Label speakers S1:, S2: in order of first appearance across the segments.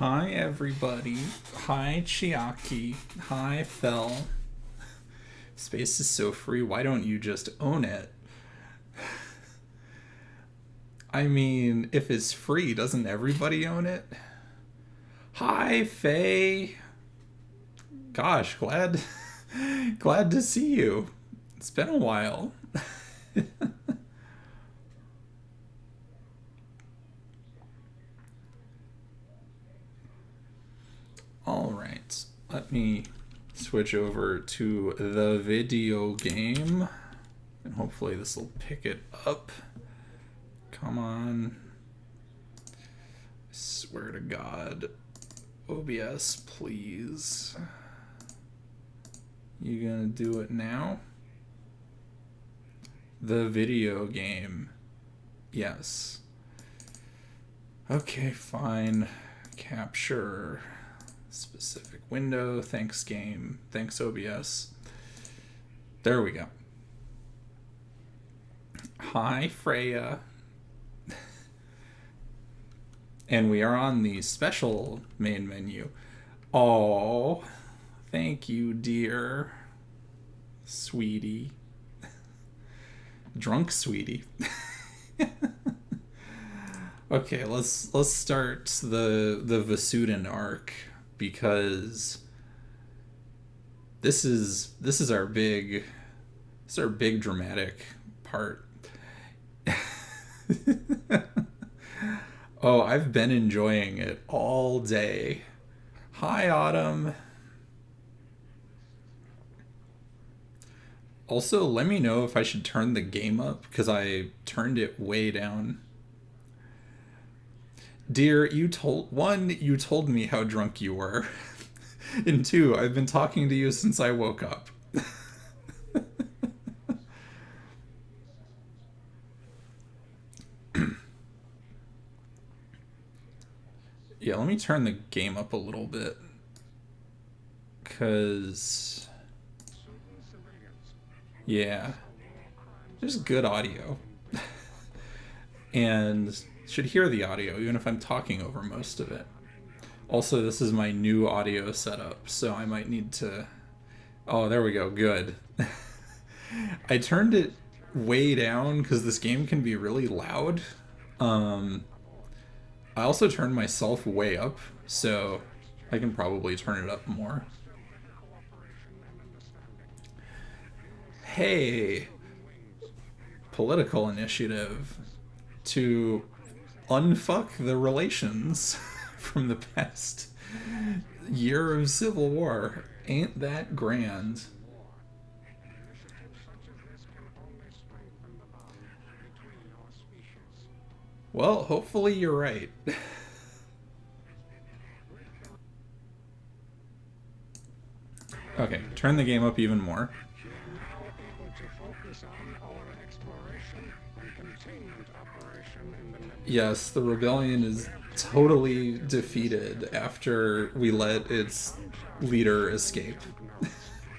S1: Hi, everybody. Hi, Chiaki. Hi, Fel. Space is so free, why don't you just own it? I mean, if it's free, doesn't everybody own it? Hi, Faye. Gosh, glad to see you. It's been a while. All right, let me switch over to the video game, and hopefully this will pick it up. Come on. I swear to God. OBS, please. You gonna do it now? The video game. Yes. Okay, fine. Capture. Specific window. Thanks, game. Thanks, OBS. There we go. Hi, Freya. And we are on the special main menu. Oh, thank you, dear. Sweetie. Drunk sweetie. Okay, let's start the Vasudin arc, because this is our big dramatic part. Oh, I've been enjoying it all day. Hi, Autumn. Also, let me know if I should turn the game up, because I turned it way down. Dear, you told me how drunk you were. And two, I've been talking to you since I woke up. Yeah, let me turn the game up a little bit. Because... yeah. There's good audio. And should hear the audio, even if I'm talking over most of it. Also, this is my new audio setup, so I might need to... oh, there we go. Good. I turned it way down because this game can be really loud. I also turned myself way up, so I can probably turn it up more. Hey, political initiative to unfuck the relations from the past year of Civil War. Ain't that grand? Well, hopefully you're right. Okay, turn the game up even more. Yes, the rebellion is totally defeated after we let its leader escape.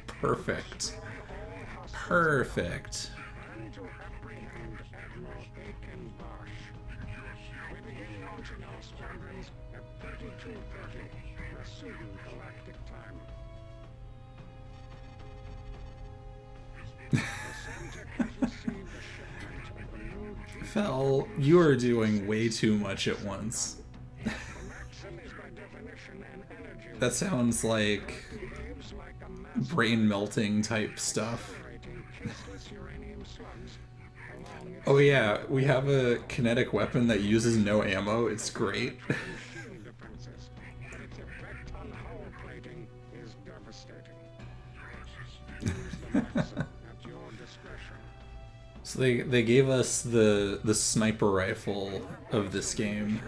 S1: Perfect. Perfect. Fel, you are doing way too much at once. That sounds like brain melting type stuff. Oh yeah, we have a kinetic weapon that uses no ammo. It's great. So they gave us the sniper rifle of this game.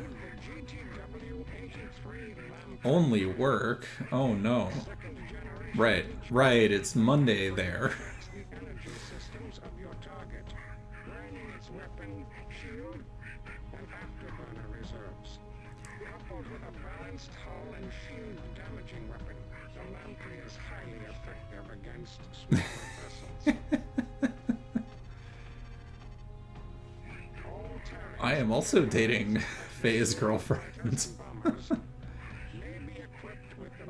S1: Only work? Oh no. Right, it's Monday there. I am also dating Faye's girlfriend.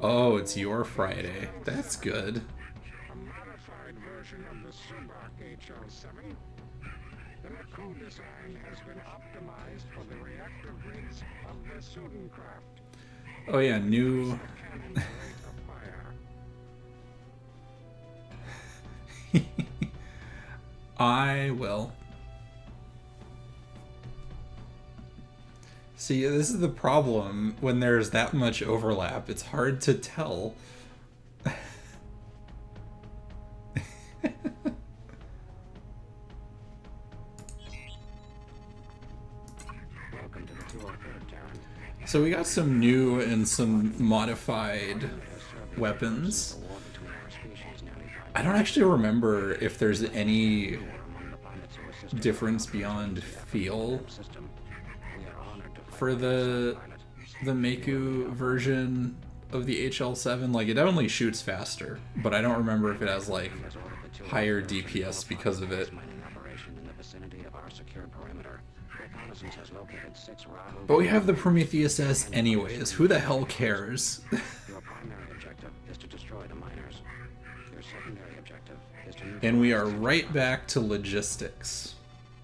S1: Oh, it's your Friday. That's good.
S2: A modified version of the Subak HL7. The Maku design has been optimized for the reactor grids of the Sudencraft.
S1: Oh yeah, new...
S2: Cannon's rate of fire.
S1: I will. See, this is the problem when there's that much overlap. It's hard to tell.
S2: Welcome to the 203rd, Terran.
S1: So we got some new and some modified weapons. I don't actually remember if there's any difference beyond feel for the Maku version of the HL7. Like, it only shoots faster, but I don't remember if it has like higher DPS because of it. But we have the Prometheus S anyways. Who the hell cares?
S2: Your primary objective is to destroy the miners. Your secondary objective is to
S1: And we are right back to logistics.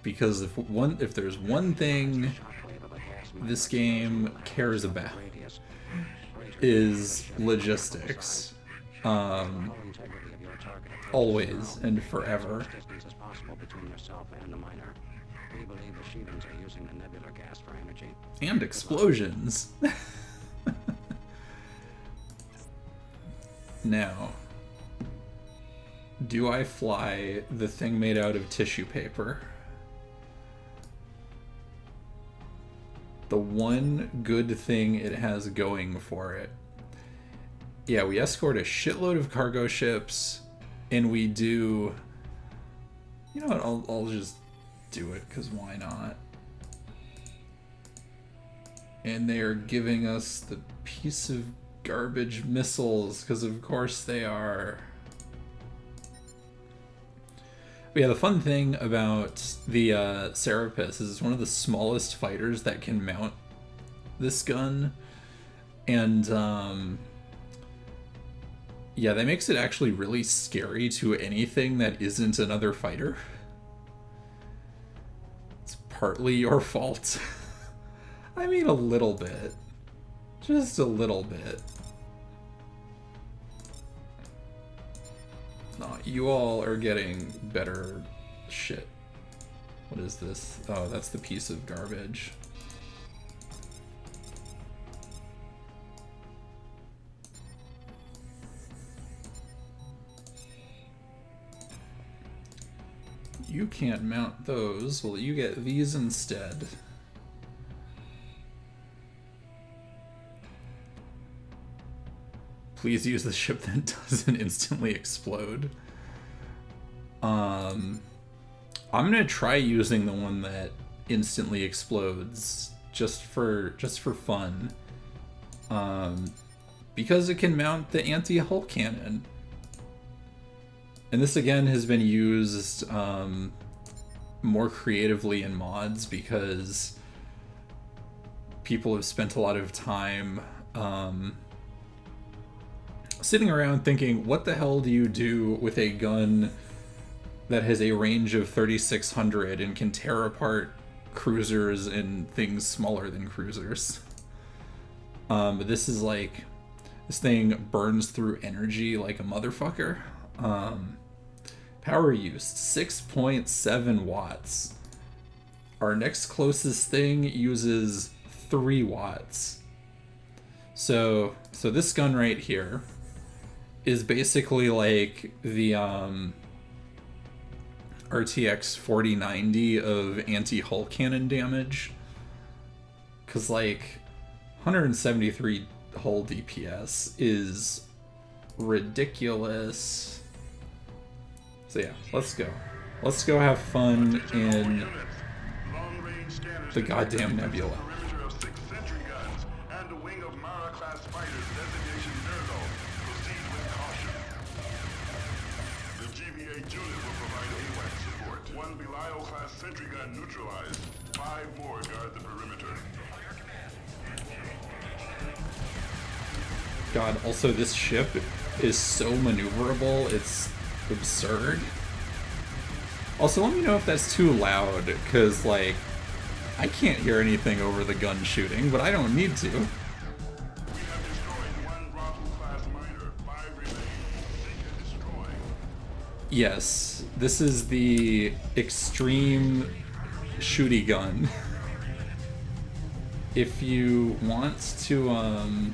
S1: Because if there's one thing this game cares about, is logistics. Always and forever. And explosions. Now, do I fly the thing made out of tissue paper? The one good thing it has going for it. Yeah, we escort a shitload of cargo ships, and we do... You know what, I'll just do it, because why not? And they are giving us the piece of garbage missiles, because of course they are. But yeah, the fun thing about the Serapis is it's one of the smallest fighters that can mount this gun. And yeah, that makes it actually really scary to anything that isn't another fighter. It's partly your fault. I mean, a little bit. Just a little bit. No, you all are getting better shit. What is this? Oh, that's the piece of garbage. You can't mount those. Well, you get these instead. Please use the ship that doesn't instantly explode. I'm gonna try using the one that instantly explodes just for fun. Because it can mount the anti-hull cannon. And this again has been used more creatively in mods because people have spent a lot of time sitting around thinking, what the hell do you do with a gun that has a range of 3,600 and can tear apart cruisers and things smaller than cruisers? But this is like, this thing burns through energy like a motherfucker. Power use, 6.7 watts. Our next closest thing uses 3 watts. So this gun right here is basically like the RTX 4090 of anti-hull cannon damage. Cause like 173 hull DPS is ridiculous. So yeah, let's go. Let's go have fun in the goddamn nebula.
S3: One Belial-class sentry gun neutralized. 5 more guard the perimeter.
S1: God, also this ship is so maneuverable, it's absurd. Also, let me know if that's too loud, because, like, I can't hear anything over the gun shooting, but I don't need to.
S3: We have destroyed one Bravo-class miner. 5 remain. Seek and destroy.
S1: Yes, this is the extreme shooty gun. If you want to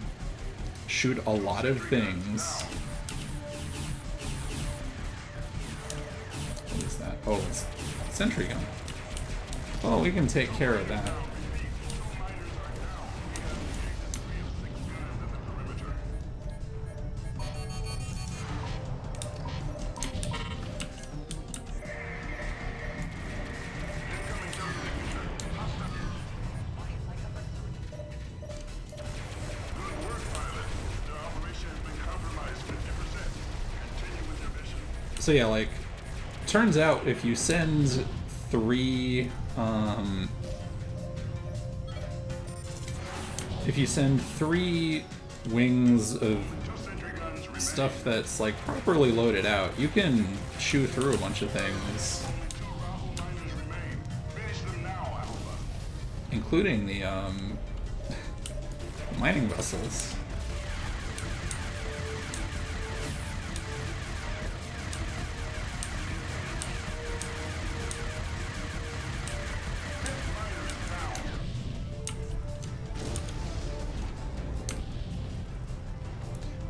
S1: shoot a lot of things. What is that? Oh, it's sentry gun. Well, we can take care of that. So yeah, like, turns out if you send 3, if you send 3 wings of stuff that's, like, properly loaded out, you can chew through a bunch of things. Including the, mining vessels.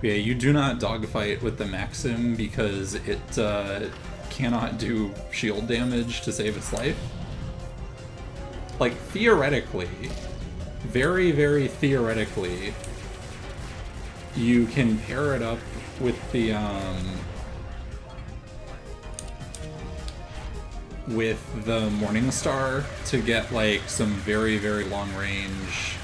S1: Yeah, you do not dogfight with the Maxim because it cannot do shield damage to save its life. Like, theoretically, very, very theoretically, you can pair it up with the Morningstar to get, like, some very, very long range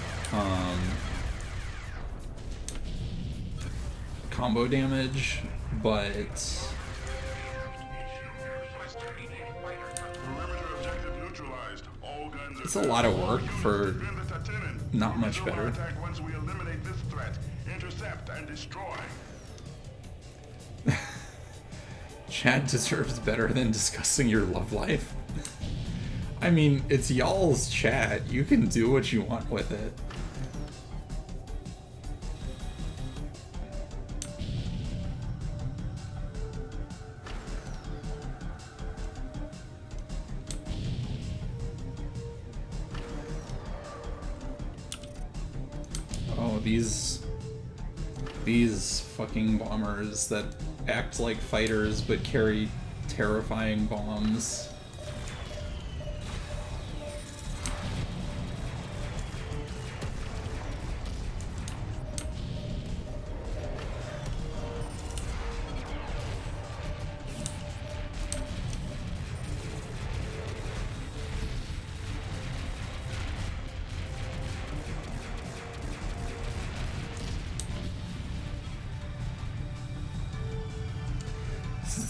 S1: combo damage, but it's a lot of work for not much better.
S3: Once we eliminate this threat, intercept and destroy.
S1: Chad deserves better than discussing your love life. I mean, it's y'all's chat. You can do what you want with it. Oh, these fucking bombers that act like fighters but carry terrifying bombs.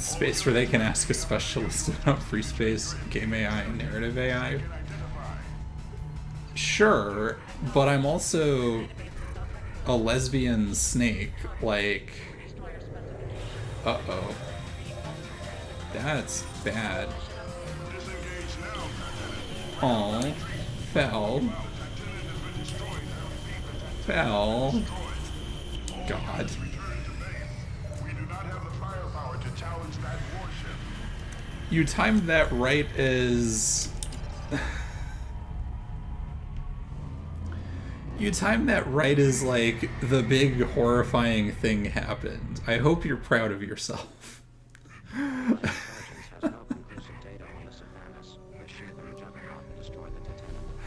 S1: Space where they can ask a specialist about free space, game AI, and narrative AI. Sure, but I'm also a lesbian snake, like... Uh-oh. That's bad. Aw, fell. Fell. God. You timed that right as... You timed that right as, like, the big horrifying thing happened. I hope you're proud of yourself.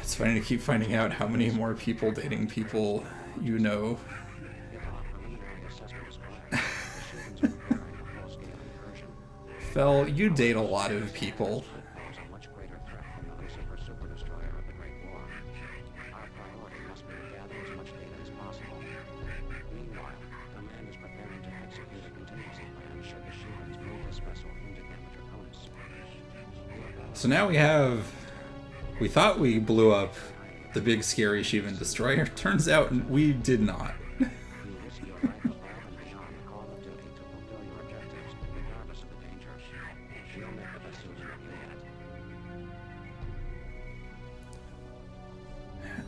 S1: It's funny to keep finding out how many more people dating people you know. Fel, you date a lot of people. So now we thought we blew up the big scary Shivan destroyer. Turns out we did not.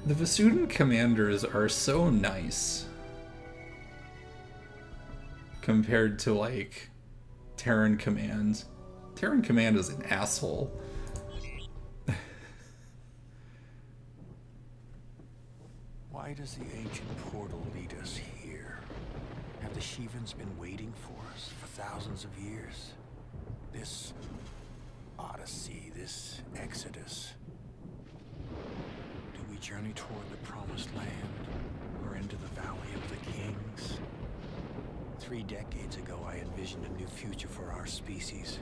S1: The Vasuden commanders are so nice compared to, like, Terran Command. Terran Command is an asshole.
S4: Why does the ancient portal lead us here? Have the Shivans been waiting for us for thousands of years? This odyssey, this exodus. Do we journey toward the promised land or into the Valley of the Kings? 3 decades ago, I envisioned a new future for our species.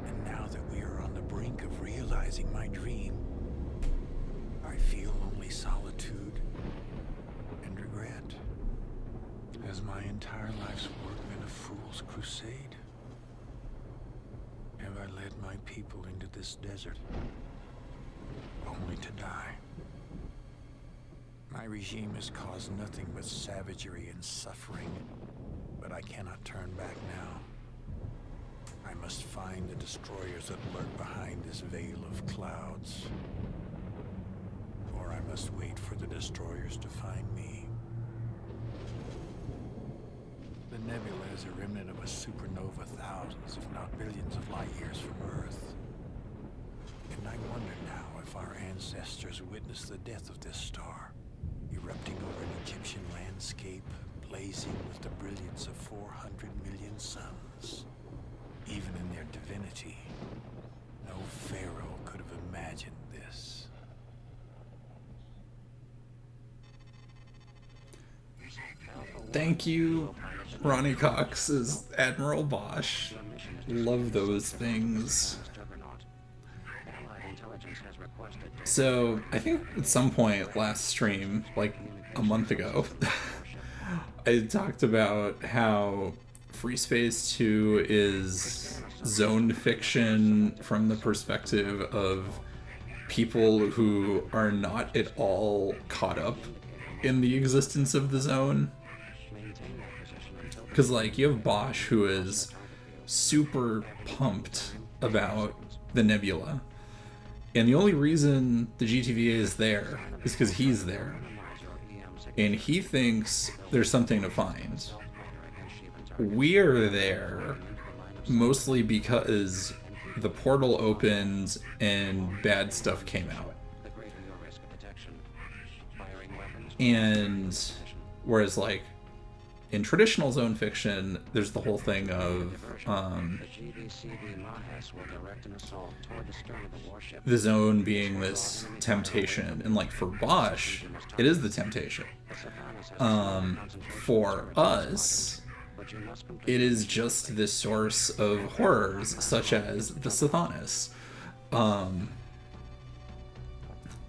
S4: And now that we are on the brink of realizing my dream, I feel only solitude and regret. Has my entire life's work been a fool's crusade? Have I led my people into this desert, only to die? My regime has caused nothing but savagery and suffering, but I cannot turn back now. I must find the destroyers that lurk behind this veil of clouds. Or I must wait for the destroyers to find me. The nebula is a remnant of a supernova thousands, if not billions of light years from Earth. And I wonder now if our ancestors witnessed the death of this star, erupting over an Egyptian landscape, blazing with the brilliance of 400 million suns. Even in their divinity, no pharaoh could have imagined this.
S1: Thank you, Ronnie Cox as Admiral Bosch. Love those things. So, I think at some point last stream, like a month ago, I talked about how Free Space 2 is zone fiction from the perspective of people who are not at all caught up in the existence of the zone. Because, like, you have Bosch, who is super pumped about the nebula. And the only reason the GTVA is there is because he's there. And he thinks there's something to find. We're there mostly because the portal opened and bad stuff came out. And whereas, like, in traditional zone fiction, there's the whole thing of the zone being this temptation, and, like, for Bosch, it is the temptation. For us, it is just this source of horrors, such as the Sithanis.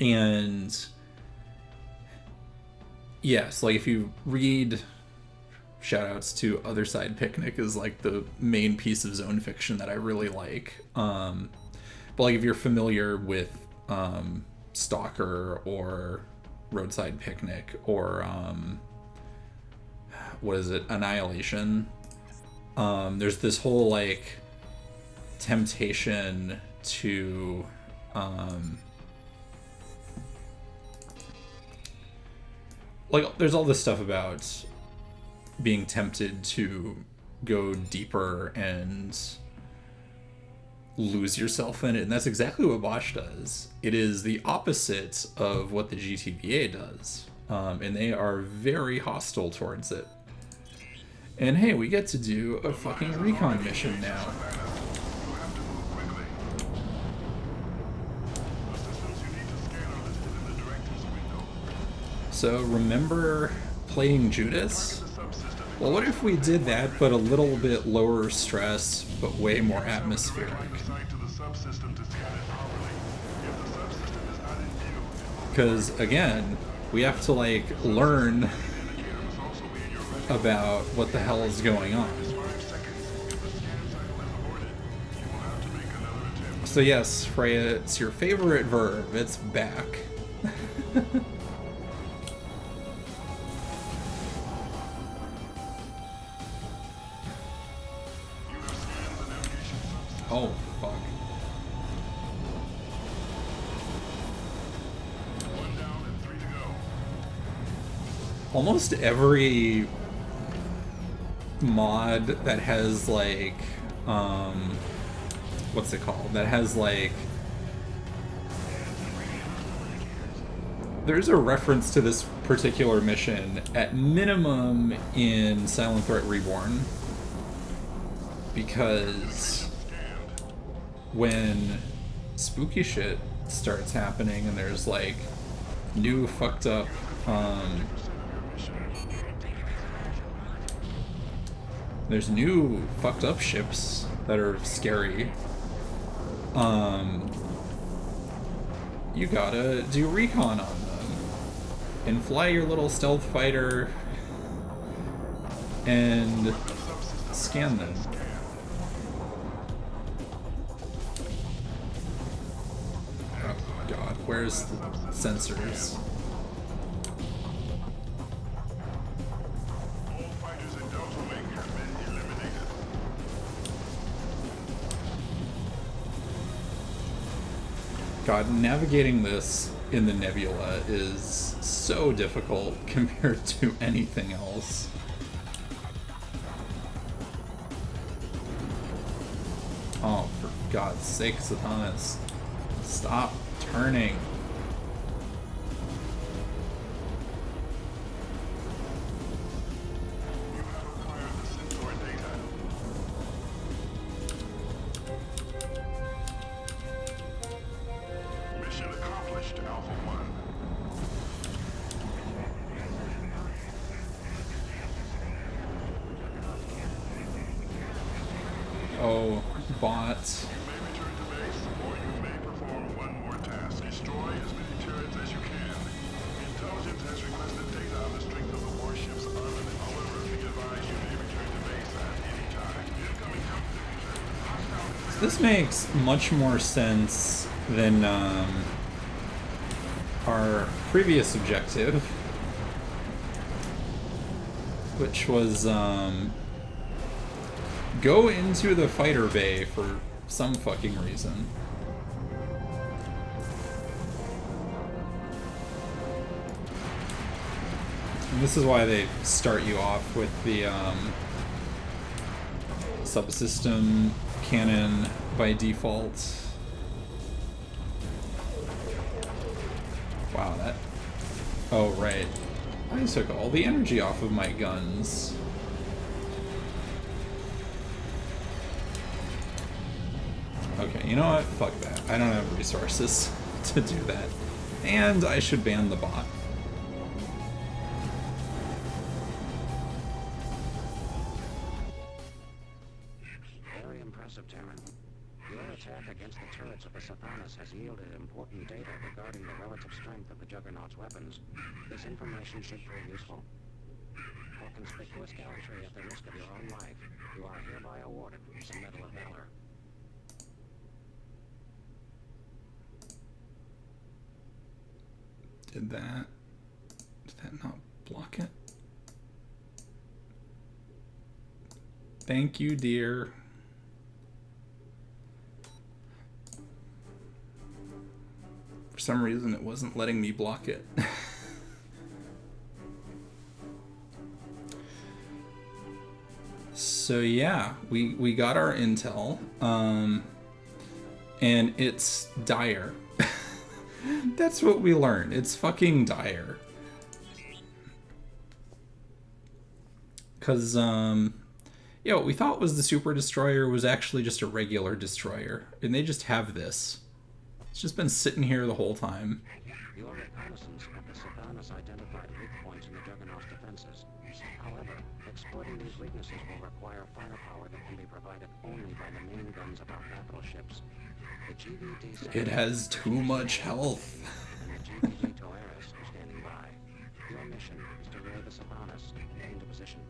S1: And yes, like, if you read, shoutouts to Other Side Picnic is, like, the main piece of zone fiction that I really like. But, like, if you're familiar with Stalker or Roadside Picnic or what is it, Annihilation, there's this whole, like, temptation to like, there's all this stuff about being tempted to go deeper and lose yourself in it, and that's exactly what Bosch does. It is the opposite of what the GTVA does, and they are very hostile towards it. And hey, we get to do a fucking recon mission now. So remember playing Judas? Well, what if we did that, but a little bit lower stress, but way more atmospheric? Because, again, we have to, like, learn about what the hell is going on. So yes, Freya, it's your favorite verb. It's back. Oh, fuck.
S3: One down and 3 to go.
S1: almost every mod that has like what's it called? That has like, there's a reference to this particular mission at minimum in Silent Threat Reborn, because when spooky shit starts happening and there's like new fucked up there's new fucked up ships that are scary, you gotta do recon on them and fly your little stealth fighter and scan them. Oh god, where's the sensors?
S3: All fighters in Delta Wing have been eliminated.
S1: God, navigating this in the nebula is so difficult compared to anything else. Oh, for God's sake, Satanas. Stop turning.
S3: You have acquired the Centaur data. Mission accomplished, Alpha 1.
S1: Oh, bots.
S3: You may return to base, or you may perform one more task. Destroy as many turrets as you can. Intelligence has requested data on the strength of the warship's armament. However, be advised you may return to base at any time. Incoming company.
S1: This makes much more sense than our previous objective, which was go into the fighter bay for some fucking reason. And this is why they start you off with the subsystem cannon by default. Wow, that... Oh, right. I took all the energy off of my guns. Okay, you know what? Fuck that. I don't have resources to do that. And I should ban the bot.
S5: Very impressive, Terran. Your attack against the turrets of the Satanas has yielded important data regarding the relative strength of the Juggernaut's weapons. This information should prove useful. For conspicuous gallantry at the risk of your own life, you are hereby awarded the Medal of Valor.
S1: Did that not block it? Thank you, dear. For some reason, it wasn't letting me block it. So yeah, we got our intel, and it's dire. That's what we learned. It's fucking dire. Cause yeah, what we thought was the super destroyer was actually just a regular destroyer, and they just have this. It's just been sitting here the whole time.
S5: Your reconnaissance at the Satanas identified weak points in the Juggernaut's defenses. However, exploiting these weaknesses will require firepower that can be provided only by the main guns of our capital ships. The GVD
S1: It has too much health.
S5: and the GVD Toeris are standing by. Your mission is to lure the Satanas into position.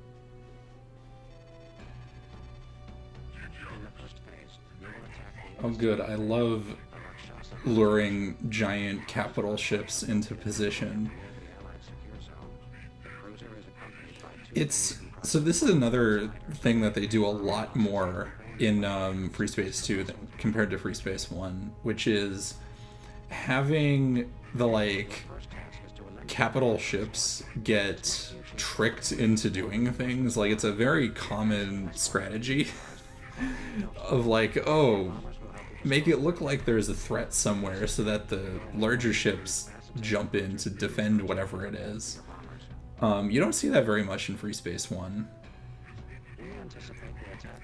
S5: In the first phase, you will attack the
S1: Oh good, I love
S5: Rakshasa
S1: luring giant capital ships into position.
S5: near the Allied secure zone. The cruiser is accompanied by two
S1: It's so this is another thing that they do a lot more in Free Space 2 than compared to Free Space 1, which is having the like
S5: first task is to
S1: capital ships get tricked into doing things. Like, it's a very common strategy of like, oh, make it look like there's a threat somewhere so that the larger ships jump in to defend whatever it is. You don't see that very much in Free Space 1.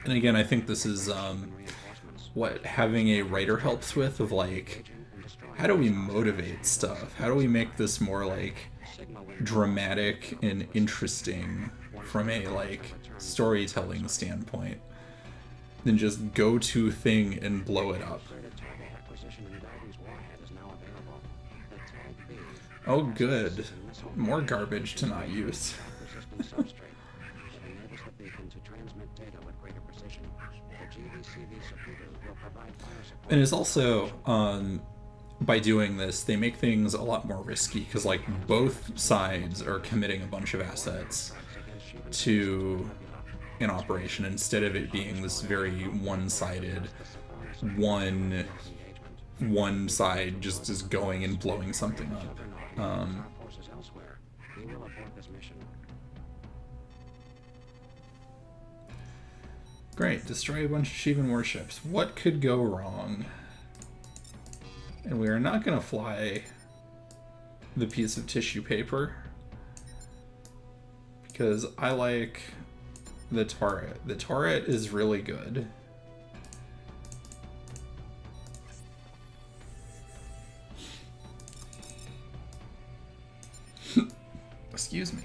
S1: And again, I think this is what having a writer helps with, of like, how do we motivate stuff? How do we make this more like dramatic and interesting from a like storytelling standpoint than just go to thing and blow it up? Oh good, more garbage to not use. And it's also, by doing this, they make things a lot more risky, because like both sides are committing a bunch of assets to an operation instead of it being this very one-sided, one side just is going and blowing something up. Great, destroy a bunch of Shivan warships. What could go wrong? And we are not going to fly the piece of tissue paper, because I like the turret. The turret is really good. Excuse me.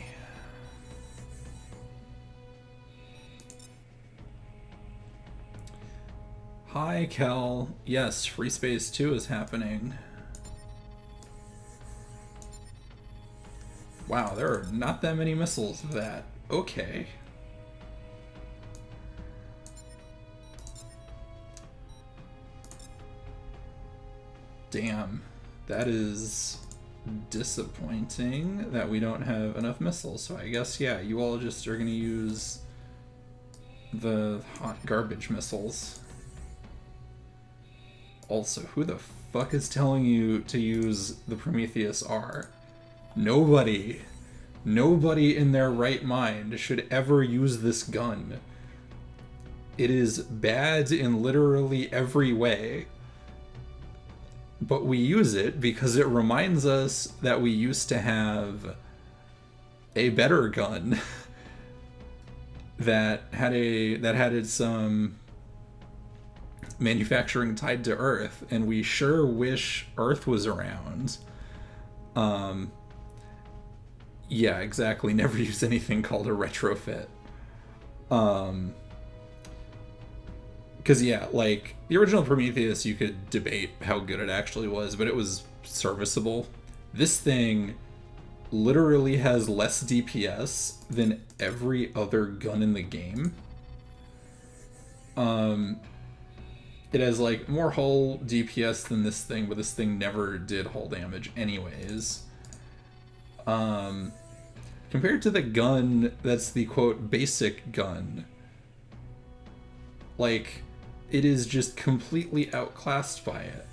S1: Hi, Kel. Yes, Free Space 2 is happening. Wow, there are not that many missiles of that. Okay. Damn. That is disappointing that we don't have enough missiles. So I guess, yeah, you all just are going to use the hot garbage missiles. Also, who the fuck is telling you to use the Prometheus R? Nobody. Nobody in their right mind should ever use this gun. It is bad in literally every way. But we use it because it reminds us that we used to have a better gun that had its manufacturing tied to Earth, and we sure wish Earth was around. Yeah, exactly. Never use anything called a retrofit. Because, yeah, like, the original Prometheus, you could debate how good it actually was, but it was serviceable. This thing literally has less DPS than every other gun in the game. It has, like, more hull DPS than this thing, but this thing never did hull damage anyways. Compared to the gun that's the, quote, basic gun, like, it is just completely outclassed by it.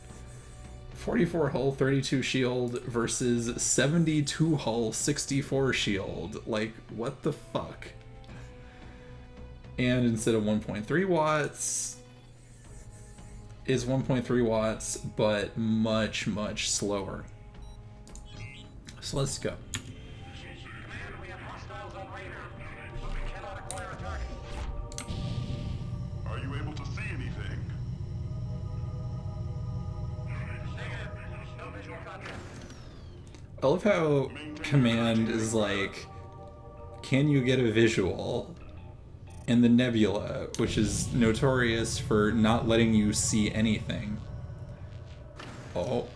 S1: 44 hull, 32 shield versus 72 hull, 64 shield. Like, what the fuck? And instead of 1.3 watts, is 1.3 watts, but much, much slower. So let's go.
S3: Are you able to see anything?
S1: I love how Command is like, can you get a visual? And the Nebula, which is notorious for not letting you see anything. Oh.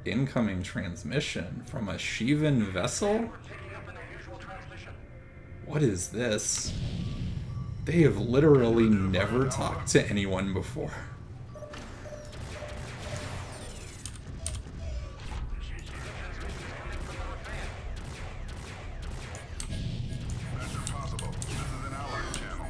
S1: Incoming transmission from a Shivan vessel? What is this? They have literally never talked to anyone before.
S3: That's impossible. This is an allied channel.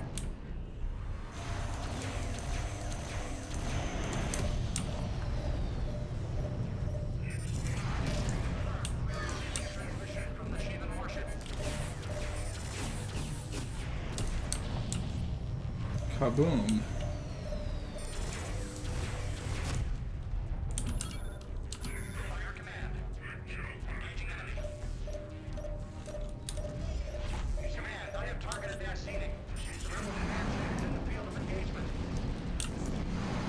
S1: Kaboom.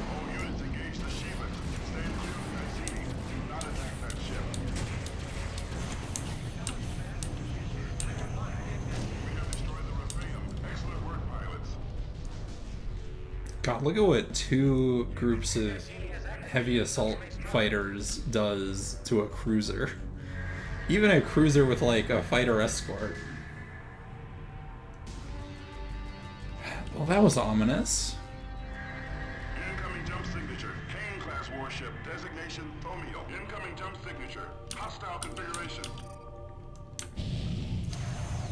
S3: All units engage the Shivan. Stand clear of Nicene. Do not attack that ship. We have destroyed the Rephaim. Excellent work, pilots.
S1: God, look at what two groups of heavy assault fighters does to a cruiser. Even a cruiser with like a fighter escort. Well, that was ominous.
S3: Incoming jump signature. Kane-class warship. Designation Thomio. Incoming jump signature. Hostile configuration.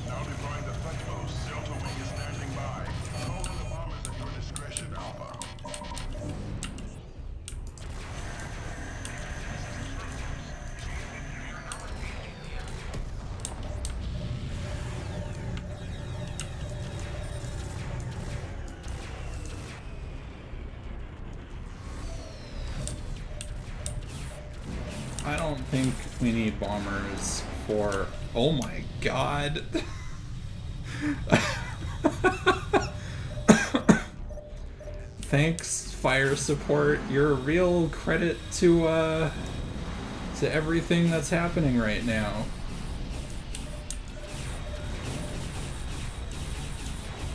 S3: Now deploying the Thecmos. Delta Wing is standing by. Call in the bombers at your discretion, Alpha.
S1: I don't think we need bombers for... Oh my god. Thanks, fire support. You're a real credit to everything that's happening right now.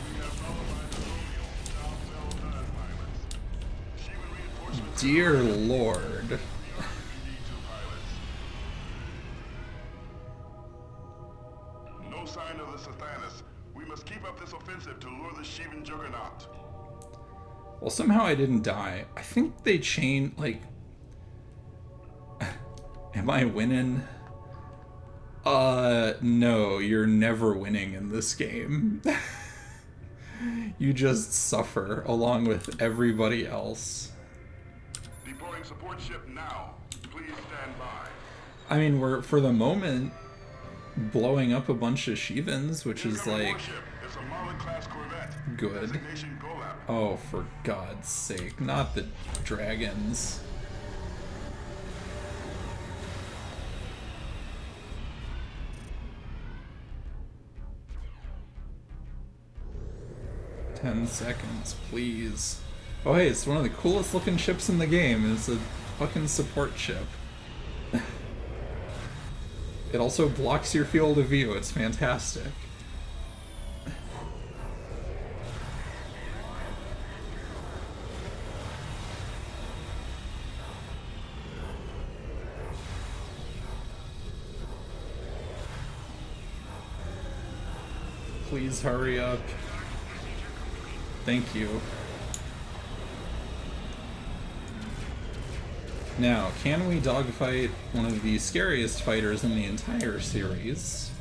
S3: We have nullified the Thomio. Job well done, pilots. Shivan reinforcements.
S1: Dear Lord.
S3: PD2 pilots. No sign of the Sathanas. We must keep up this offensive to lure the Shivan juggernaut.
S1: Well, somehow I didn't die. I think they changed, like... Am I winning? No, you're never winning in this game. You just suffer along with everybody else.
S3: Deploying support ship now. Please stand by.
S1: I mean, we're, for the moment, blowing up a bunch of Shivans, which is
S3: Incoming
S1: like...
S3: warship. It's a Marlin-class corvette.
S1: Good.
S3: Designation Golap.
S1: Oh, for God's sake, not the dragons. "10 seconds, please." Oh hey, it's one of the coolest looking ships in the game. It's a fucking support ship. It also blocks your field of view. It's fantastic. Please hurry up. Thank you. Now, can we dogfight one of the scariest fighters in the entire series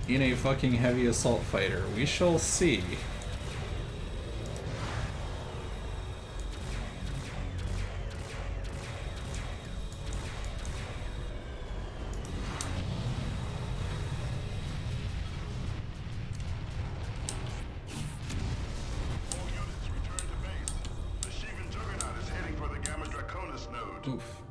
S1: in a fucking heavy assault fighter? We shall see.
S3: All units return to base. The Shivan juggernaut is heading for the Gamma Draconis node.
S1: Oof.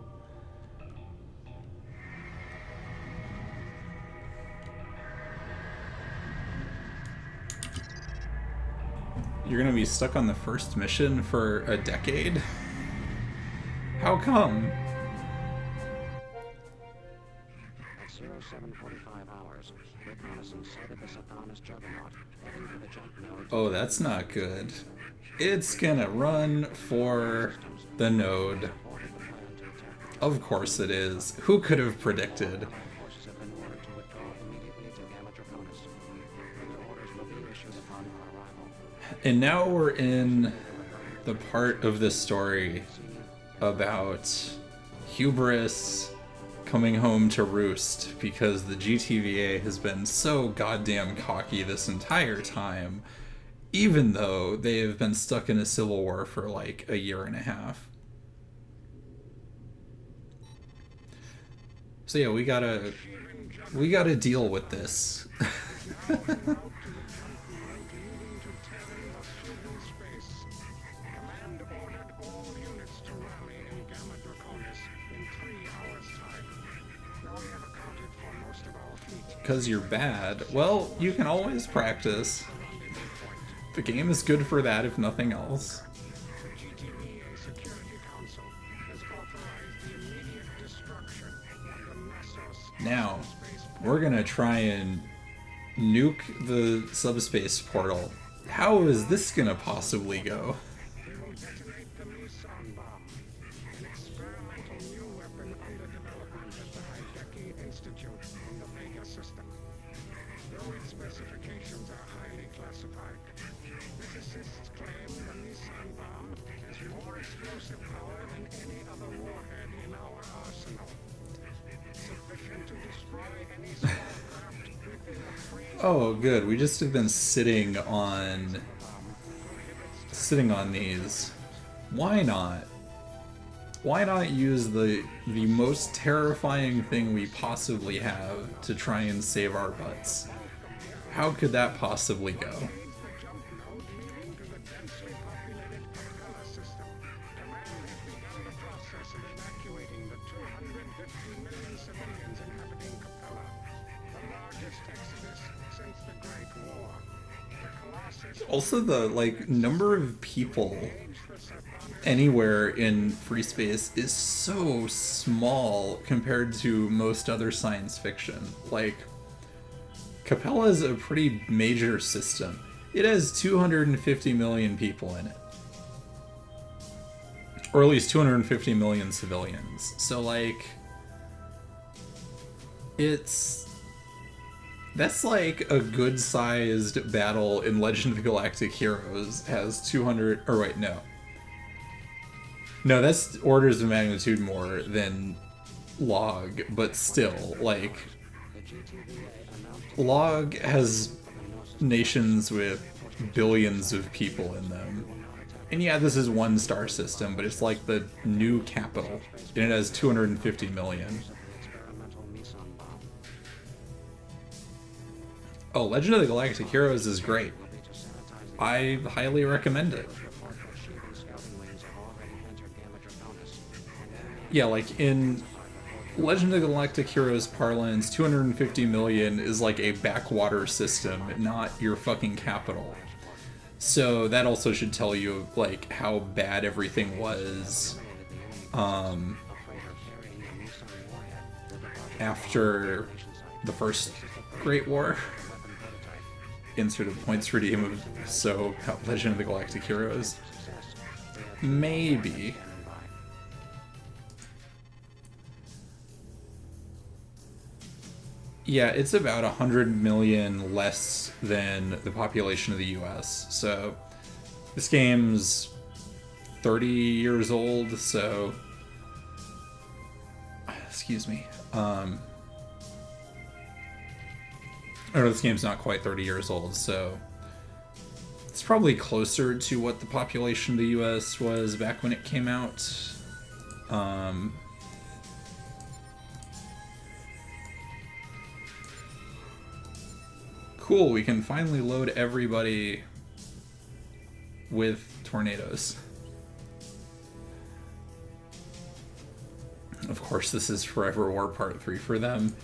S1: You're gonna be stuck on the first mission for a decade? How come?
S5: At 0745 hours, reconnaissance sighted the Sathanas juggernaut heading for the jump node.
S1: Oh, that's not good. It's gonna run for the node.
S5: Reported the plan to attack.
S1: Of course it is. Who could have predicted?
S5: Forces have been ordered to withdraw immediately to Gamma Draconis. Further orders will be issued upon our arrival.
S1: And now we're in the part of the story about hubris coming home to roost because the GTVA has been so goddamn cocky this entire time, even though they have been stuck in a civil war for like a year and a half. So yeah, we gotta deal with this.
S2: Now is about to conclude, leading to 10 of Shivan space.
S1: because you're bad. Well, you can always practice. The game is good for that, if nothing else.
S2: GTVA Security Council has authorized the immediate destruction of the Nessos
S1: Now,
S2: space
S1: we're gonna try and nuke the subspace portal. How is this gonna possibly go?
S2: They will detonate the Meson bomb, an experimental new weapon under development at the Hideki Institute in the Vega system. Though its specifications are highly classified, physicists claim the Meson bomb has more explosive power than any other warhead in our arsenal. Sufficient to destroy any spacecraft within a free
S1: Oh, good. We just have been sitting on these. Why not? Why not use the most terrifying thing we possibly have to try and save our butts? How could that possibly go?
S2: the jump node leading to the densely populated Capella system. Command has begun the process of evacuating the 250 million civilians inhabiting Capella, the largest exodus since the Great War. The Colossus
S1: Also, the number of people anywhere in free space is so small compared to most other science fiction. Like, Capella is a pretty major system. It has 250 million people in it. Or at least 250 million civilians. So, like, that's like a good-sized battle in Legend of the Galactic Heroes has 200... Or wait, no. No, that's orders of magnitude more than Log, but still, like... Log has nations with billions of people in them. And yeah, this is one star system, but it's like the new capital, and it has 250 million.
S5: Experimental Meson bomb
S1: Oh, Legend of the Galactic Heroes is great.
S5: will be to sanitize the
S1: I highly recommend it.
S5: report that shielding scouting wings have already entered Gamma Draconis.
S1: Yeah, like in Legend of the Galactic Heroes parlance, 250 million is like a backwater system, not your fucking capital. So that also should tell you like how bad everything was after the first Great War. Insert a points redeem of so Legend of the Galactic Heroes. Maybe. Yeah, it's about 100 million less than the population of the US. So this game's 30 years old, so excuse me. Or this game's not quite 30 years old, so it's probably closer to what the population of the US was back when it came out. Cool, we can finally load everybody with tornadoes. Of course, this is Forever War Part 3 for them.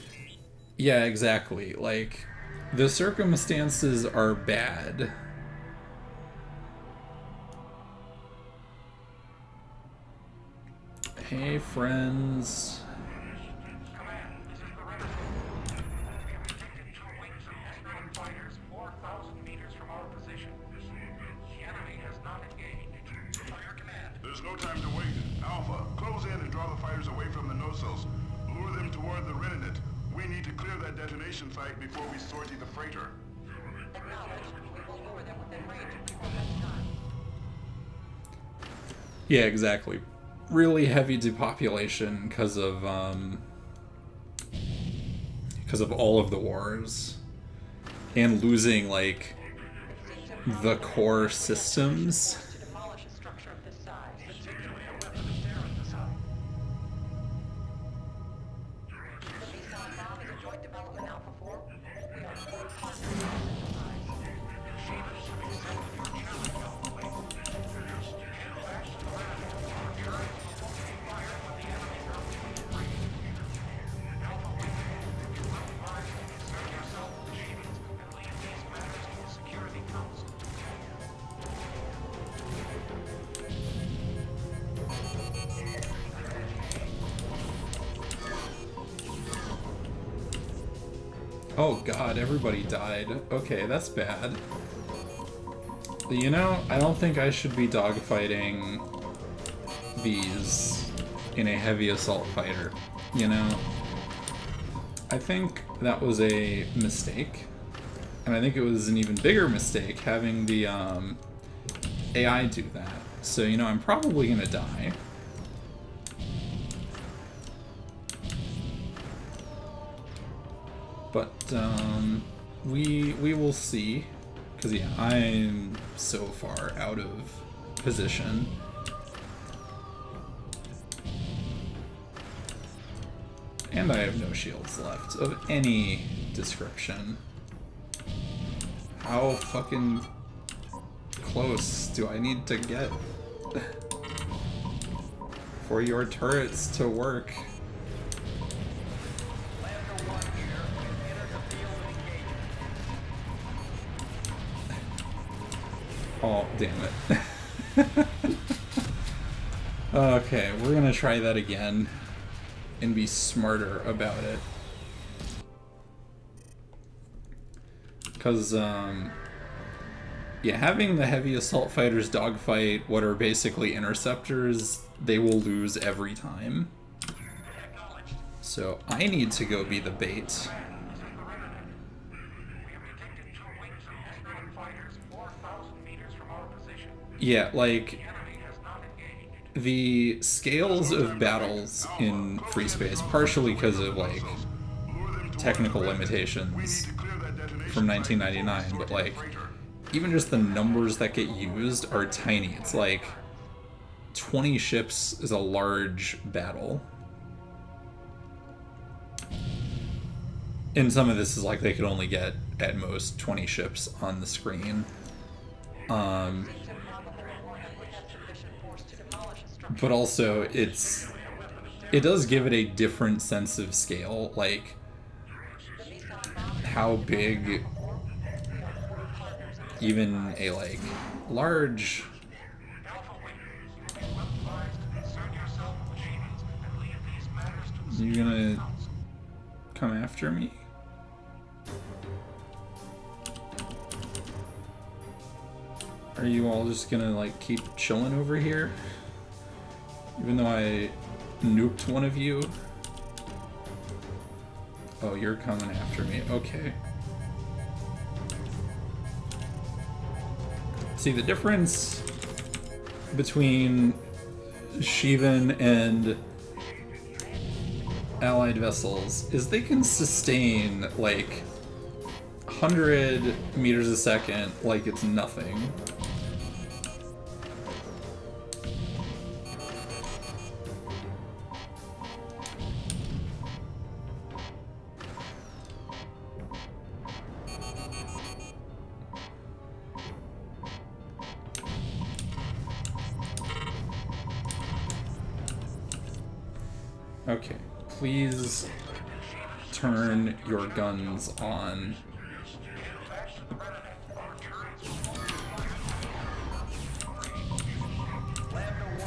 S1: Yeah, exactly. Like, the circumstances are bad. Hey, friends.
S2: Command, this is the Red Alert. We have detected two wings of Necron fighters 4,000 meters from our position. The enemy has not engaged. Fire command.
S3: There's no time to wait. Alpha, close in and draw the fighters away from the nocils. Lure them toward the Reninit. We need to clear that detonation site before we sortie the freighter.
S1: Yeah, exactly. Really heavy depopulation because of all of the wars and losing like the core systems.
S6: To demolish a structure of this size.
S2: Particularly a weapon of Terran design.
S6: The Meson bomb is a joint development Alpha 4. We are fully confident in its design.
S1: Oh god, everybody died. Okay, that's bad. You know, I don't think I should be dogfighting these in a heavy assault fighter, you know? I think that was a mistake. And I think it was an even bigger mistake having the AI do that. So, you know, I'm probably gonna die. But we will see. Because, yeah, I'm so far out of position. And I have no shields left of any description. How fucking close do I need to get for your turrets to work? Oh, damn it. Okay, we're gonna try that again and be smarter about it. Because, yeah, having the heavy assault fighters dogfight what are basically interceptors, they will lose every time. So I need to go be the bait. Yeah, like, the scales of battles in free space, partially because of, like, technical limitations from 1999, but, like, even just the numbers that get used are tiny. It's like 20 ships is a large battle. And some of this is like they could only get at most 20 ships on the screen. But also it does give it a different sense of scale, like how big even a like large you gonna come after me? Are you all just gonna like keep chilling over here? Even though I nuked one of you? Oh, you're coming after me. Okay. See, the difference between Shivan and allied vessels is they can sustain like 100 meters a second like it's nothing. Okay, please turn your guns on.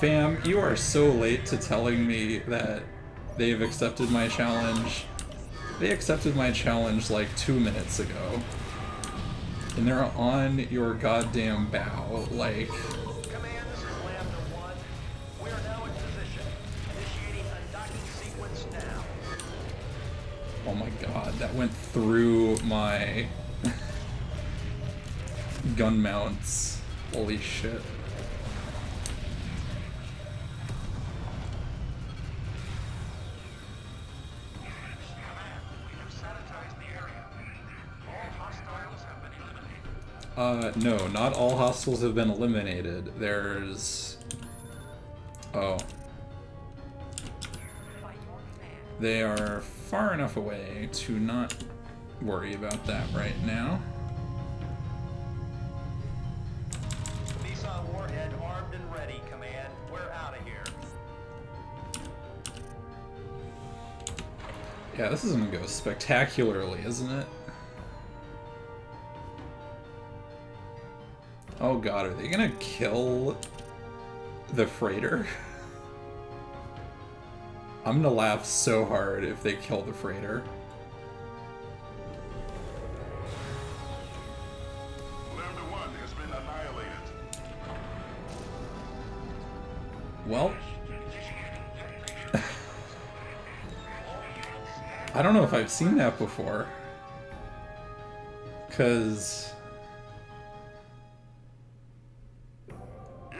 S1: Fam, you are so late to telling me that they've accepted my challenge. They accepted my challenge like 2 minutes ago. And they're on your goddamn bow, like... Oh my god, that went through my gun mounts. Holy shit. No, not all hostiles have been eliminated. There's... Oh. They are far enough away to not worry about that right now.
S7: Nissan warhead armed and ready, Command. We're out of here.
S1: Yeah, this is gonna go spectacularly, isn't it? Oh god, are they gonna kill the freighter? I'm gonna laugh so hard if they kill the freighter. Well, I don't know if I've seen that before. Because...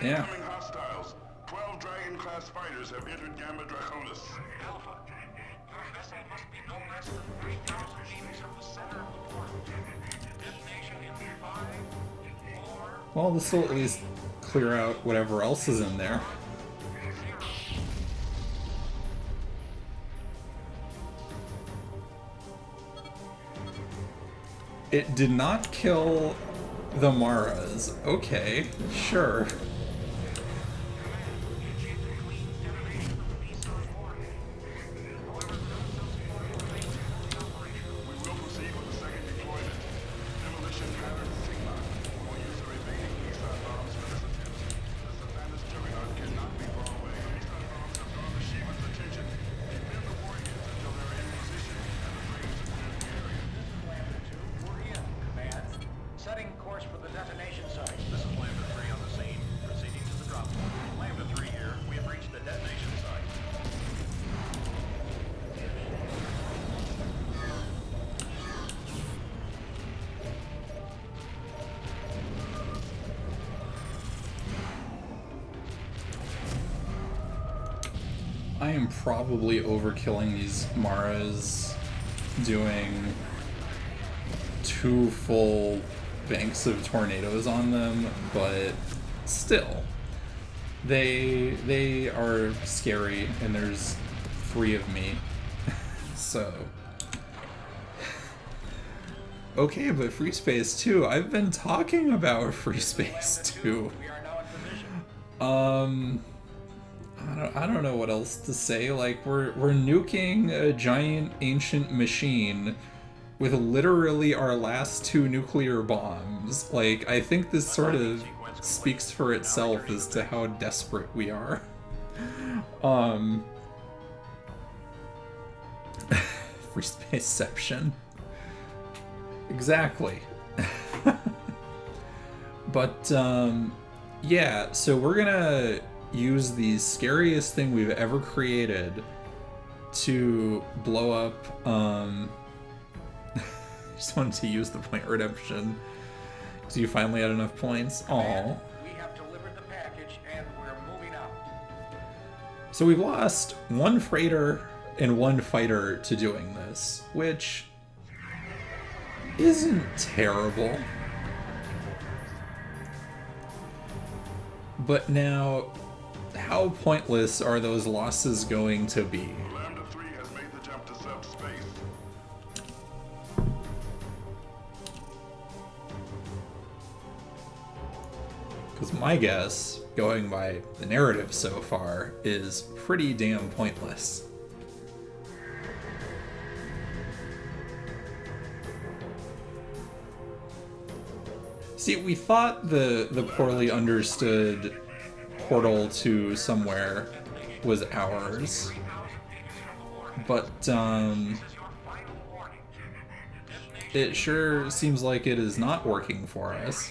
S1: yeah.
S3: Incoming hostiles. 12 Dragon-class fighters have entered Gamma Draconis.
S2: Alpha, your vessel must be no less than 3,000 meters from the center of the portal. Detonation in 5, 4,
S1: Well, this will at least clear out whatever else is in there.
S2: 0.
S1: It did not kill the Maras. Okay, sure.
S3: We will proceed with the second deployment. Demolition pattern Sigma. We'll use the remaining ESOT bombs for this attempt. The Sathanas Juggernaut cannot be far away. ESOT bombs have drawn the Shiva's attention. Defend the warriors until they're in position and the flames have cleared the area.
S7: Lambda 2, we're in, Command. Setting course for the detonation site. This is Lambda 3 on the scene. Proceeding to the drop point. Lambda 3 here. We have reached the detonation site.
S1: I am probably overkilling these Maras, doing 2 full banks of tornadoes on them, but still, they are scary, and there's 3 of me, so. Okay, but Free Space 2, I've been talking about Free Space 2.
S7: We are now in position.
S1: I don't know what else to say. Like, we're nuking a giant ancient machine with literally our last 2 nuclear bombs. Like, I think this sort of speaks for itself as to how desperate we are. Free Spaceception. Exactly. But, yeah, so we're gonna use the scariest thing we've ever created to blow up, just wanted to use the point redemption. So you finally had enough points? Aww.
S7: We have delivered the package and we're moving out.
S1: So we've lost 1 freighter and 1 fighter to doing this, which isn't terrible. But now, how pointless are those losses going to be?
S3: Lambda 3 has made the jump to subspace.
S1: Because my guess, going by the narrative so far, is pretty damn pointless. See, we thought the poorly understood portal to somewhere was ours, but it sure seems like it is not working for us.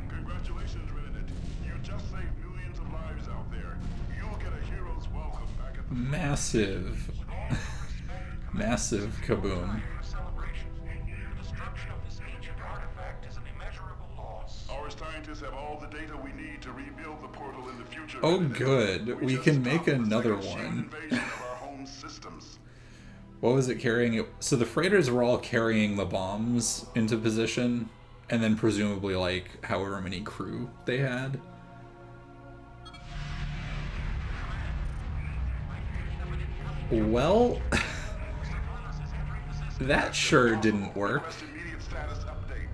S3: Congratulations, Reddit. You just saved millions of lives out there. You'll get a hero's welcome back at the
S1: Massive, massive kaboom.
S2: celebration. The destruction of this ancient artifact is an immeasurable loss.
S3: Our scientists have all the data we need to rebuild the portal in the future.
S1: Oh,
S3: Reddit.
S1: good. We
S3: just
S1: can make
S3: stopped the
S1: another
S3: second Shivan
S1: one.
S3: invasion of our home systems.
S1: What was it carrying? So the freighters were all carrying the bombs into position, and then presumably like however many crew they had. Well, that sure didn't work.
S3: Request immediate status update.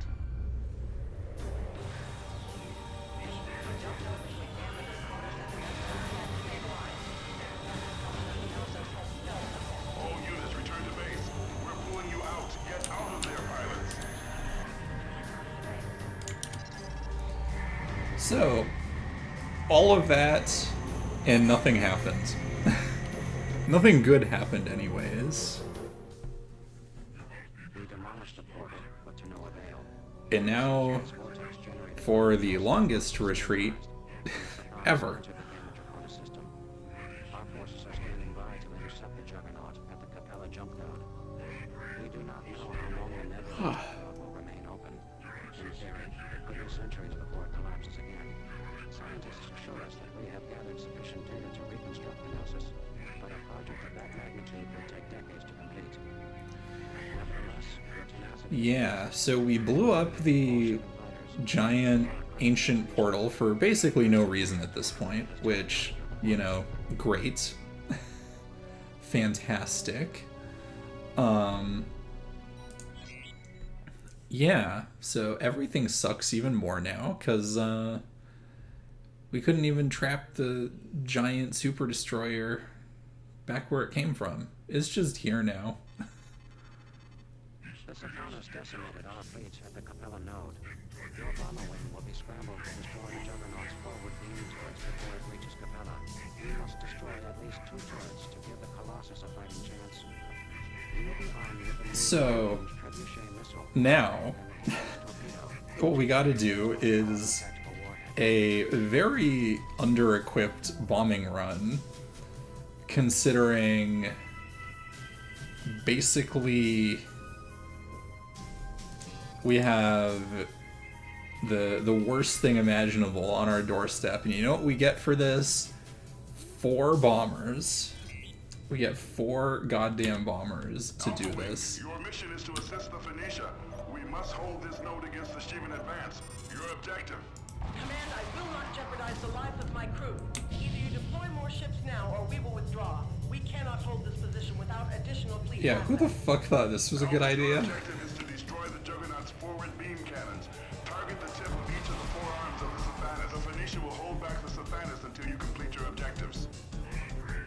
S3: All units return to base. We're pulling you out. Get out of there, pilots.
S1: So, all of that And nothing happened. Nothing good happened anyways.
S5: We demolished the portal, but to no avail.
S1: And now,
S5: This vortex generated
S1: for the longest retreat ever.
S5: to the Draconis system. Our forces are standing by to intercept the Juggernaut at the Capella jump node. We do not know how long the nebula will remain open. In theory, it could be centuries before it collapses again. Scientists assure us that we have gathered sufficient data to reconstruct the Gnosis, but a project of that magnitude will take decades to complete. Nevertheless, your tenacity
S1: Yeah, so we blew up the giant ancient portal for basically no reason at this point, which, you know, great. Fantastic. Yeah, so everything sucks even more now, because we couldn't even trap the giant super destroyer back where it came from. It's just here now.
S5: The Sopranos decimated our fleets at the Capella node. Your bomber wing will be scrambled to destroy the Juggernaut's forward beam turrets before it reaches Capella. We must destroy at least 2 turrets to give the Colossus a fighting chance. We will be armed with a
S1: So,
S5: Trebuchet missile
S1: now,
S5: and a torpedo.
S1: what we gotta do is
S5: Tactical warhead.
S1: a very under-equipped bombing run, considering basically we have the worst thing imaginable on our doorstep. And you know what we get for this? 4 bombers. We get 4 goddamn bombers to do
S3: Alpha Wing,
S1: this.
S3: Your mission is to assist the Phoenicia. We must hold this node against the Shivan advance. Your objective.
S6: Command, I will not jeopardize the lives of my crew. Either you deploy more ships now, or we will withdraw. We cannot hold this position without additional fleet.
S1: Yeah, who the
S6: assets.
S1: fuck thought this was a good
S3: Alpha, your
S1: idea?
S3: objective is to destroy the Juggernaut's forward beam cannons. Target the tip of each of the 4 arms of the Sathanas. The Phoenicia will hold back the Sathanas until you complete your objectives.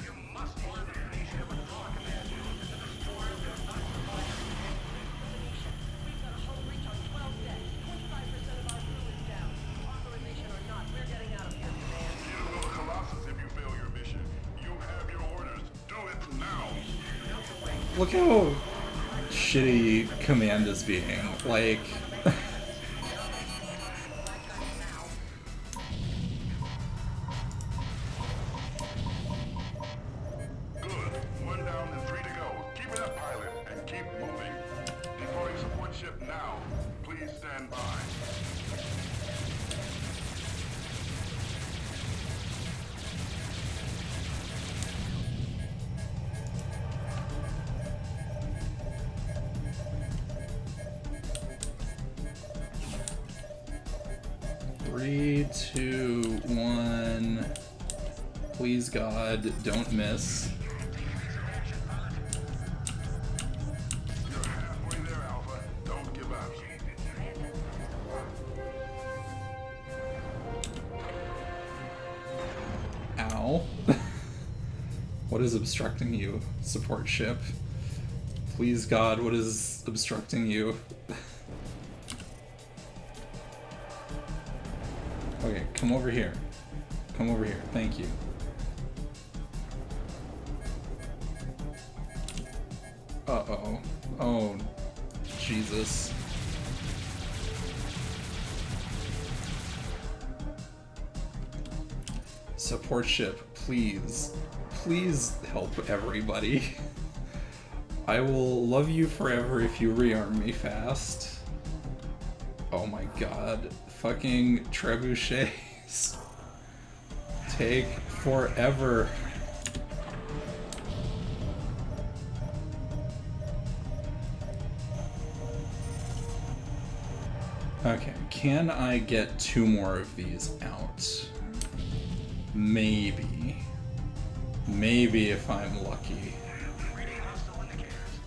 S7: You must warn the Phoenicia withdraw, Command. The destroyer will not provide any aid.
S6: We've got a hull reach on 12 decks. 25% of our crew is down. Authorization or not, we're getting out of here, Command.
S3: You will the Colossus if you fail your mission. You have your orders. Do it now.
S1: Look how shitty Command is being. Like,
S3: Good. 1 down and 3 to go. Keep it up, pilot, and keep moving. Deploying support ship now. Please stand by.
S1: three, two, one. Please God, don't miss.
S3: You're halfway there, Alpha. Don't give up.
S1: Ow. What is obstructing you, support ship? Please God, what is obstructing you? Okay, come over here. Come over here. Thank you. Uh-oh. Oh, Jesus. Support ship, please. Please help everybody. I will love you forever if you rearm me fast. Oh my god. Fucking trebuchets. Take forever. Okay, can I get 2 more of these out? Maybe. Maybe if I'm lucky.
S7: Reading hostile indicators.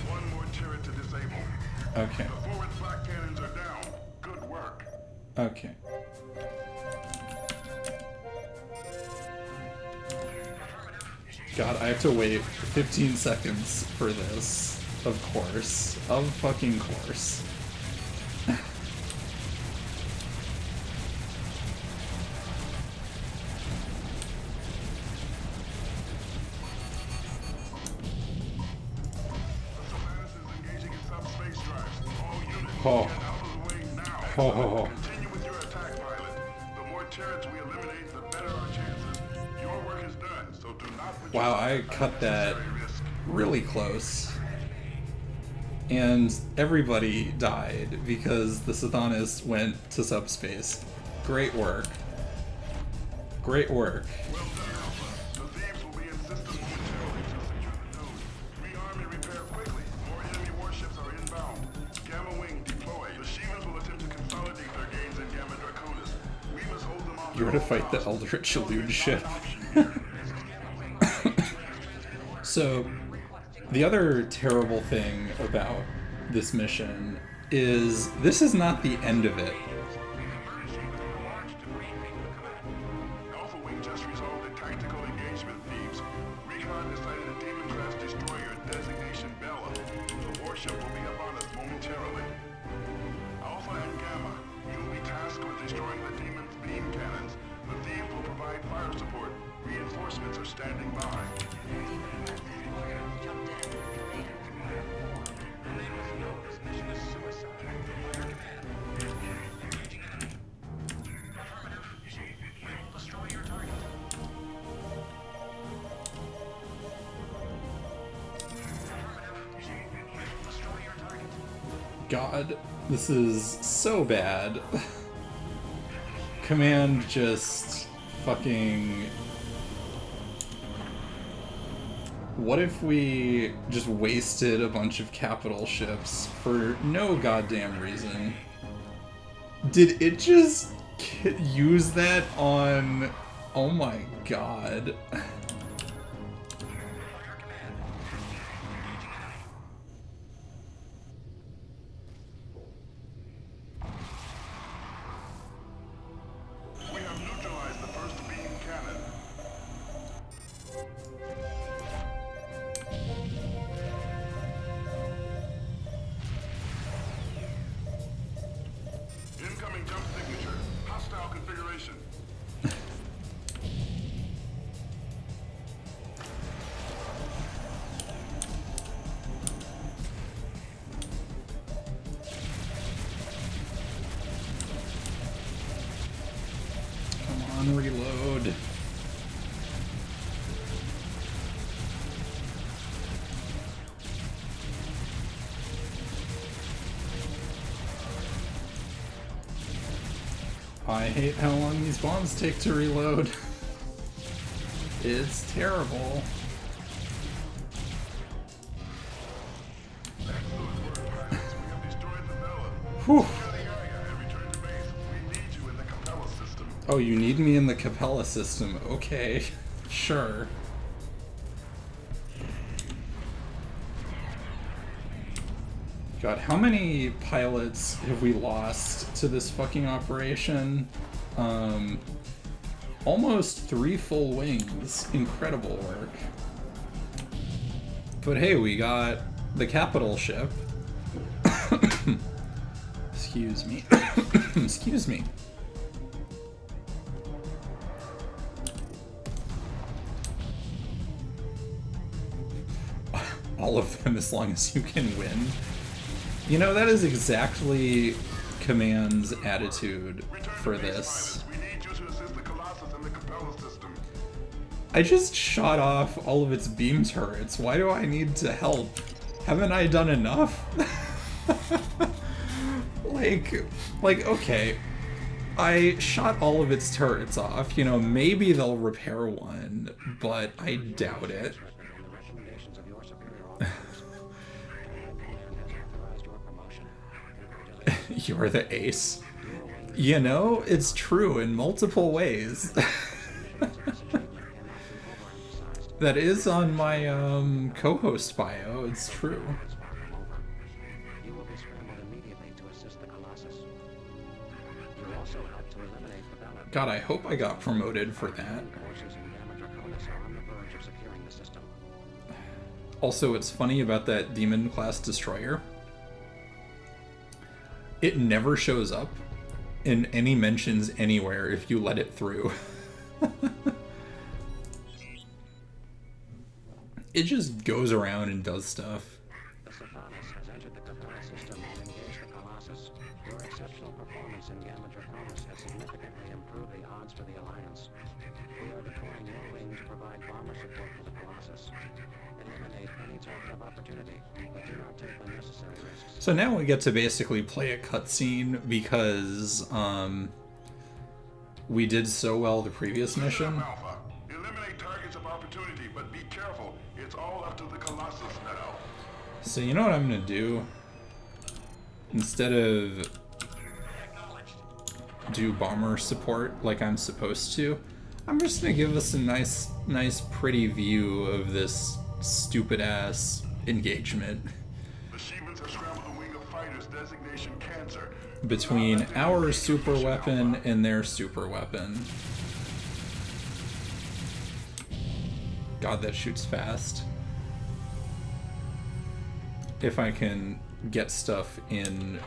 S3: One more turret to disable.
S1: Okay,
S3: The forward flak cannons are down. Good work.
S1: okay. God, I have to wait 15 seconds for this. Of course. Of fucking course. Oh.
S3: Get out of the way now.
S1: Oh.
S3: Continue with your attack, pilot. The more turrets we eliminate, the better our chances. Your work is done, so do not put
S1: Wow,
S3: yourself
S1: I
S3: at
S1: cut that
S3: unnecessary risk.
S1: really close. And everybody died because the Sathanas went to subspace. Great work. Great work.
S3: Well done, Alpha. The thieves will be in system momentarily to secure the node. Rearm and repair quickly. More enemy warships are inbound. Gamma Wing deploy. The Shivas will attempt to consolidate their gains in Gamma Draconis. We must hold them off.
S1: You're to fight the Eldritch Elude ship. So, the other terrible thing about this mission is this is not the end of it.
S3: Alpha Wing just resolved a tactical engagement with thieves. Recon decided a Demon-class destroyer designation Bella. The warship will be upon us momentarily. Alpha and Gamma, you will be tasked with destroying the Demon's beam cannons. The thieves will provide fire support. Reinforcements are standing by.
S1: God, this is so bad. Command just fucking... What if we just wasted a bunch of capital ships for no goddamn reason? Did it just use that on... Oh my god.
S3: We have neutralized the first beam cannon. Incoming jump signature. Hostile configuration.
S1: Come on, reload. I hate how long these bombs take to reload. It's terrible.
S3: Excellent work, pilots. We have destroyed the Bella.
S1: Whew.
S3: Secure the area and return to base. We need you in the Capella system.
S1: Oh, you need me in the Capella system. Okay, sure. God, how many pilots have we lost to this fucking operation? Almost 3 full wings. Incredible work. But hey, we got the capital ship. Excuse me. Excuse me. All of them, as long as you can win. You know, that is exactly Command's attitude
S3: Return
S1: for
S3: to base,
S1: this.
S3: pilots. We need you to assist the Colossus in the Capella system.
S1: I just shot off all of its beam turrets. Why do I need to help? Haven't I done enough? like, okay. I shot all of its turrets off. You know, maybe they'll repair one, but I doubt it.
S5: On the recommendations of your superior officers. Command has authorized your promotion.
S1: You're the ace. You know, it's true in multiple ways. That is on my co-host bio. It's true.
S5: You will be scrambled immediately to assist the Colossus. You also help to eliminate the Bella.
S1: God, I hope I got promoted for that.
S5: Forces in Gamma Draconis are on the verge of securing the system.
S1: Also, it's funny about that Demon-class destroyer. It never shows up in any mentions anywhere if you let it through. It just goes around and does stuff.
S5: The Sathanas has entered the Capella system and engaged the Colossus. advance in Gamma Draconis has significantly improved the odds for the Alliance. We are deploying your wing to provide bomber support for the Colossus. Eliminate any token of opportunity, but do not take unnecessary risks.
S1: So now we get to basically play a cutscene because we did so well the previous mission.
S3: Alpha. Eliminate targets of opportunity, but be careful. It's all up to the Colossus now.
S1: So you know what I'm gonna do? Instead of do bomber support like I'm supposed to, I'm just gonna give us a nice pretty view of this stupid ass engagement
S3: The Shevans have scrambled the wing of fighters designation Cancer.
S1: between our super weapon and their super weapon. God, that shoots fast. If I can get stuff in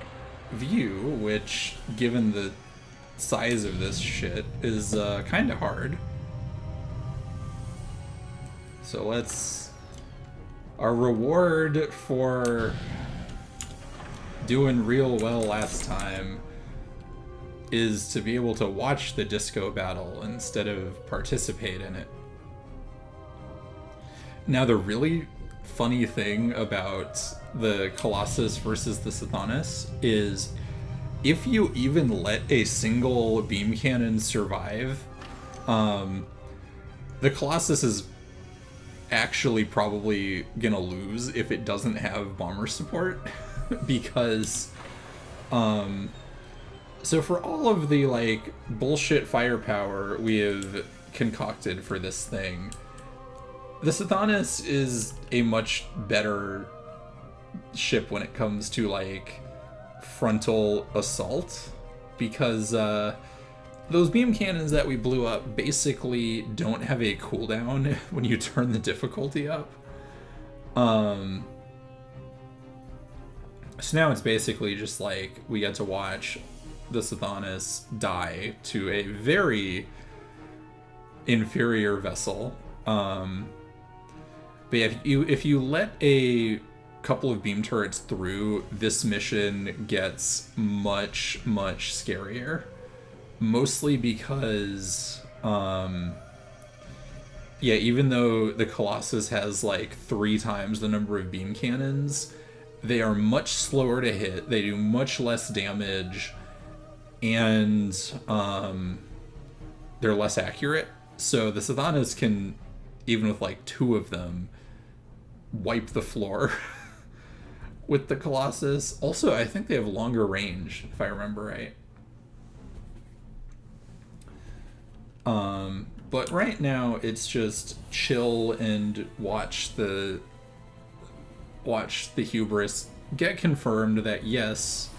S1: view, which, given the size of this shit, is kind of hard. So let's... Our reward for doing real well last time is to be able to watch the disco battle instead of participate in it. Now, the really funny thing about the Colossus versus the Sathanas is if you even let a single beam cannon survive, the Colossus is actually probably gonna lose if it doesn't have bomber support because so for all of the like bullshit firepower we have concocted for this thing, the Sathanas is a much better ship when it comes to like frontal assault because those beam cannons that we blew up basically don't have a cooldown when you turn the difficulty up. So now it's basically just like we get to watch the Sathanas die to a very inferior vessel. But yeah, if you let a couple of beam turrets through, this mission gets much scarier. Mostly because, yeah, even though the Colossus has like 3 times the number of beam cannons, they are much slower to hit, they do much less damage, and they're less accurate. So the Sathanas can, even with like 2 of them, wipe the floor with the Colossus. Also, I think they have longer range, if I remember right. But right now it's just chill and watch the hubris get confirmed that yes,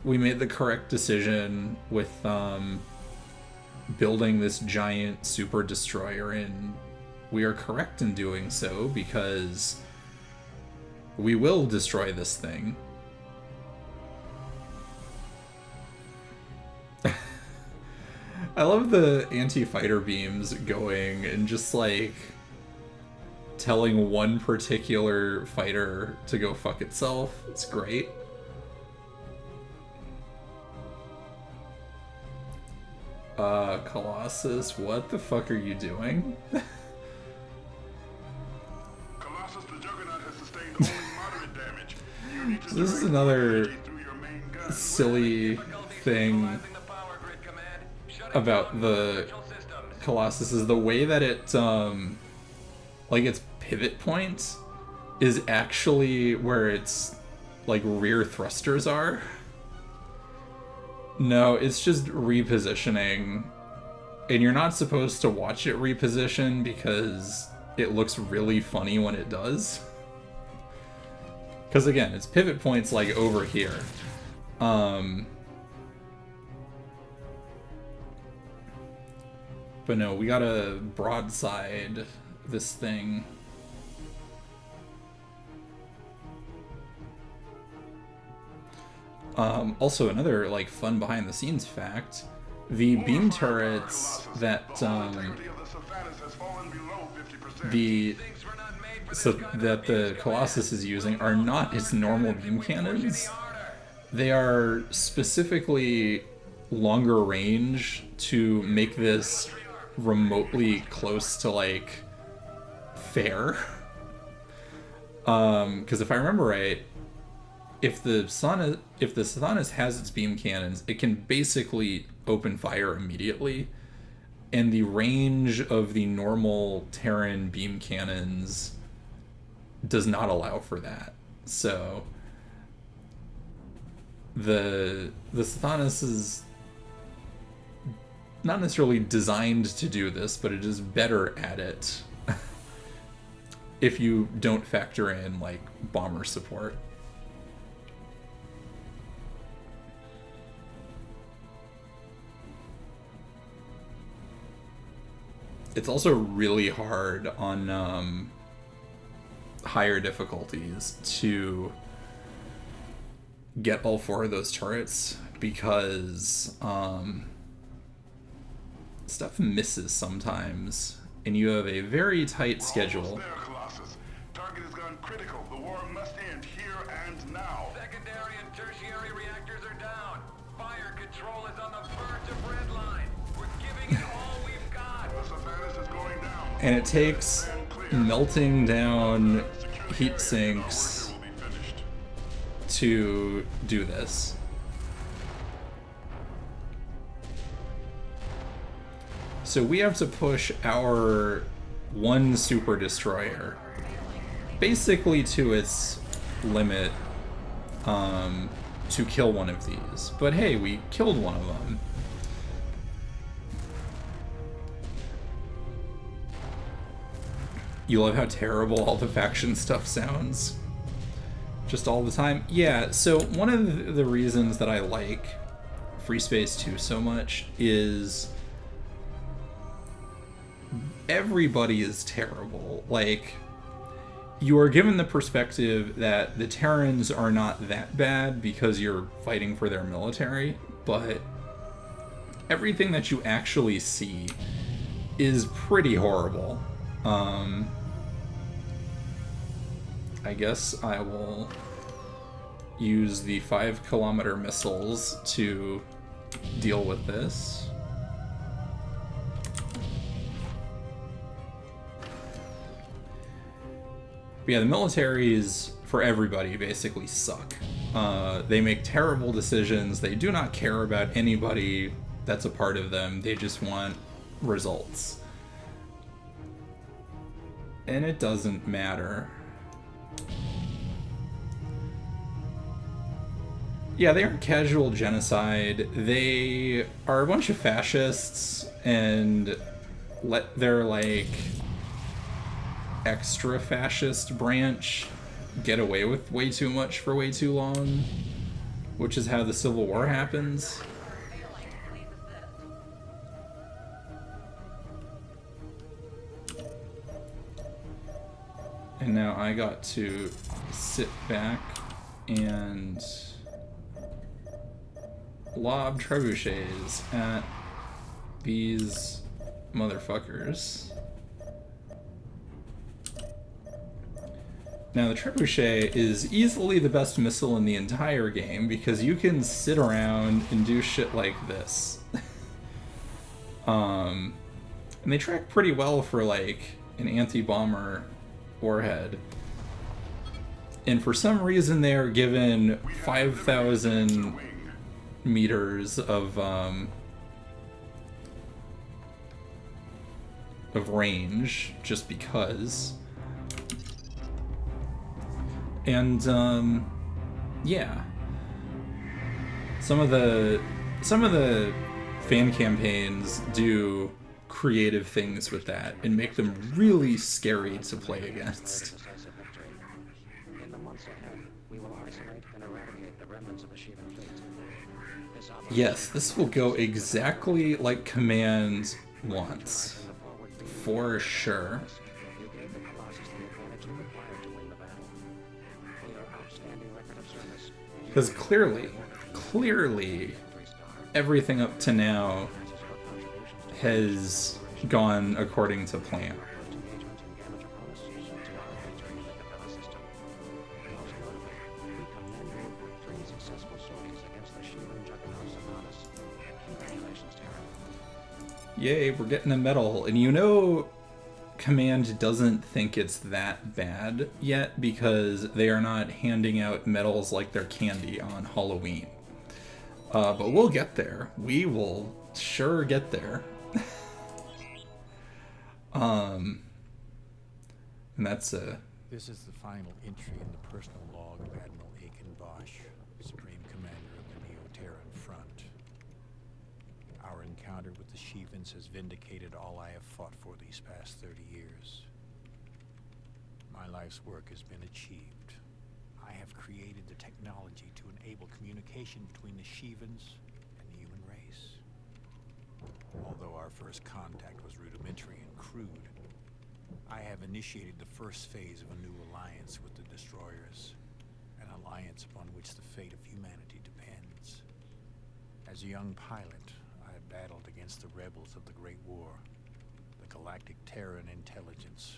S1: we made the correct decision with building this giant super destroyer, and we are correct in doing so because we will destroy this thing. I love the anti-fighter beams going and just like telling one particular fighter to go fuck itself. It's great. Colossus, what the fuck are you doing?
S3: Colossus the Juggernaut has sustained only moderate damage. You need to
S1: This is
S3: direct
S1: another
S3: energy through your main gun.
S1: silly thing about the Colossus is the way that it like its pivot point is actually where its like rear thrusters are. No, it's just repositioning, and you're not supposed to watch it reposition because it looks really funny when it does. Because again, its pivot point's like over here. But no, we gotta broadside this thing. Also, another like fun behind the scenes fact, the beam turrets that the Colossus is using are not its normal beam cannons. They are specifically longer range to make this remotely close to like fair. Because if I remember right, if the Sathanas has its beam cannons, it can basically open fire immediately, and the range of the normal Terran beam cannons does not allow for that. So the Sathanas is not necessarily designed to do this, but it is better at it if you don't factor in like bomber support. It's also really hard on higher difficulties to get all 4 of those turrets because stuff misses sometimes, and you have a very tight schedule.
S3: There, Colossus. Target has gone critical. The war must end here and now.
S7: Secondary and tertiary reactors are down. Fire control is on the verge of red line. We're giving it all we've got.
S3: The Sathanas is going down.
S1: And it takes melting down heat sinks
S3: Will be finished.
S1: to do this. So we have to push our 1 super destroyer basically to its limit to kill one of these. But hey, we killed one of them. You love how terrible all the faction stuff sounds. Just all the time. Yeah, so one of the reasons that I like Free Space 2 so much is everybody is terrible. Like, you are given the perspective that the Terrans are not that bad because you're fighting for their military, but everything that you actually see is pretty horrible. I guess I will use the 5-kilometer missiles to deal with this. But yeah, the militaries for everybody basically suck. They make terrible decisions. They do not care about anybody that's a part of them. They just want results. And it doesn't matter. Yeah, they aren't casual genocide. They are a bunch of fascists and let their, like, extra fascist branch get away with way too much for way too long, which is how the Civil War happens. And now I got to sit back and lob trebuchets at these motherfuckers. Now the trebuchet is easily the best missile in the entire game because you can sit around and do shit like this. And they track pretty well for like an anti-bomber warhead. And for some reason they are given 5,000 meters of range just because. And yeah, some of the fan campaigns do creative things with that and make them really scary to play against.
S5: Decisive victory. In the months ahead, we will isolate and eradicate the remnants of the Shivan fleet. This operation
S1: Yes, this will go exactly like Command wants, for sure.
S5: you gave the Colossus the advantage it required to win the battle. For your outstanding record of service,
S1: Because clearly,
S5: 3-star.
S1: everything up to now
S5: This is your contributions to
S1: has gone according to plan.
S5: first engagement in Gamma Draconis to our victory in the Capella system. Most notably, we commend you for 3 successful sorties against the Shivan Juggernaut Sathanas.
S1: Yay, we're getting a medal. And you know Command doesn't think it's that bad yet because they are not handing out medals like they're candy on Halloween. But we'll get there. We will sure get there. And that's
S4: This is the final entry in the personal log of Admiral Aiken Bosch, Supreme Commander of the Neo-Terran Front. Our encounter with the Shivans has vindicated all I have fought for these past 30 years. My life's work has been achieved. I have created the technology to enable communication between the Shivans and the human race. Although our first contact was rudimentary and crude, I have initiated the first phase of a new alliance with the Destroyers, an alliance upon which the fate of humanity depends. As a young pilot, I battled against the rebels of the Great War, the Galactic Terran Intelligence,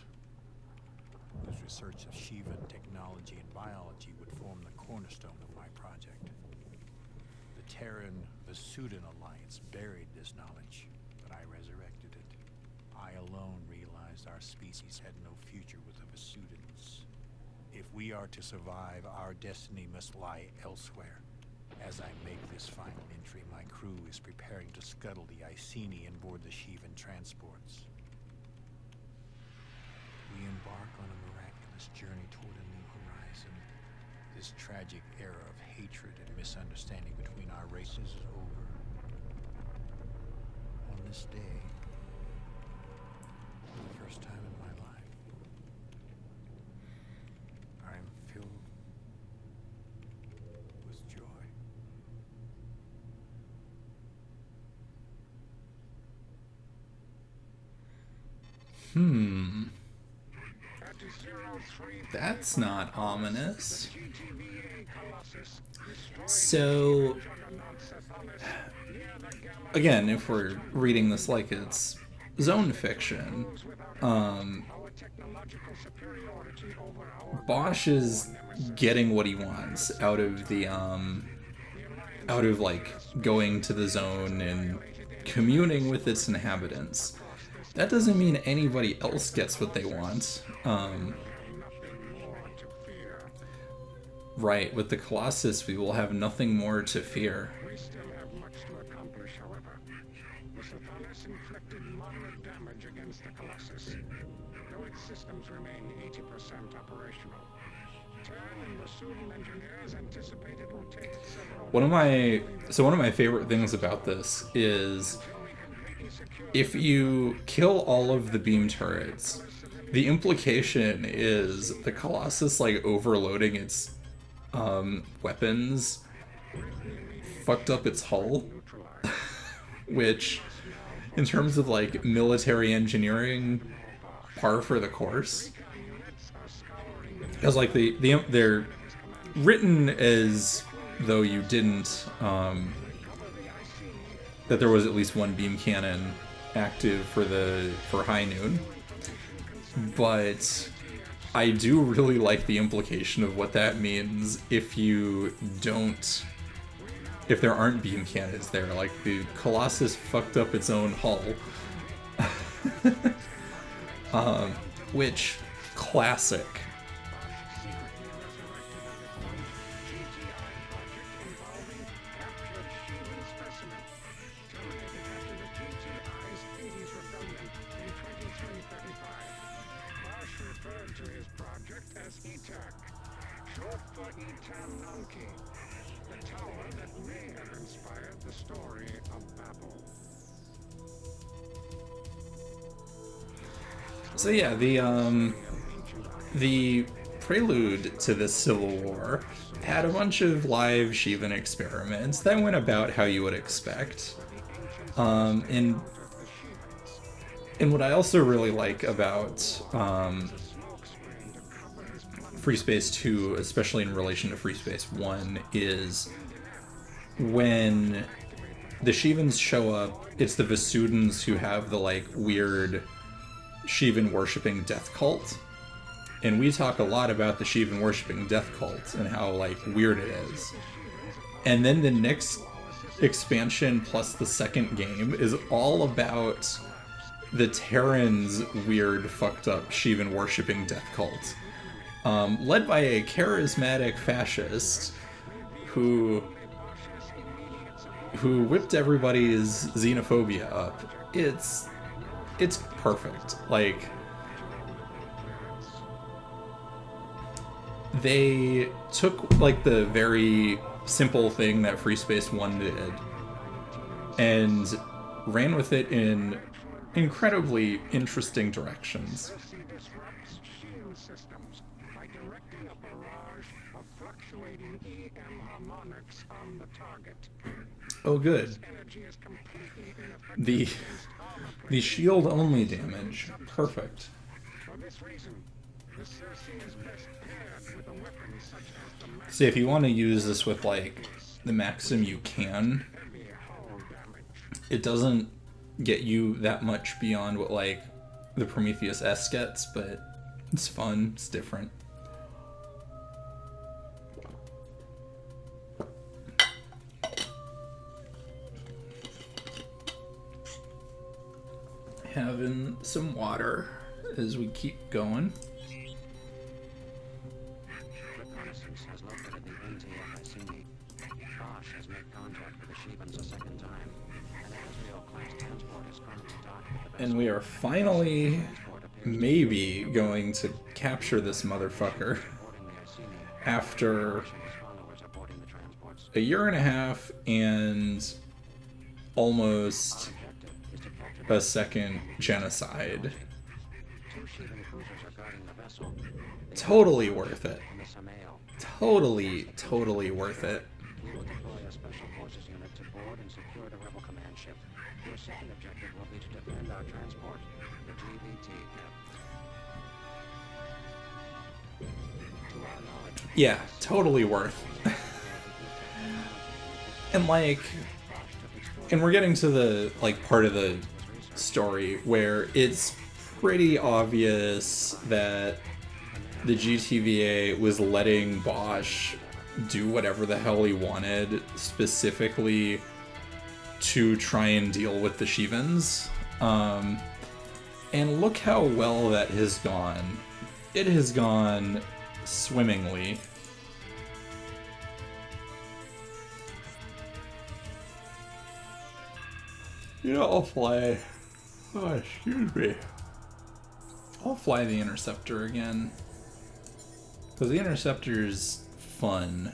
S4: whose research of Shivan technology and biology would form the cornerstone of my project. The Terran-Vasudan alliance buried this knowledge, but I resurrected it. I alone realized our species had no future with the Vasudans. If we are to survive, our destiny must lie elsewhere. As I make this final entry, my crew is preparing to scuttle the Iceni and board the Shivan transports. We embark on a miraculous journey toward a new horizon. This tragic era of hatred and misunderstanding between our races is over. On this day, for the first time in my life, I am filled with joy.
S1: That's not ominous. So, again, if we're reading this like it's zone fiction, Bosch is getting what he wants out of like going to the zone and communing with its inhabitants. That doesn't mean anybody else gets what they want. Right, with the Colossus, we will have nothing more to fear.
S2: We still have much to accomplish, however. The Sathanas inflicted moderate damage against the Colossus, though its systems remain 80% operational. Terran and Vasudan engineers anticipate it will take several...
S1: One of my favorite things about this is if you kill all of the beam turrets, the implication is the Colossus like overloading its weapons fucked up its hull, which in terms of like military engineering, par for the course. Because like they're written as though you didn't that there was at least one beam cannon active for High Noon, but I do really like the implication of what that means if there aren't beam cannons there. Like, the Colossus fucked up its own hull. Which, classic.
S2: Short for Etan Nunki, the tower that may have inspired the story of Babel.
S1: So yeah, the prelude to this civil war had a bunch of live Shivan experiments that went about how you would expect. And what I also really like about Free Space 2, especially in relation to Free Space 1, is when the Shivans show up, it's the Vasudans who have the like weird Shivan worshipping death cult. And we talk a lot about the Shivan worshipping death cult and how like weird it is. And then the next expansion plus the second game is all about the Terrans' weird, fucked up Shivan worshipping death cult, led by a charismatic fascist who whipped everybody's xenophobia up. It's perfect. Like, they took like the very simple thing that Free Space 1 did and ran with it in incredibly interesting directions.
S2: Disrupts shield systems by directing a barrage of fluctuating EM harmonics on the target.
S1: Oh, good.
S2: Energy is completely ineffective.
S1: The shield only damage. Perfect.
S2: For this reason, the Circe is best paired with a weapon such as the Max
S1: See, if you want to use this with like the Maxim, you can.
S2: heavy hull damage.
S1: It doesn't get you that much beyond what like the Prometheus S gets, but it's fun. It's different. Having some water as we keep going.
S5: Reconnaissance has located the NTF Iceni. Bosch has made contact with the Shivans a second time. An Asriel-class transport is currently docked with the vessel.
S1: And we are finally
S5: Transport appears
S1: maybe going to capture this motherfucker
S5: boarding the Iceni.
S1: after
S5: His followers are boarding the transports.
S1: a year and a half and almost
S5: Objective is to capture
S1: a second genocide.
S5: two Shivan cruisers are guarding the vessel.
S1: Totally worth it.
S5: In the Samael,
S1: Totally worth it.
S5: we will deploy a special forces unit to board and secure the rebel command ship. Your second objective will be to defend our transport, the GVT. To our knowledge,
S1: Yeah, totally worth. And like, and we're getting to the like part of the story where it's pretty obvious that the GTVA was letting Bosch do whatever the hell he wanted, specifically to try and deal with the Shivans. And look how well that has gone. It has gone swimmingly. You know, I'll fly. Oh, excuse me. I'll fly the Interceptor again. Because the Interceptor's fun.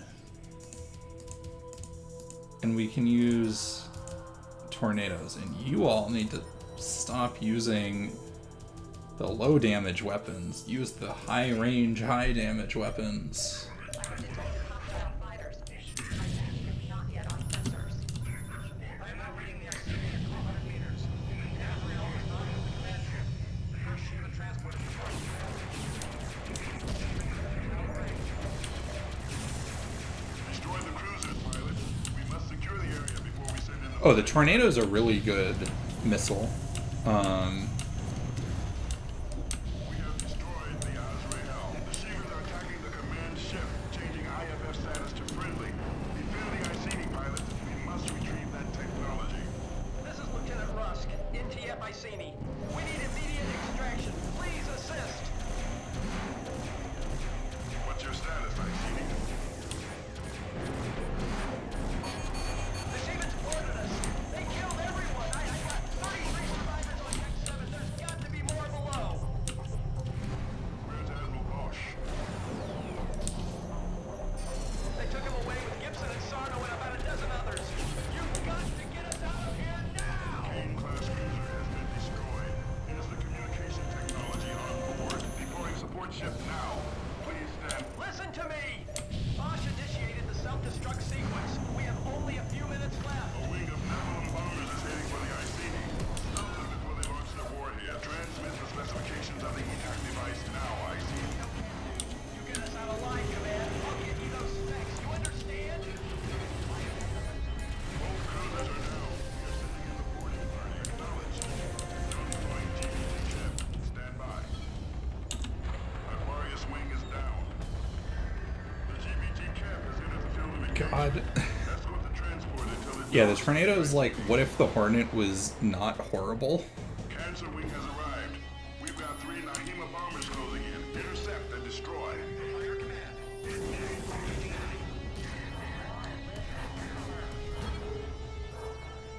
S1: And we can use tornadoes. And you all need to stop using the low damage weapons. Use the high range, high damage weapons.
S6: Fighters. Not yet on sensors.
S7: I am now reading the Iceni at 1200 meters. Asriel is not in the command ship. The first Shivan transport is approaching.
S3: Destroy the cruisers, pilot. We must secure the area before we send in the...
S1: Oh, the tornado's a really good missile.
S3: We have destroyed the Azrael. The Shivers are attacking the command ship, changing IFF status to friendly. Defend the Iceni, pilot. We must retrieve that technology.
S7: This is Lieutenant Rusk, NTF Iceni. We need immediate extraction. Please assist.
S3: What's your status, Iceni?
S7: The Shivans boarded us. They killed everyone. I got 33 survivors on deck 7. There's got to be more below.
S3: Where's Admiral Bosch?
S7: They took him away with Gibson and Sarno and about a dozen others. You've got to get us out of here now!
S3: Kane-class cruiser has been destroyed. Here's the communication technology on board. Deploying support ship now. Please stand...
S7: Listen to me! Bosch initiated the self-destruct sequence. We have only a few minutes left.
S3: A wing of Nephilim bombers is heading for the Iceni. Stop them before they launch their warhead. Transmit the specifications of the ETAC device now, Iceni.
S7: You get us out of line, Command. I'll give you those specs. You understand?
S3: Both cruisers are down. We are sending in the boarding party. Acknowledged. Now deploying GVT ship. Stand by. Aquarius wing is down. The GVT cap has entered the field of engagement.
S1: God.
S3: Escort the transport until it
S1: Yeah, the tornado is like, what if the Hornet was not horrible?
S3: Cancer Wing has arrived. We've got 3 Nahima bombers closing in. Intercept and destroy.
S7: Fire command.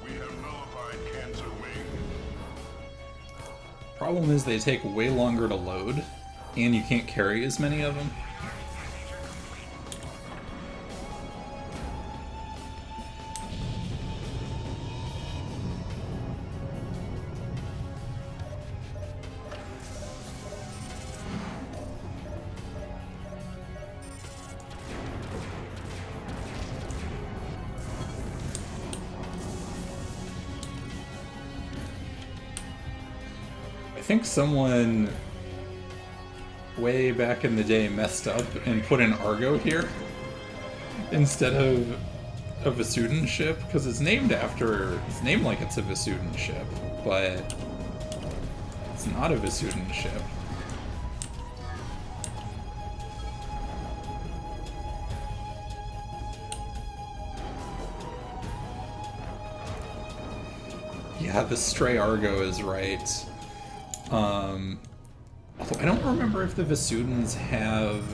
S3: We have nullified Cancer Wing.
S1: Problem is they take way longer to load, and you can't carry as many of them. I think someone way back in the day messed up and put an Argo here instead of a Vasudan ship, because it's named like it's a Vasudan ship, but it's not a Vasudan ship. Yeah, the Stray Argo is right. Although I don't remember if the Vasudans have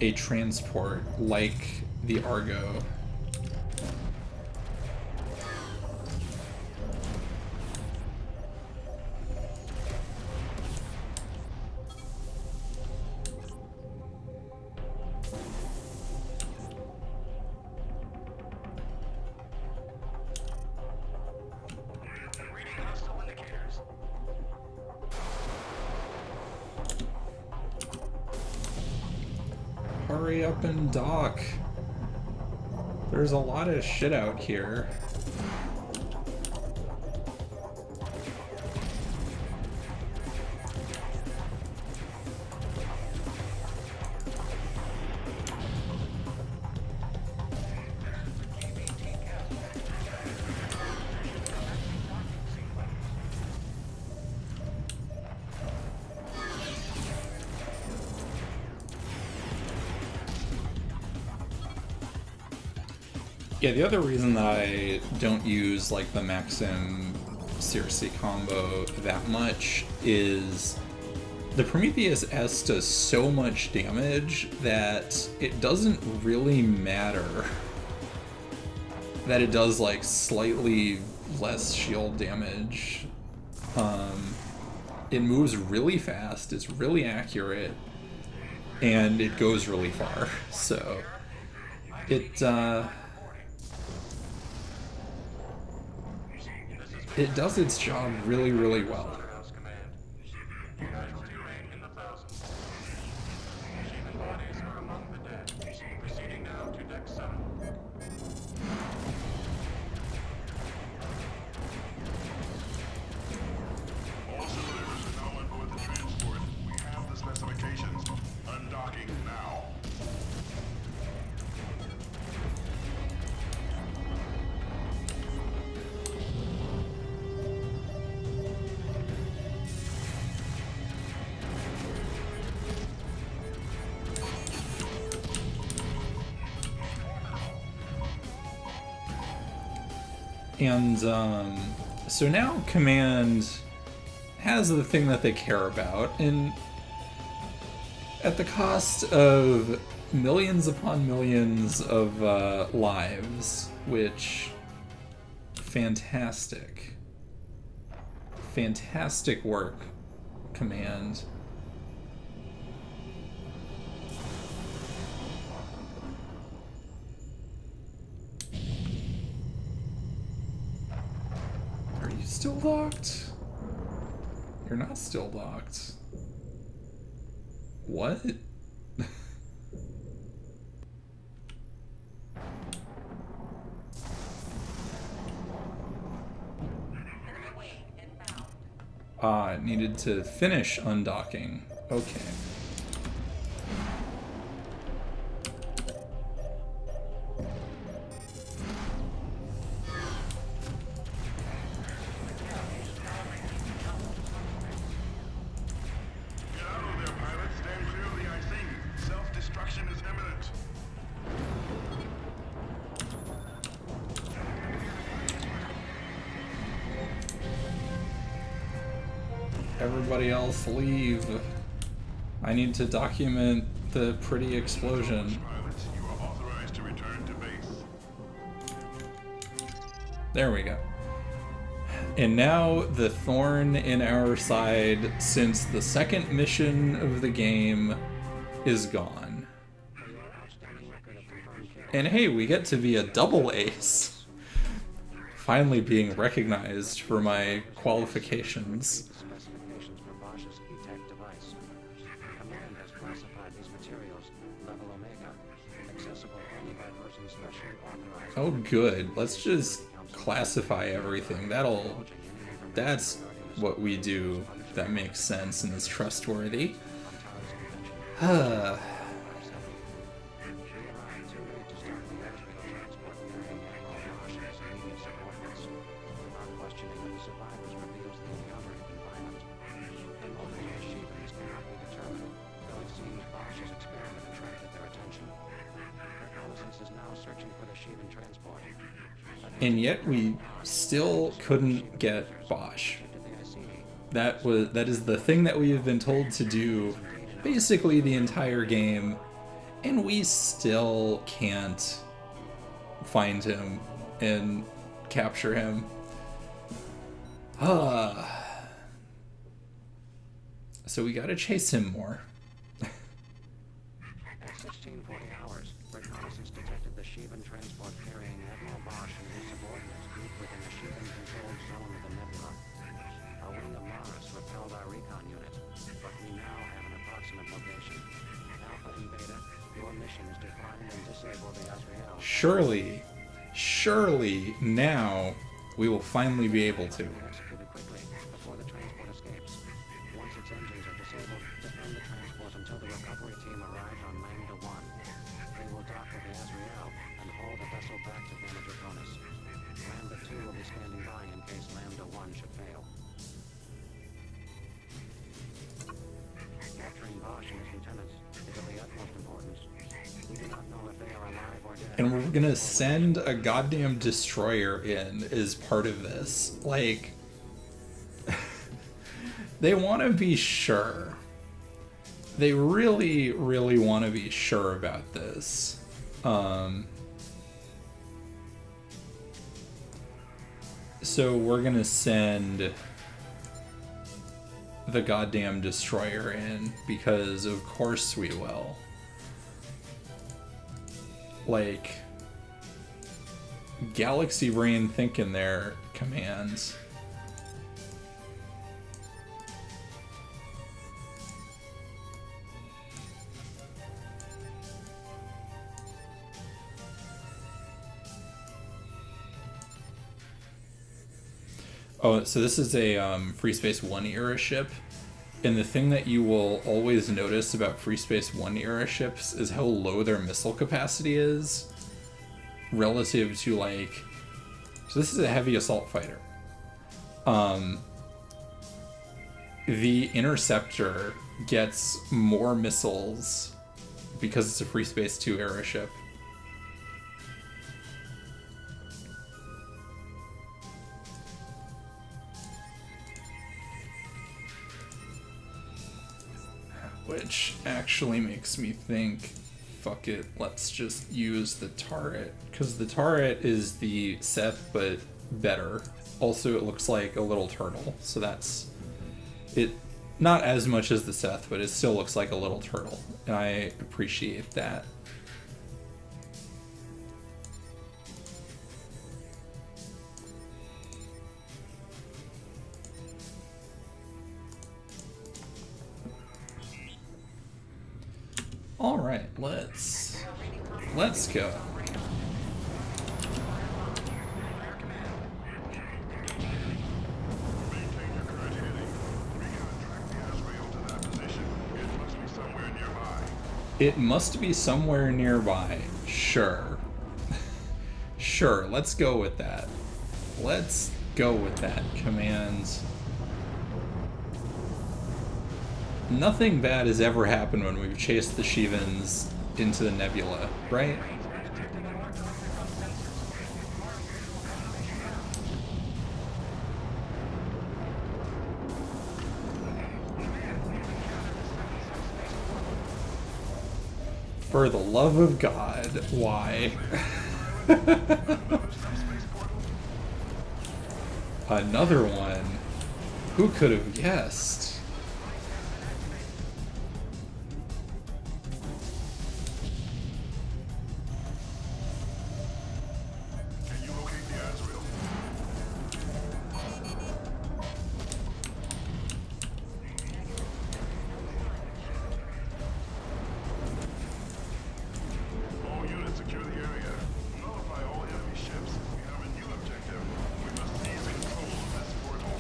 S1: a transport like the Argo.
S7: Reading hostile indicators.
S1: Hurry up and dock. There's a lot of shit out here. Yeah, the other reason that I don't use like the Maxim Circe combo that much is the Prometheus S does so much damage that it doesn't really matter that it does like slightly less shield damage. It moves really fast, it's really accurate, and it goes really far. So it does its job really, really well.
S7: House command. Casualty rate in the thousands. Human bodies are among the dead. Proceeding now to deck 7.
S3: All cylinders are now on board the transport. We have the specifications. Undocking now.
S1: And so now Command has the thing that they care about, and at the cost of millions upon millions of lives, which fantastic work, Command. Are you still locked? You're not still locked. What? It needed to finish undocking. Okay.
S3: Get out of there, pilot. Stand clear of the icing. Self-destruction is imminent.
S1: Everybody else leave. I need to document the pretty explosion.
S3: Pilots, you are authorized to return to base.
S1: There we go. And now the thorn in our side since the second mission of the game is gone. And hey, we get to be a double ace. Finally being recognized for my qualifications.
S5: Specifications for Bosch's E-Tech device. Command has classified these materials level Omega, accessible only by persons specially authorized.
S1: Oh good, let's just classify everything. That's what we do that makes sense and is trustworthy. And yet we still couldn't get Bosch. That is the thing that we have been told to do basically the entire game, and we still can't find him and capture him. So we gotta chase him more.
S5: At 1640 hours, reconnaissance detected the Sheevan transport carrying Admiral Bosch and his subordinates deep within a Sheevan-controlled zone of the nebula. A wing of Mars repelled our recon unit, but we now have an approximate location. Alpha and Beta, your mission is to find and disable the Azrael.
S1: Surely now we will finally be able to.
S5: Executed quickly before the transport escapes. Once its engines are disabled, defend the transport until the recovery team arrives on Lambda 1. They will dock with the Azrael and haul the vessel back to Gamma Draconis. Lambda 2 will be standing by in case Lambda 1 should fail. Capturing Bosch and his lieutenants is of the utmost importance. We do not know if they are alive or dead.
S1: And we're gonna send a goddamn destroyer in as part of this. Like, they want to be sure. They really, really want to be sure about this. So we're gonna send the goddamn destroyer in because of course we will. Like, galaxy brain thinking their commands. Oh, so this is a Free Space 1 era ship. And the thing that you will always notice about Free Space 1 era ships is how low their missile capacity is relative to, like... So this is a heavy assault fighter. The Interceptor gets more missiles because it's a Free Space 2 era ship. Which actually makes me think, fuck it, let's just use the turret. Because the turret is the Seth, but better. Also, it looks like a little turtle, so that's... it. Not as much as the Seth, but it still looks like a little turtle. And I appreciate that. All right, let's go.
S3: Maintain your current heading. Recontract the Azrael to that position. It must be somewhere nearby.
S1: It must be somewhere nearby. Sure. Sure, let's go with that. Let's go with that, commands. Nothing bad has ever happened when we've chased the Sheevans into the nebula, right? For the love of God, why? Another one? Who could have guessed?
S3: Can you locate the Azrael? All units secure the area. Nullify all enemy ships. We have a new objective. We must seize control of this portal.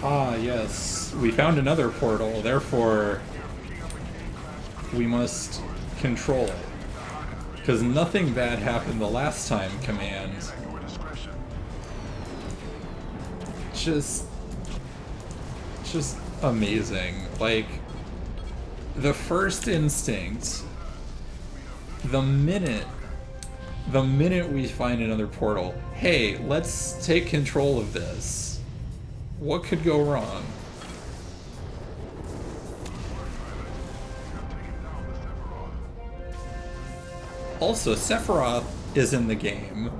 S1: Ah, yes. We found another portal, therefore we must control it. Because nothing bad happened the last time, Command. Just amazing. Like, the first instinct, the minute we find another portal, hey, let's take control of this. What could go wrong? Also, Sephiroth is in the game.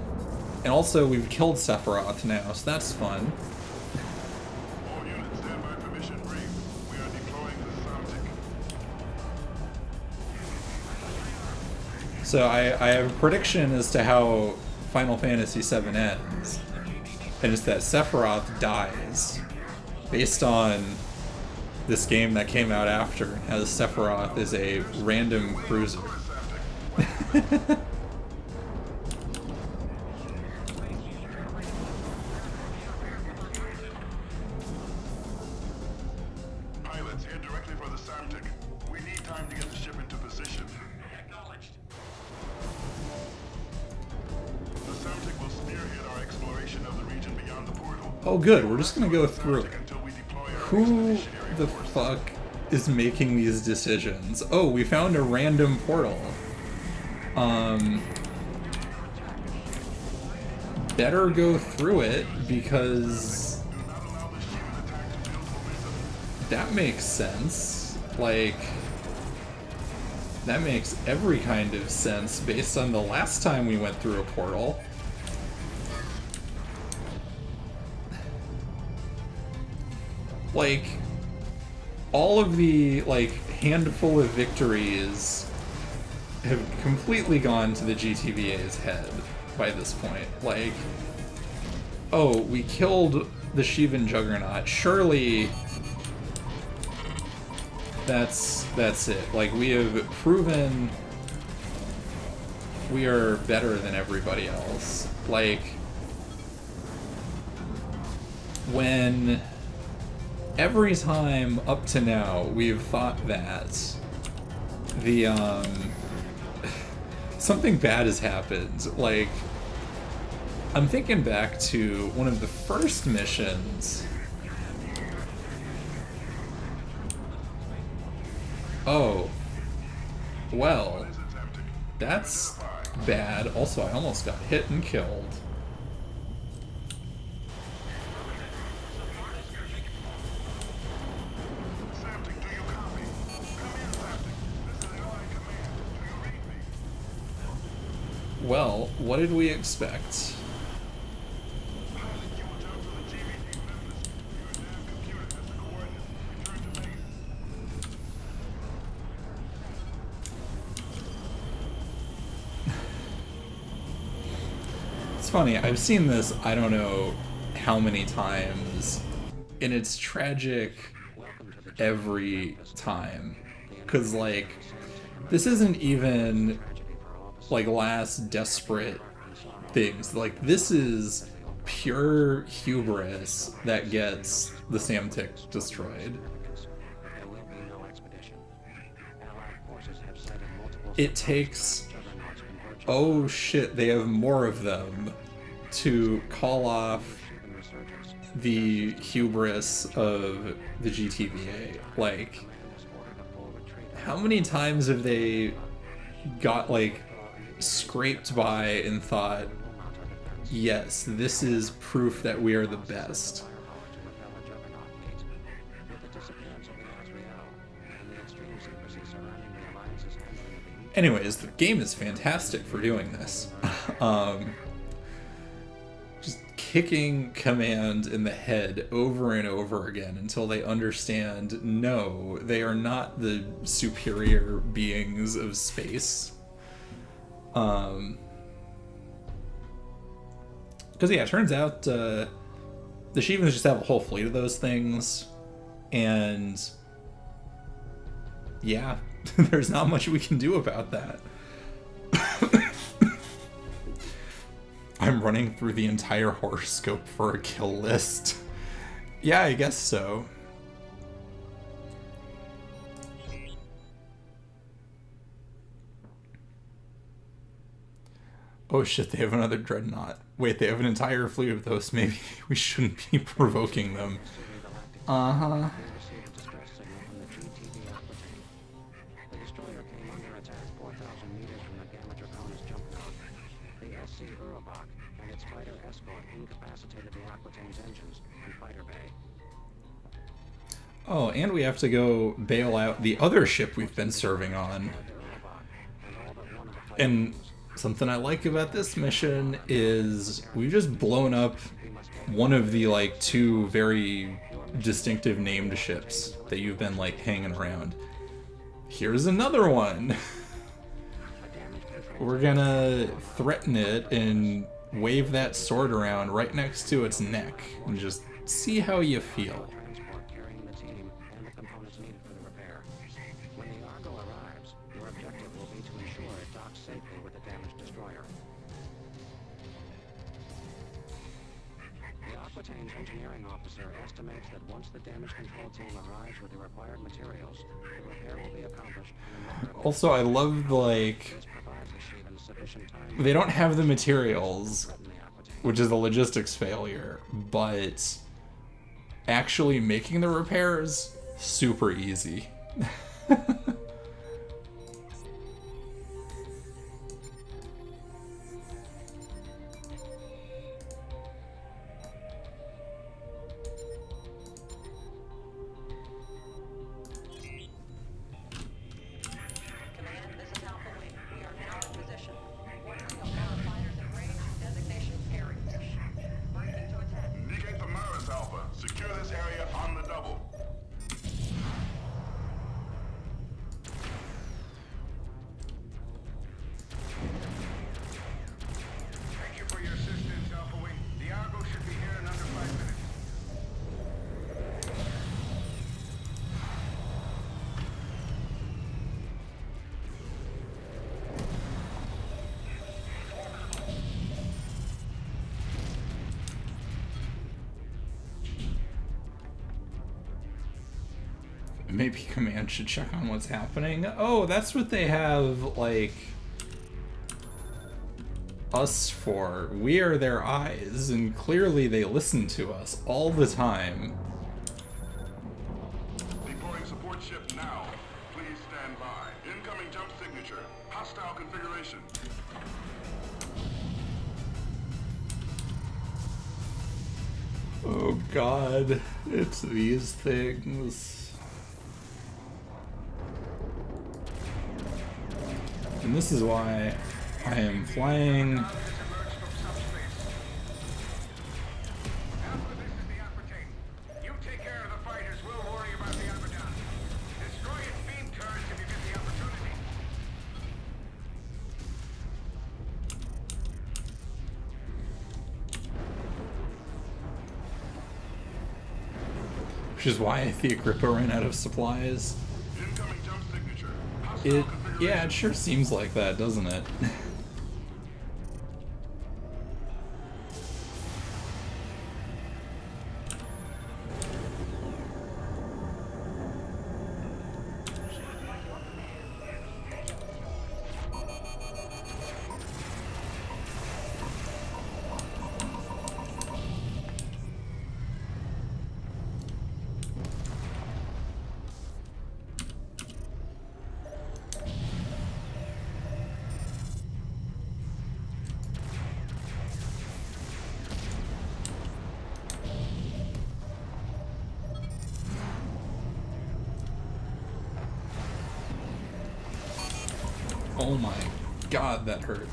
S1: And also, we've killed Sephiroth now, so that's fun.
S3: All units stand by for mission brief. We are deploying the Samtic.
S1: So I have a prediction as to how Final Fantasy VII ends. And it's that Sephiroth dies. Based on this game that came out after, as Sephiroth is a random cruiser.
S3: Pilots, head directly for the Samtic. We need time to get the ship into position.
S7: Acknowledged.
S3: The Samtic will spearhead our exploration of the region beyond the portal.
S1: Oh good, we're just gonna go through it.
S3: Until we deploy our
S1: Who
S3: expeditionary
S1: the
S3: force.
S1: fuck is making these decisions? Oh, we found a random portal. Better go through it because that makes sense. Like, that makes every kind of sense based on the last time we went through a portal. Like, all of the, like, handful of victories have completely gone to the GTVA's head by this point. Like, oh, we killed the Shivan Juggernaut. Surely that's it. Like, we have proven we are better than everybody else. Like, when every time up to now we've thought that the something bad has happened. Like, I'm thinking back to one of the first missions. Oh, well, that's bad. Also, I almost got hit and killed.
S3: Samtic, do you copy? Come in, Samtic. This is Allied Command. Do you read me?
S1: Well, what did we expect?
S3: Pilot, you will jump to the GVG Memphis. Your damn computer has the coordinates. Return to base.
S1: It's funny, I've seen this I don't know how many times, and it's tragic every time. Cause like, this isn't even like last desperate things. Like, this is pure hubris that gets the Samtic destroyed.
S5: There will be no expedition. Allied forces have sighted multiple
S1: It takes,
S5: juggernauts converging
S1: oh shit, they have more of them to call off
S5: in resurgence.
S1: the hubris of the GTVA. Like,
S5: Was ordered a full retreat.
S1: how many times have they got, like, scraped by and thought, yes, this is proof that we are the best?
S5: With the disappearance of the Azrael and the extreme secrecy surrounding the
S1: Anyways, the game is fantastic for doing this. Just kicking command in the head over and over again until they understand, no, they are not the superior beings of space. Because, yeah, it turns out the Shivans just have a whole fleet of those things, and yeah, there's not much we can do about that. I'm running through the entire horoscope for a kill list. Yeah, I guess so. Oh shit, they have another dreadnought. Wait, they have an entire fleet of those. Maybe we shouldn't be provoking them. Uh-huh.
S5: Received a distress signal from the GTV Aquitaine. The destroyer came under attack 4,000 meters from the Gamma Draconis jump node. The SC Urobach and its fighter escort incapacitated the Aquitaine's engines and fighter bay.
S1: Oh, and we have to go bail out the other ship we've been serving on.
S5: The Urobach and all but one of the fighter
S1: And something I like about this mission is we've just blown up one of the, like, two very distinctive named ships that you've been, like, hanging around. Here's another one. We're gonna threaten it and wave that sword around right next to its neck and just see how you feel.
S5: transport carrying the team and the components needed for the repair. When the Argo arrives, your objective will be to ensure it docks safely with the damaged destroyer. The Aquitaine's engineering officer estimates that once the damage control team arrives with the required materials, the repair will be accomplished in a matter of
S1: Also, I love, like,
S5: This provides the Shivans sufficient time
S1: they don't have the materials,
S5: to threaten the Aquitaine.
S1: which is a logistics failure, but actually making the repairs, super easy.
S6: Command, this is Alpha Wing. We are now in position. Order to our fighters in range. Designation Aries. Breaking to attack.
S3: Negate the Maris Alpha. Secure this area on the double.
S2: Thank you for your assistance, Alpha Wing. The Argo should be here in under 5 minutes.
S1: Maybe Command should check on what's happening. Oh, that's what they have, like, us for. We are their eyes, and clearly they listen to us all the time.
S3: Deploying support ship now. Please stand by. Incoming jump signature. Hostile configuration.
S1: Oh god, it's these things. And this is why I am flying.
S2: Has emerged from subspace. Alpha, this is the Aquitaine. You take care of the fighters. We'll worry about the Abaddon. Destroy its beam turrets if you get the opportunity.
S1: Which is why the Agrippa ran out of supplies.
S3: Incoming jump signature. Hostile
S1: It,
S3: configuration.
S1: yeah, it sure seems like that, doesn't it? Oh my god, that hurt.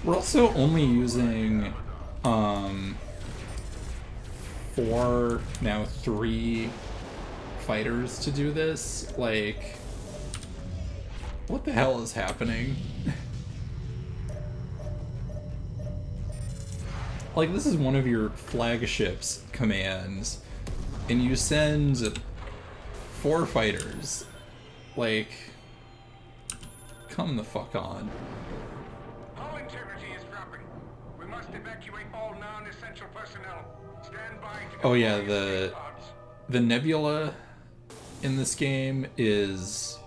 S1: We're also only using 4, now 3 fighters to do this. Like, what the hell is happening? Like, this is one of your flagships commands, and you send 4 fighters. Like, come the fuck on.
S2: Hull integrity is dropping. We must evacuate all non-essential personnel. Stand by to
S1: Oh yeah,
S2: deploy escape pods.
S1: the nebula in this game is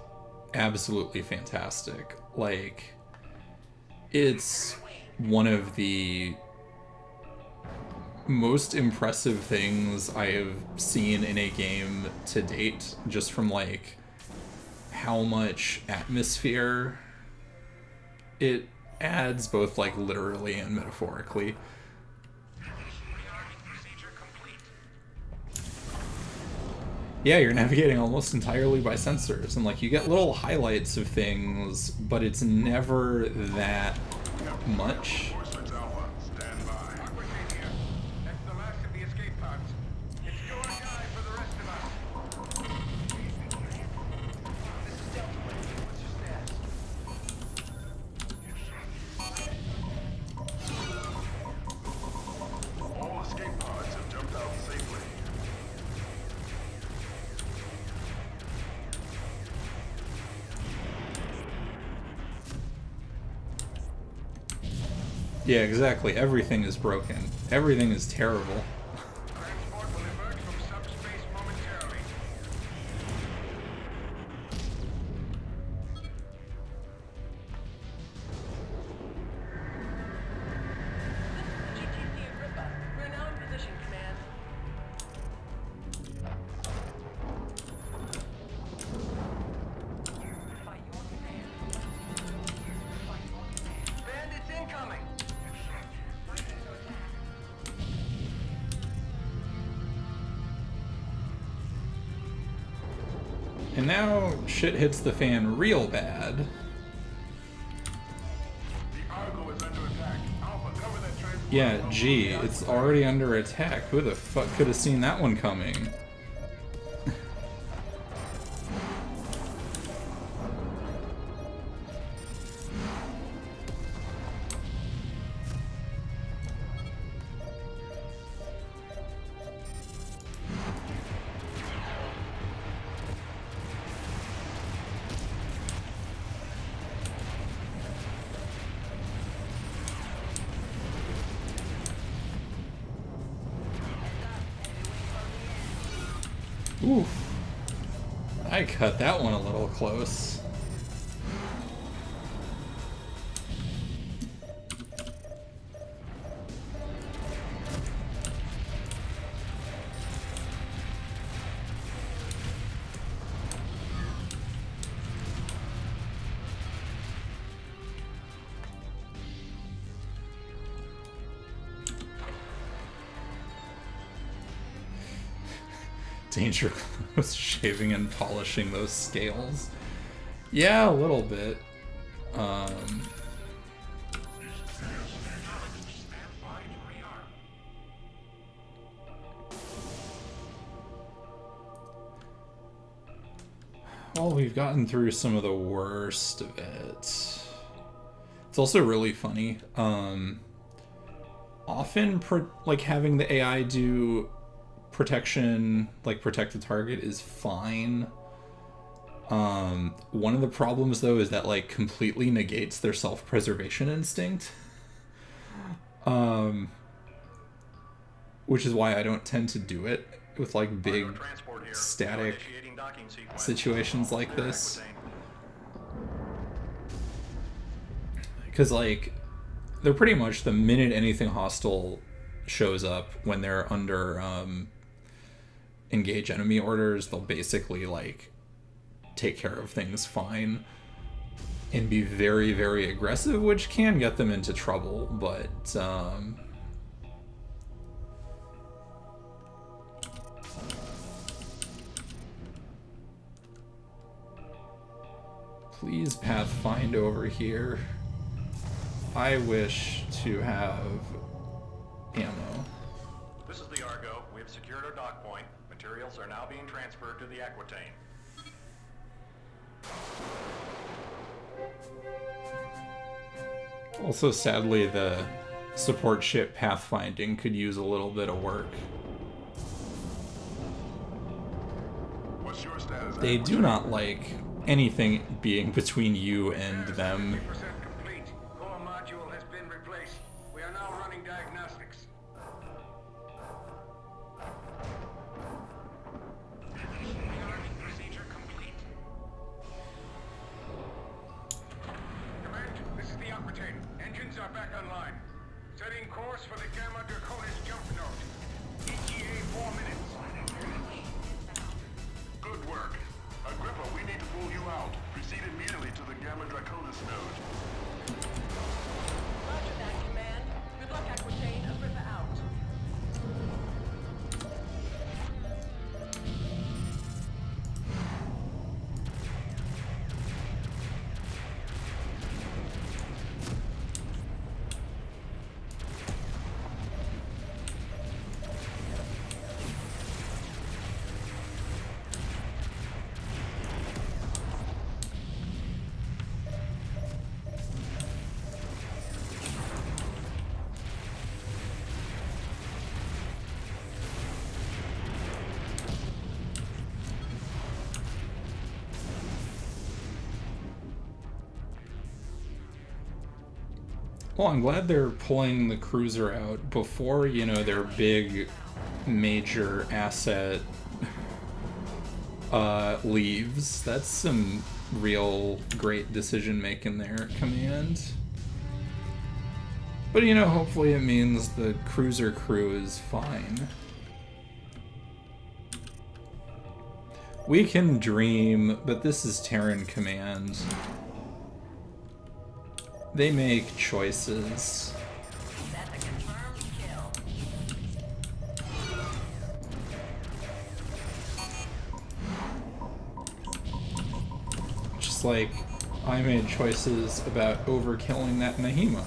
S1: absolutely fantastic. Like, it's one of the most impressive things I have seen in a game to date, just from like how much atmosphere it adds, both like literally and metaphorically. Yeah, you're navigating almost entirely by sensors, and like you get little highlights of things, but it's never that much.
S3: Reinforcements Alpha, stand by.
S2: Aquatania, that's the last of the escape pods. It's do or die for the rest of us.
S7: This is Delta Wave. What's your status?
S3: All escape pods have jumped out safely.
S1: Yeah, exactly. Everything is broken. Everything is terrible.
S2: Transport will emerge from subspace momentarily.
S6: GTC Agrippa. We're now in position, Command.
S7: Bandits incoming!
S1: And now shit hits the fan real bad.
S3: The Argo is under attack. Alpha, cover that transport.
S1: Yeah, gee, it's already under attack. Who the fuck could have seen that one coming? Oof. I cut that one a little close. Danger Close shaving and polishing those scales. Yeah, a little bit. Well, we've gotten through some of the worst of it. It's also really funny. Often, like, having the AI do protection, like protect the target, is fine. One of the problems though is that like completely negates their self-preservation instinct, which is why I don't tend to do it with like big
S7: Transport here.
S1: static
S7: Initiating docking sequence.
S1: situations like this, because like they're pretty much, the minute anything hostile shows up when they're under engage enemy orders, they'll basically like take care of things fine. and be very, very aggressive, which can get them into trouble, but please pathfind over here. I wish to have ammo.
S7: This is the Argo. We have secured our dock point. Materials are now being transferred to the Aquitaine.
S1: Also, sadly, the support ship pathfinding could use a little bit of work.
S3: What's your status?
S1: They do not like anything being between you and them.
S2: 50% complete. Core module has been replaced. We are now running diagnostics. Rearming procedure complete. Command, this is the Aquitaine. Engines are back online. Setting course for the Gamma Draconis jump node. ETA 4 minutes.
S3: Good work. Agrippa, we need to pull you out. Proceed immediately to the Gamma Draconis node.
S6: Roger that, Command. Good luck, Aquitaine. Agrippa out.
S1: Well, I'm glad they're pulling the cruiser out before, you know, their big major asset leaves. That's some real great decision making there at Command. But, you know, hopefully it means the cruiser crew is fine. We can dream, but this is Terran Command. They make choices.
S6: That's a confirmed kill.
S1: Just like I made choices about overkilling that Nahima.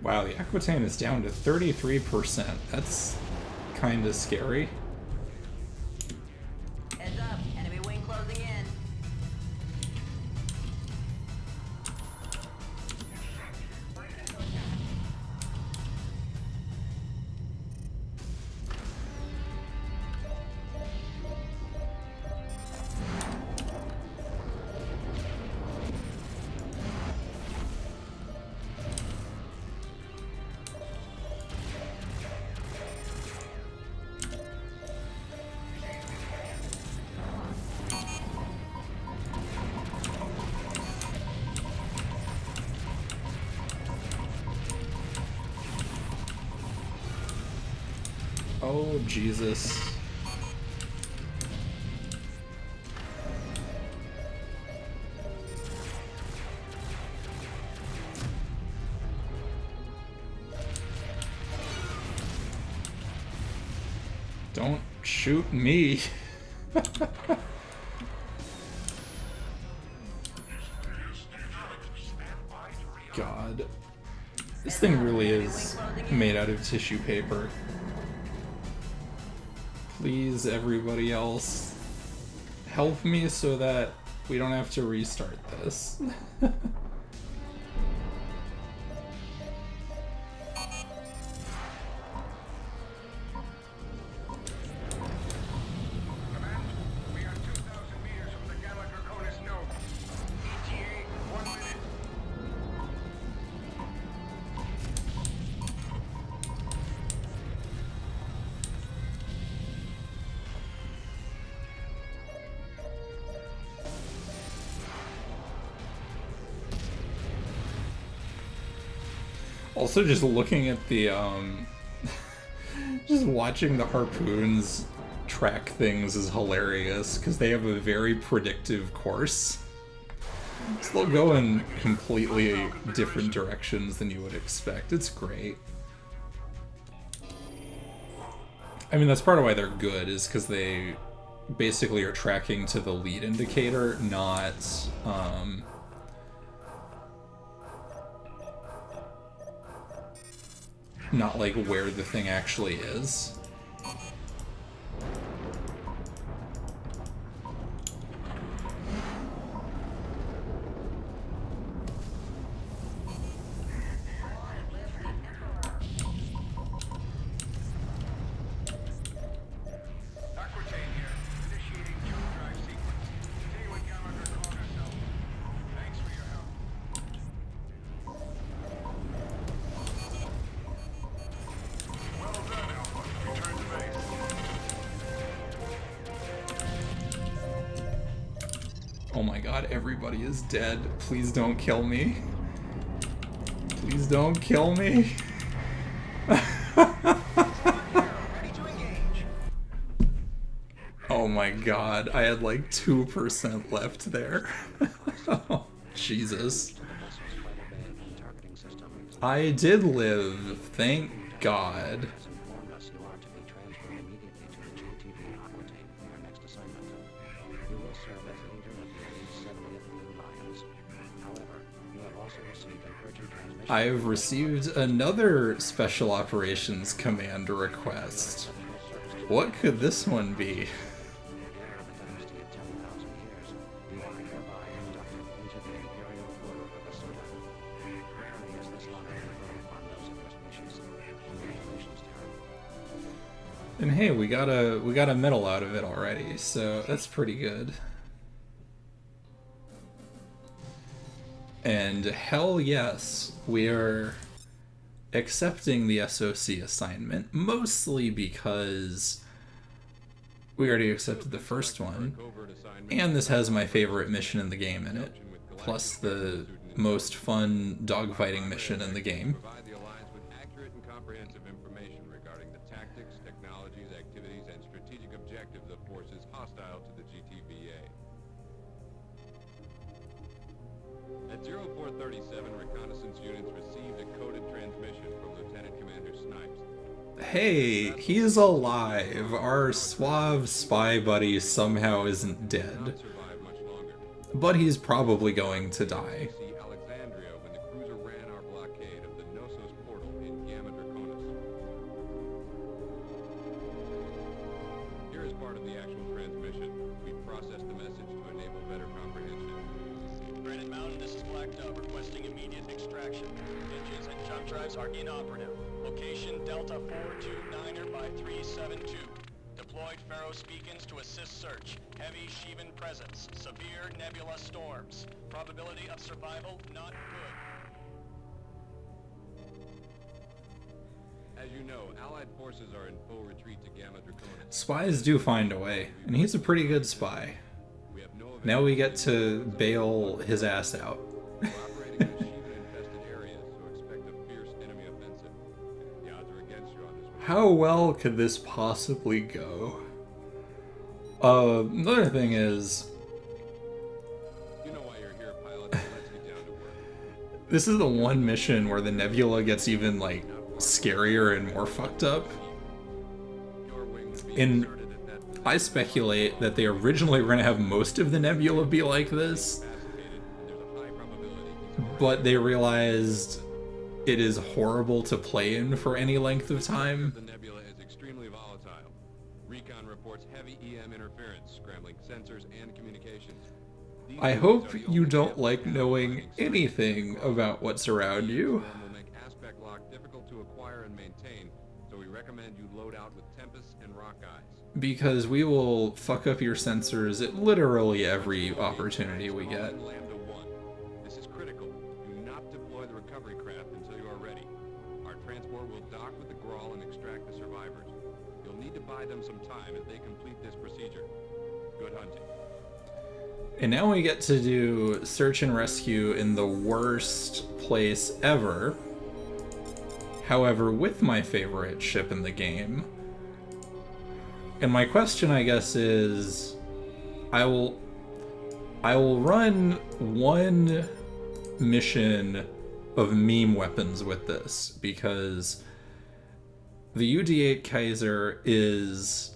S1: Wow, the Aquitaine is down to 33%. That's kind of scary.
S6: Heads up. Enemy wing closing in.
S1: Oh, Jesus. Don't shoot me. God. This thing really is made out of tissue paper. Please, everybody else, help me so that we don't have to restart this.
S2: Command, we are 2,000 meters from the Gamma Draconis node. ETA 1 minute.
S1: Also, just looking at the, just watching the harpoons track things is hilarious, because they have a very predictive course. So they'll go in completely different directions than you would expect. It's great. I mean, that's part of why they're good, is because they basically are tracking to the lead indicator, not, not like where the thing actually is.
S7: Aquitaine here. Initiating jump drive sequence. Continue with Gamma Draconis, Alpha. Thanks for your help.
S3: Well done, Alpha. Return to base.
S1: Oh my god, everybody is dead. Please don't kill me. Please don't kill me. Oh my god, I had like 2% left there. Oh, Jesus.
S5: Targeting system
S1: I did live, thank God.
S5: has informed us you are to be transferred immediately to the GTV Aquitaine for your next assignment. You will serve as leader of the Elite 70th Blue Lions. However, you have also received an urgent transmission.
S1: I've received another Special Operations Command request. What could this one be?
S5: Heir of a dynasty of 10,000 years, you are hereby inducted into the Imperial Order of Asuna. Rarely is this honor conferred upon those of your species. Congratulations, Terran.
S1: And hey, we got a medal out of it already, so that's pretty good. And hell yes, we're accepting the SOC assignment, mostly because we already accepted the first one, and this has my favorite mission in the game in it, plus the most fun dogfighting mission in the game.
S8: Provide the Alliance with accurate and comprehensive information regarding the tactics, technologies, activities, and strategic objectives of forces hostile to the GTVA. At 0437, reconnaissance units received a coded transmission from Lieutenant Commander Snipes.
S1: Hey, he's alive. Our suave spy buddy somehow isn't dead,
S8: Not survive much longer.
S1: but he's probably going to die.
S8: See Alexandria when the cruiser ran our blockade of the Knossos portal in Gamma Draconis. Here is part of the actual transmission. We processed the message to enable better comprehension.
S9: Granite Mountain, this is Black Dove requesting immediate extraction. Engines and jump drives are inoperative. Location Delta 429er by 372. Deployed Pharaohs beacons to assist search. Heavy Sheevan presence. Severe nebula storms. Probability of survival not good.
S8: As you know, Allied forces are in full retreat to Gamma Draconis.
S1: Spies do find a way, and he's a pretty good spy.
S8: We have no
S1: Now we get to bail his ass out.
S8: We're operating in a Sheevan-infested area, so expect a fierce enemy offensive. The odds are against you on this one.
S1: How well could this possibly go? Another thing is,
S8: You know why you're here, pilot, so let's get down to work.
S1: this is the one mission where the nebula gets even, like, scarier and more fucked up.
S8: Your wing will be
S1: In-
S8: inserted at that position,
S1: I speculate that they originally were going to have most of the nebula be like this,
S8: incapacitated, and there's a high probability he's already
S1: but they realized it is horrible to play in for any length of time.
S8: The nebula is extremely volatile. Recon reports heavy EM interference, scrambling sensors and communications. These
S1: I
S8: units
S1: hope
S8: are the
S1: you
S8: only
S1: don't
S8: nebula
S1: like
S8: now
S1: knowing
S8: providing service.
S1: anything about what's around you,
S8: Them will make aspect lock difficult to acquire and maintain, so we recommend you load out with Tempest and Rock Eyes.
S1: because we will fuck up your sensors at literally every opportunity we get.
S8: Calling Lambda 1. This is critical. Do not deploy the recovery craft until you are ready. Our transport will dock with the Grawl and extract the survivors. You'll need to buy them some time as they complete this procedure. Good hunting.
S1: And now we get to do search and rescue in the worst place ever, However, with my favorite ship in the game, and my question, I guess, is I will run one mission of meme weapons with this, because the UD8 Kaiser is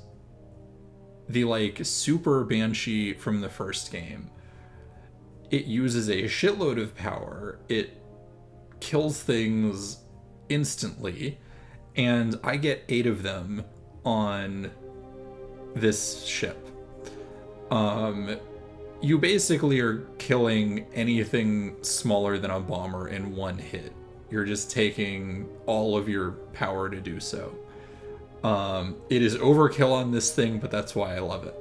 S1: the, like, super Banshee from the first game. It uses a shitload of power, it kills things instantly, and I get 8 of them on this ship. You basically are killing anything smaller than a bomber in one hit. You're just taking all of your power to do so. It is overkill on this thing, but that's why I love it.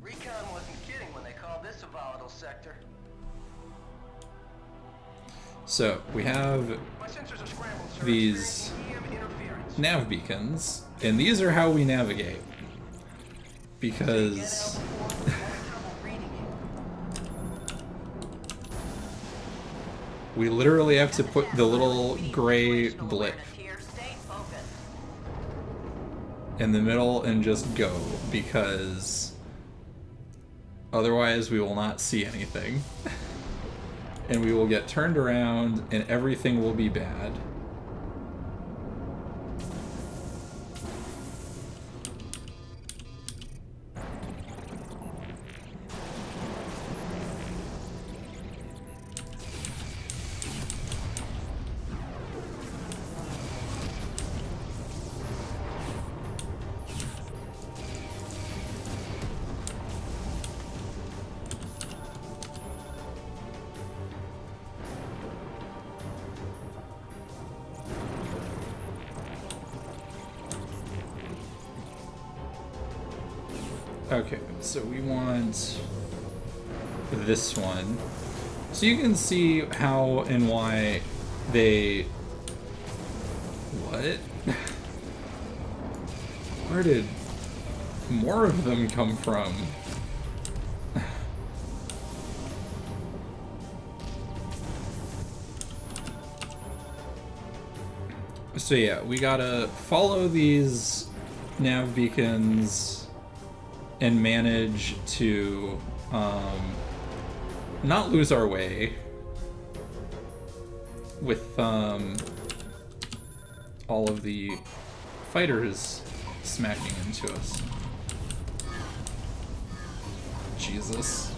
S6: Recon wasn't kidding when they called this a volatile sector.
S1: So, we have
S6: My sensors are scrambled, sir.
S1: these
S6: Experiencing EM interference.
S1: nav beacons, and these are how we navigate. Because we literally have to put the little gray blip in the middle and just go, because otherwise we will not see anything. And we will get turned around and everything will be bad. Okay, so we want this one. So you can see how and why they... What? Where did more of them come from? So yeah, we gotta follow these nav beacons and manage to not lose our way with all of the fighters smacking into us. Jesus.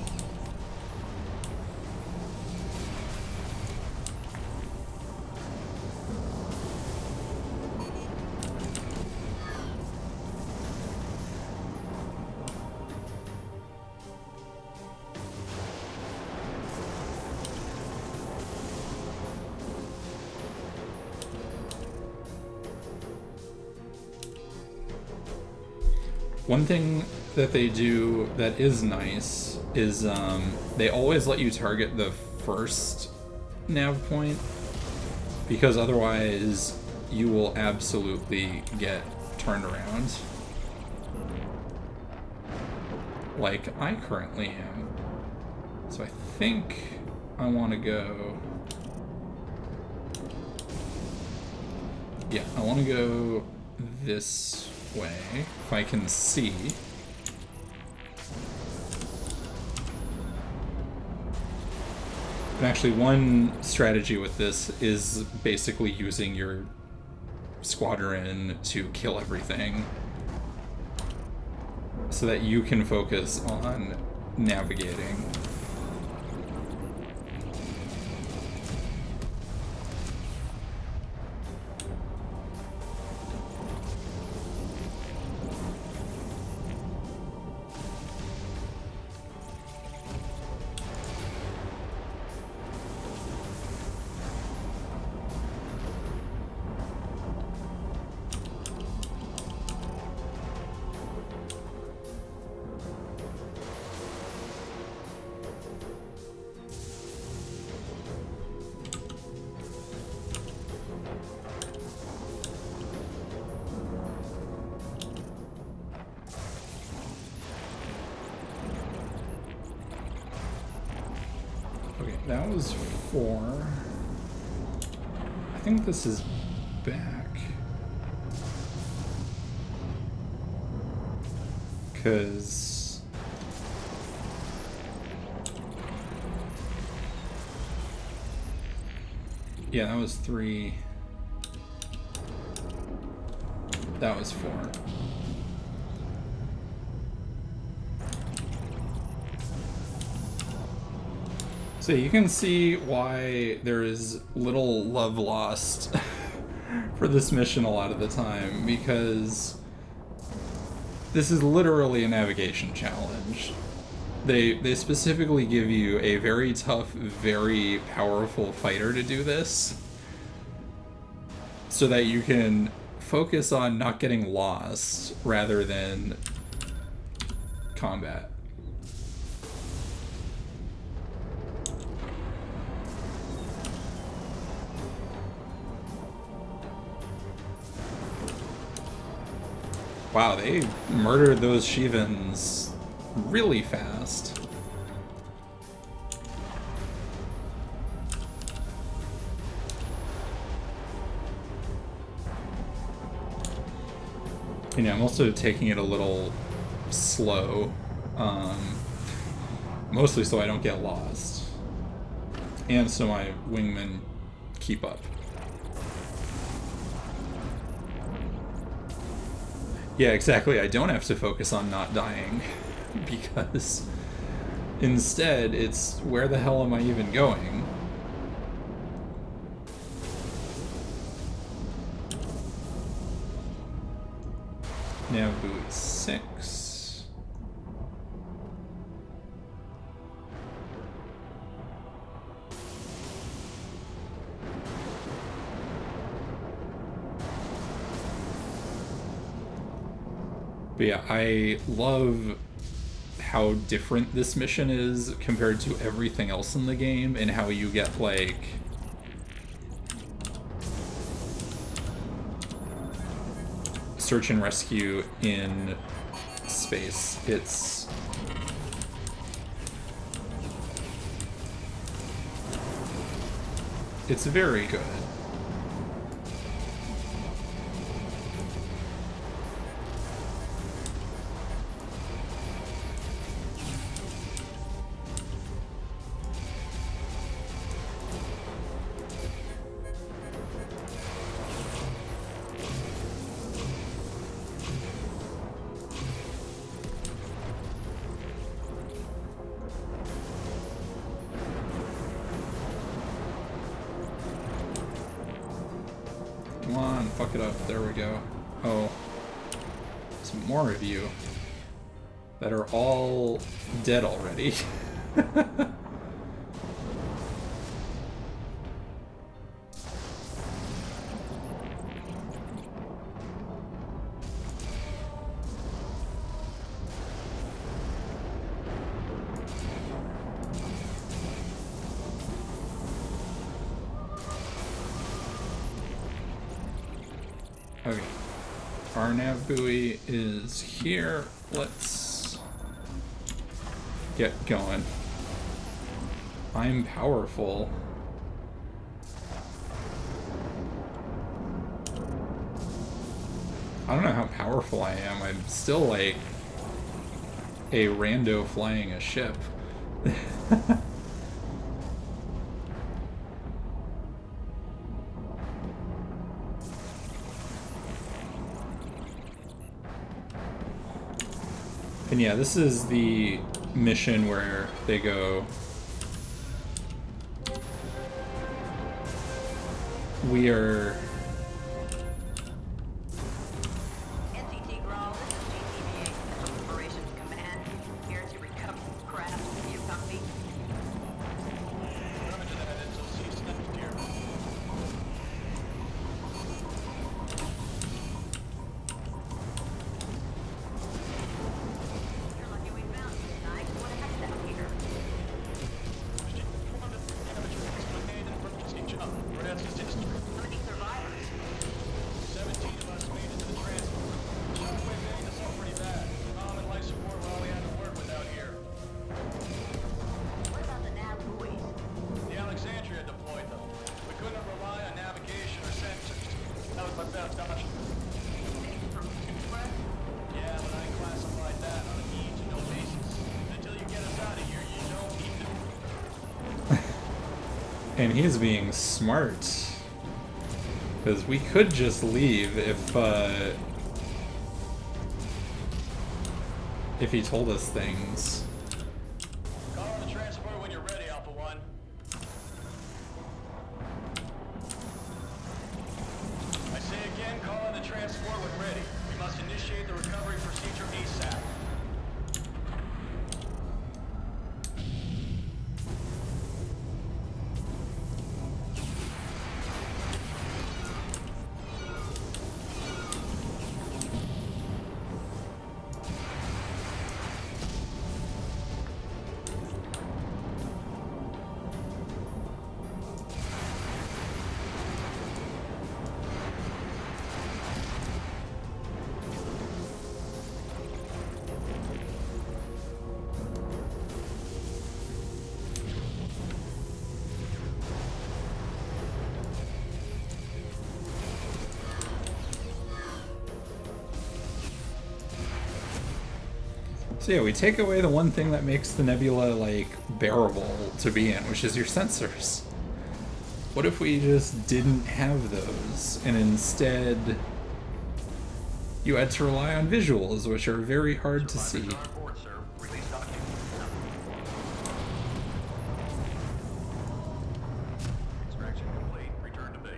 S1: One thing that they do that is nice is they always let you target the first nav point, because otherwise you will absolutely get turned around. Like I currently am. So I think I want to go... Yeah, I want to go this way, if I can see. And actually, one strategy with this is basically using your squadron to kill everything so that you can focus on navigating. that was 4. I think this is back. Because... yeah, that was 3. That was 4. So you can see why there is little love lost for this mission a lot of the time, because this is literally a navigation challenge. They specifically give you a very tough, very powerful fighter to do this, so that you can focus on not getting lost rather than combat. Wow, they murdered those Shivans really fast. You know, I'm also taking it a little slow, mostly so I don't get lost, and so my wingmen keep up. Yeah, exactly. I don't have to focus on not dying, because instead it's where the hell am I even going? Nav buoy 6. But yeah, I love how different this mission is compared to everything else in the game, and how you get, like, search and rescue in space. It's very good. Come on, fuck it up. There we go. Oh. Some more of you that are all dead already. Okay, our nav buoy is here. Let's get going. I'm powerful. I don't know how powerful I am. I'm still like a rando flying a ship. And yeah, this is the mission where they go, we are...
S10: NCT Grawl, this is GTVA Special Operations Command. Here to recover craft. You copy?
S9: Remember to that until cease and dear.
S10: You're lucky we found you tonight. What happened out here?
S9: Formed an amateur grenade and emergency job. Red's history.
S10: How many survivors?
S1: And he's being smart. Because we could just leave if he told us things.
S9: Call on the transport when you're ready, Alpha 1. I say again, call on the transport when ready. We must initiate the recovery procedure ASAP.
S1: So yeah, we take away the one thing that makes the nebula, like, bearable to be in, which is your sensors. What if we just didn't have those, and instead you had to rely on visuals, which are very hard to see?
S7: Extraction complete. Return to base.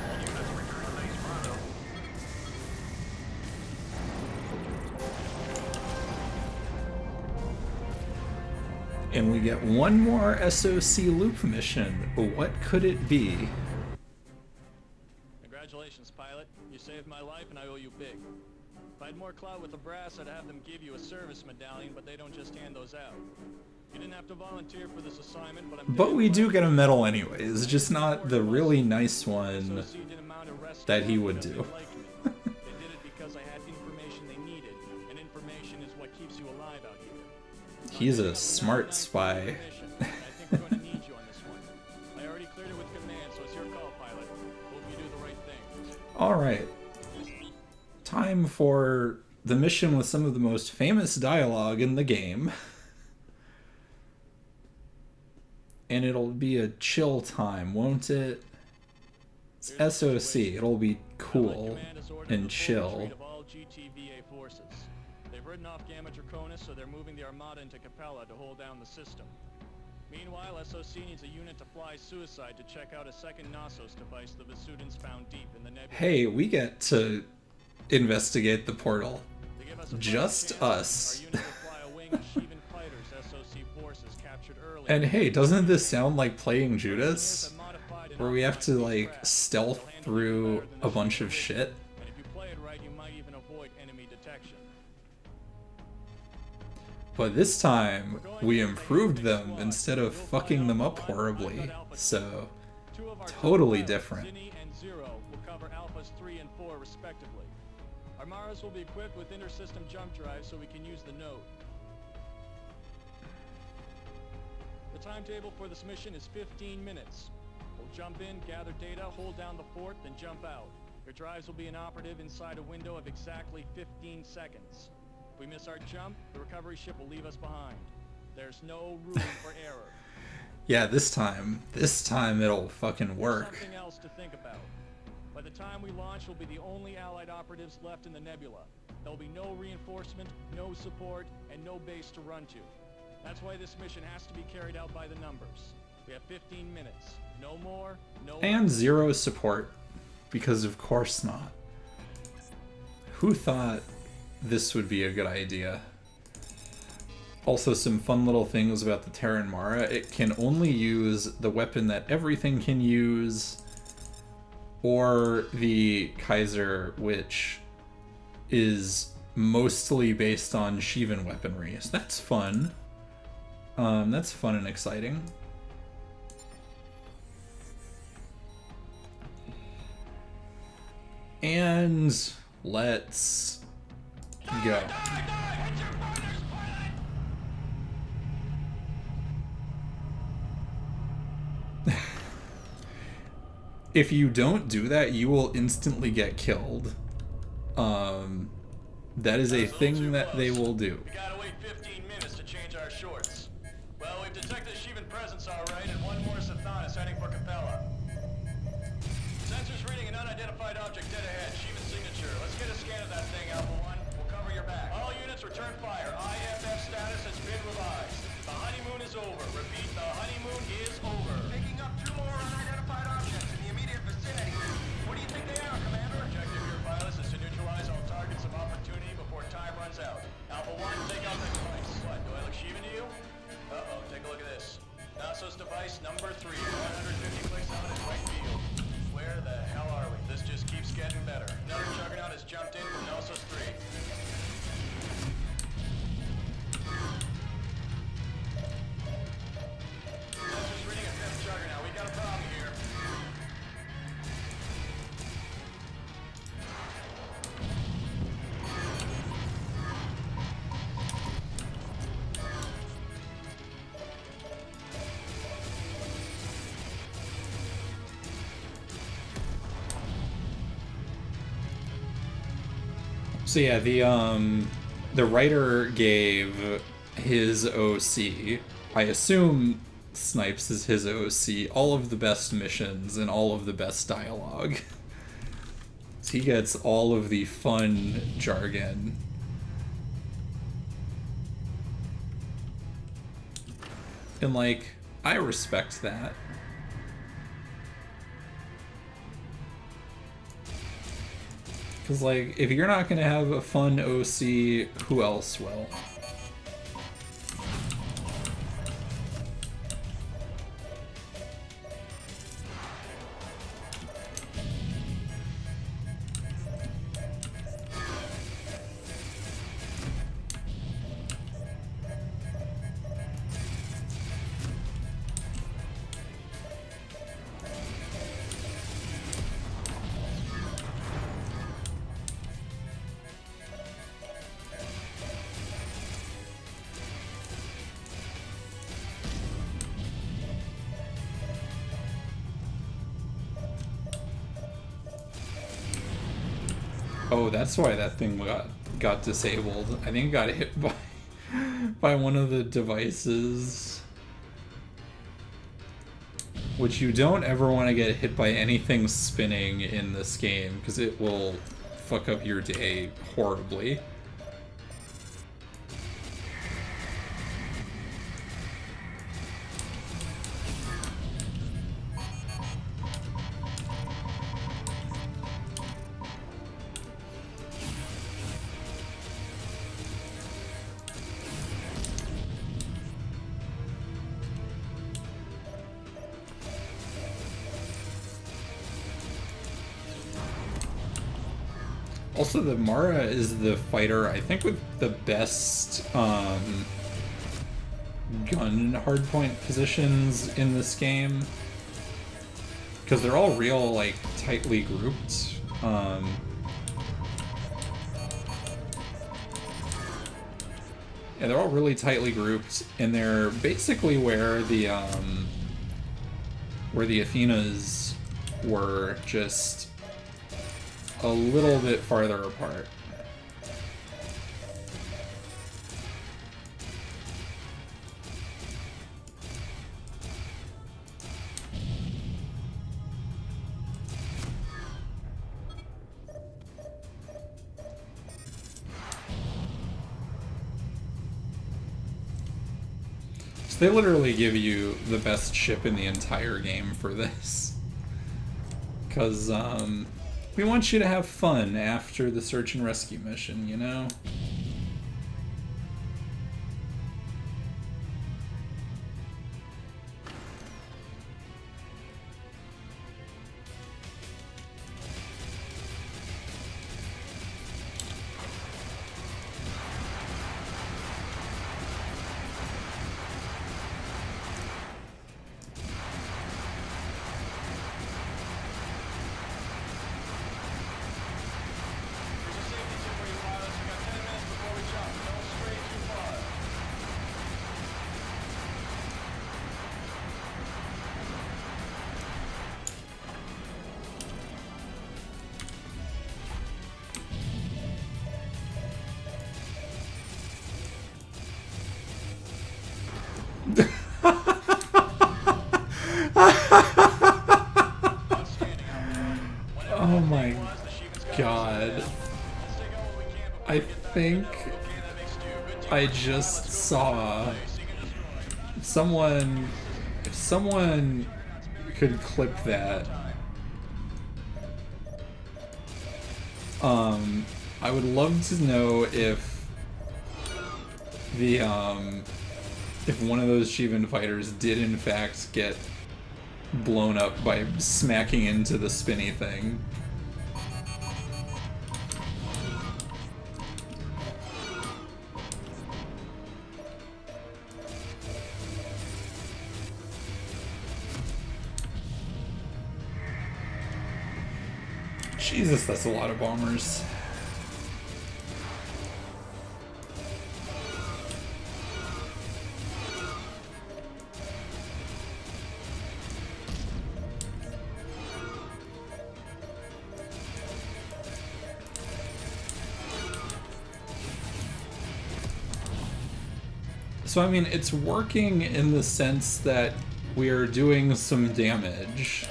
S7: All units return to base pronto.
S1: And we get one more SOC loop mission. What could it be?
S9: Congratulations, pilot. You saved my life and I owe you big. If I had more clout with the brass, I'd have them give you a service medallion, but they don't just hand those out. You didn't have to volunteer for this assignment,
S1: But we do get a medal anyways, just not the really nice one that he would do.
S9: They did it because I had information they needed, and information is what keeps you alive out here.
S1: He's a smart spy.
S9: I think we're going to need you on this one. I already cleared it with command, so it's your call, pilot. Hope you do the right thing.
S1: Alright. Time for the mission with some of the most famous dialogue in the game. And it'll be a chill time, won't it? It's SOC. It'll be cool and chill.
S9: They've ridden off Gamma Draconis, so they're moving the Armada into Capella to hold down the system. Meanwhile, SOC needs a unit to fly Suicide to check out a second Knossos device the Vesudans found deep in the nebula.
S1: Hey, we get to investigate the portal. Just us. And hey, doesn't this sound like playing Judas? Where we have to, like, stealth through a bunch of shit?
S9: And if you play it right, you might even avoid enemy detection.
S1: But this time, we improved them instead of fucking them up horribly. So, totally different.
S9: Zinni and Zero will cover Alphas 3 and 4 respectively. Our Maras will be equipped with inter-system jump drives so we can use the node. The timetable for this mission is 15 minutes. We'll jump in, gather data, hold down the fort, then jump out. Your drives will be inoperative inside a window of exactly 15 seconds. If we miss our jump, the recovery ship will leave us behind. There's no room for error.
S1: Yeah, this time it'll fucking work.
S9: Something else to think about. By the time we launch, we'll be the only Allied operatives left in the nebula. There'll be no reinforcement, no support, and no base to run to. That's why this mission has to be carried out by the numbers. We have 15 minutes. No more, no
S1: And
S9: less.
S1: zero support. Because of course not. Who thought this would be a good idea? Also, some fun little things about the Terran Mara. It can only use the weapon that everything can use, or the Kaiser, which is mostly based on Shivan weaponry. So that's fun. That's fun and exciting. And let's go. If you don't do that, you will instantly get killed. That is a thing that they will do.
S9: We gotta wait 15 minutes to change heading for Capella. Sensors reading an unidentified object dead ahead. Sheevan's signature. Let's get a scan of that thing, Alpha 1. We'll cover your back. All units return fire. IFF status has been revised. The honeymoon is over. Repeat, the honeymoon is over.
S6: Picking up 2 more unidentified objects in the immediate vicinity. What do you think they are, Commander?
S9: Objective of your pilots is to neutralize all targets of opportunity before time runs out. Alpha 1, take out that device. What, do I look Sheevan to you? Uh-oh, take a look at this. NASA's device number 3, 150 clicks on its right field. Where the hell are we? This just keeps getting better. Another Juggernaut has jumped in from NASA's 3. Sensors reading a 5th Juggernaut. We got a problem here.
S1: So yeah, the writer gave his OC, I assume Snipes is his OC, all of the best missions and all of the best dialogue. So he gets all of the fun jargon. And like, I respect that. Because, like, if you're not going to have a fun OC, who else will? Oh, that's why that thing got disabled. I think it got hit by one of the devices. Which you don't ever want to get hit by anything spinning in this game, because it will fuck up your day horribly. Also, the Mara is the fighter, I think, with the best gun hardpoint positions in this game. Because they're all real, like, tightly grouped. Yeah, they're all really tightly grouped, and they're basically where the Athenas were, just a little bit farther apart. So they literally give you the best ship in the entire game for this. 'Cause, we want you to have fun after the search and rescue mission, you know? god. I think I just saw someone, if someone could clip that, I would love to know if the if one of those Shivan fighters did in fact get blown up by smacking into the spinny thing. Jesus, that's a lot of bombers. So I mean, it's working in the sense that we are doing some damage.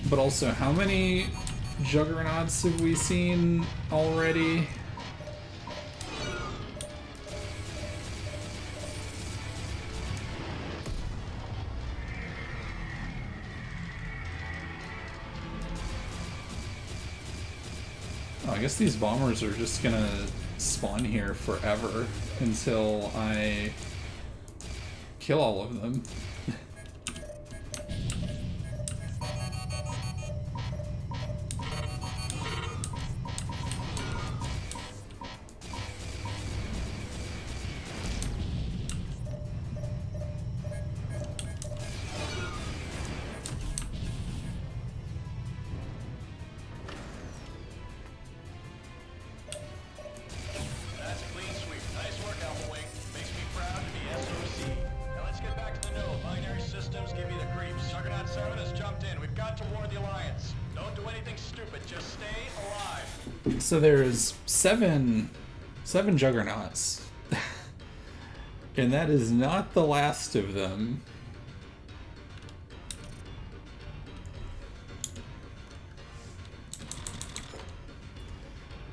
S1: But also, how many Juggernauts have we seen already? Oh, I guess these bombers are just gonna spawn here forever until I kill all of them. So there's seven Juggernauts, and that is not the last of them.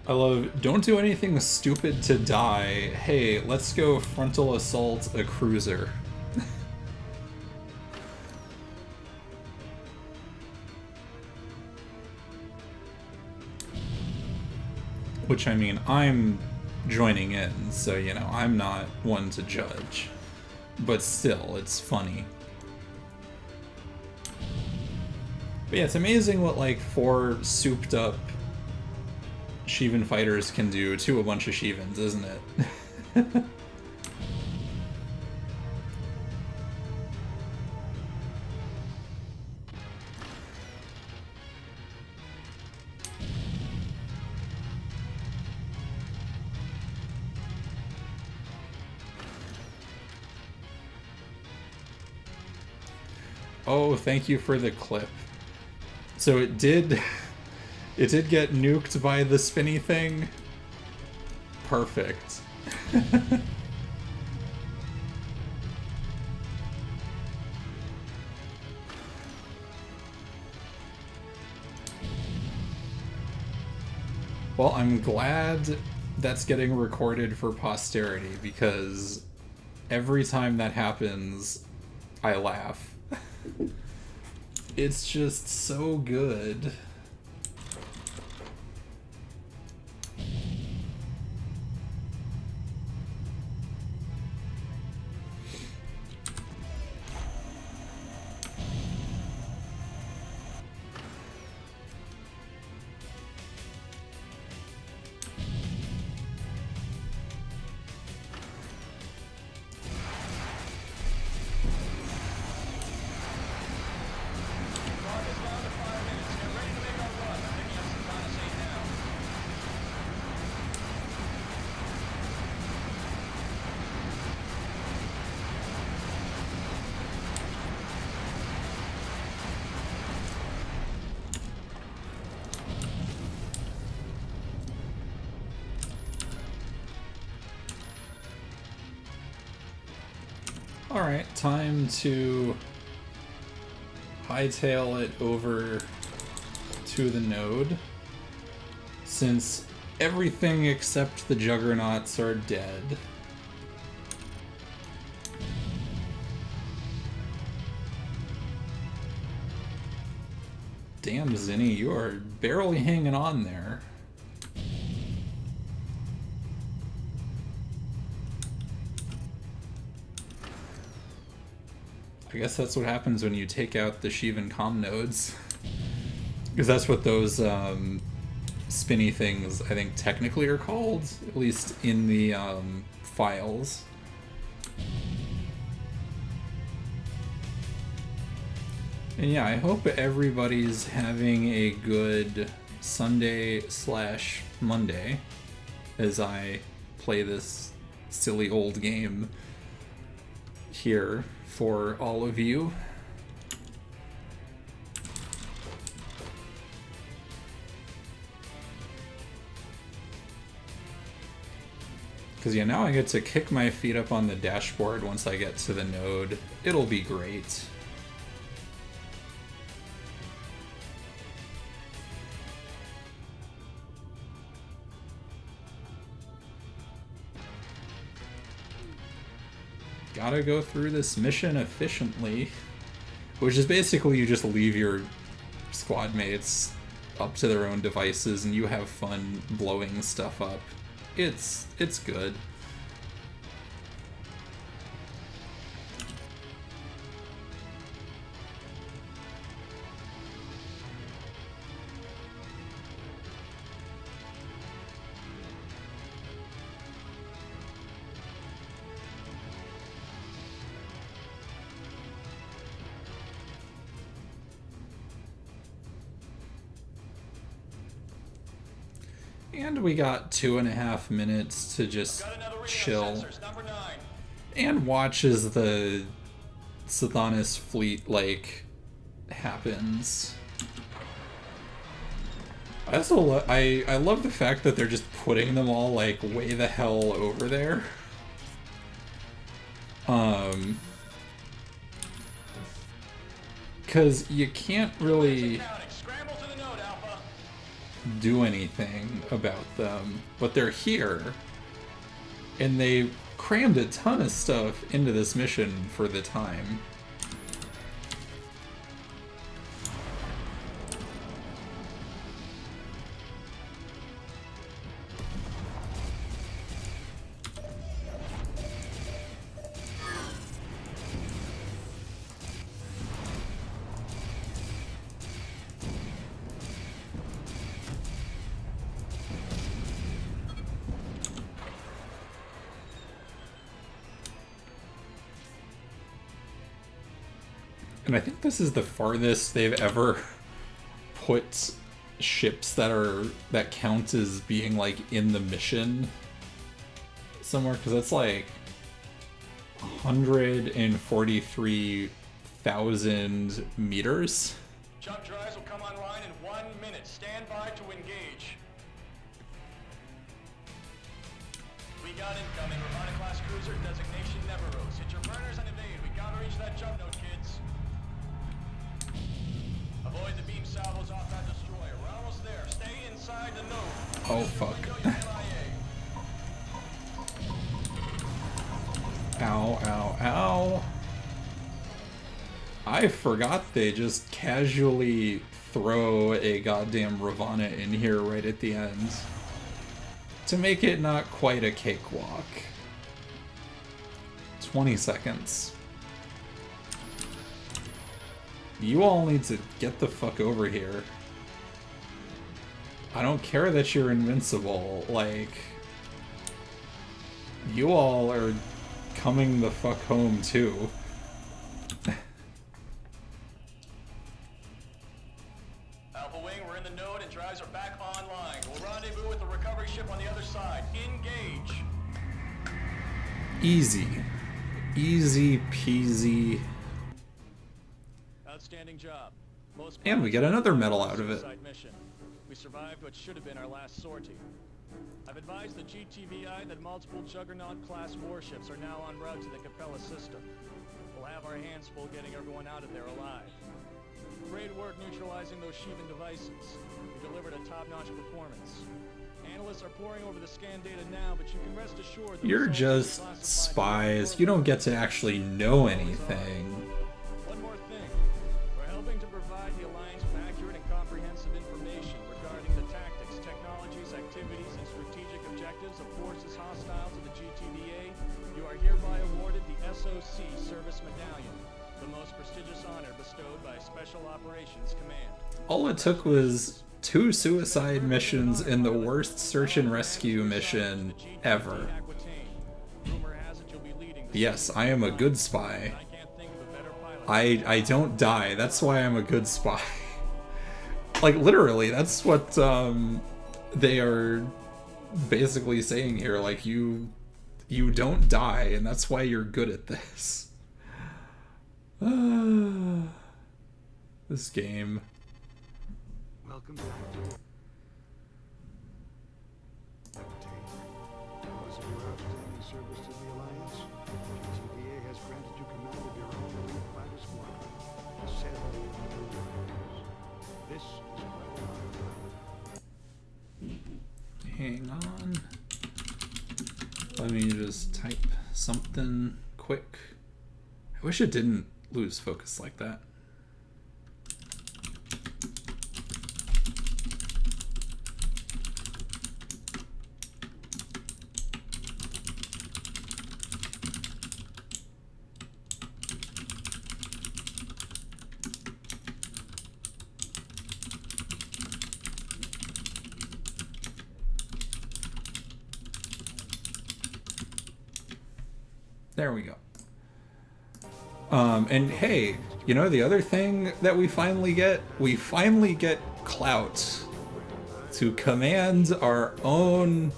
S1: I love, don't do anything stupid to die. Hey, let's go frontal assault a cruiser. Which, I mean, I'm joining in, so, you know, I'm not one to judge. But still, it's funny. But yeah, it's amazing what, like, 4 souped up Shivan fighters can do to a bunch of Shivans, isn't it? Oh, thank you for the clip. So it did get nuked by the spinny thing. Perfect. Well, I'm glad that's getting recorded for posterity, because every time that happens, I laugh. It's just so good. Alright, time to hightail it over to the node, since everything except the Juggernauts are dead. Damn, Zinni, you are barely hanging on there. I guess that's what happens when you take out the Shivan comm nodes. Because that's what those spinny things, I think, technically are called, at least in the files. And yeah, I hope everybody's having a good Sunday/Monday as I play this silly old game here for all of you. Because yeah, now I get to kick my feet up on the dashboard once I get to the node. It'll be great. Gotta go through this mission efficiently, which is basically you just leave your squad mates up to their own devices and you have fun blowing stuff up. It's good. And we got 2.5 minutes to just chill and watch as the Sathanas fleet, like, happens. I also I love the fact that they're just putting them all, like, way the hell over there. Because you can't really do anything about them, but they're here, and they crammed a ton of stuff into this mission for the time. And I think this is the farthest they've ever put ships that count as being, like, in the mission somewhere, because that's like 143,000 meters.
S9: Jump drives will come online in 1 minute. Stand by to engage. We got incoming. Ravana-class cruiser, designation Neveros. Hit your burners and evade. We gotta reach that jump node, kids. Avoid the beam salvos off that destroyer. We're almost there. Stay inside the node.
S1: Oh, fuck. Ow, ow, ow. I forgot they just casually throw a goddamn Ravana in here right at the end to make it not quite a cakewalk. 20 seconds. You all need to get the fuck over here. I don't care that you're invincible, like, you all are coming the fuck home too.
S9: Alpha Wing, we're in the node and drives are back online. We'll rendezvous with the recovery ship on the other side. Engage!
S1: Easy. Easy peasy.
S9: Outstanding job.
S1: And we get another medal out of it.
S9: Mission. We survived what should have been our last sortie. I've advised the GTVI that multiple Juggernaut-class warships are now en route to the Capella system. We'll have our hands full getting everyone out of there alive. neutralizing those Sheevan devices. You delivered a top-notch performance. Analysts are poring over the scan data now, but you can rest assured...
S1: You're just spies. You don't get to actually know anything.
S9: One more thing. We're helping to provide the Alliance with accurate and comprehensive information regarding the tactics, technologies, activities, and strategic objectives of forces hostile to the GTVA. You are hereby awarded the SOC Service Medallion, the most prestigious honor bestowed by Special Operations Command.
S1: All it took was 2 suicide missions in the worst search and rescue mission ever. Yes, I am a good spy. I don't die. That's why I'm a good spy. Like, literally, that's what they are basically saying here. Like, you don't die, and that's why you're good at this. This game.
S11: Welcome back. Because of your outstanding service to the Alliance, GTVA has granted you command of your own elite fighter squadron, the 70 Blue Raiders. This is quite an honor.
S1: Hang on. Let me just type something quick. I wish it didn't lose focus like that. There we go. And hey, you know the other thing that we finally get clout to command our own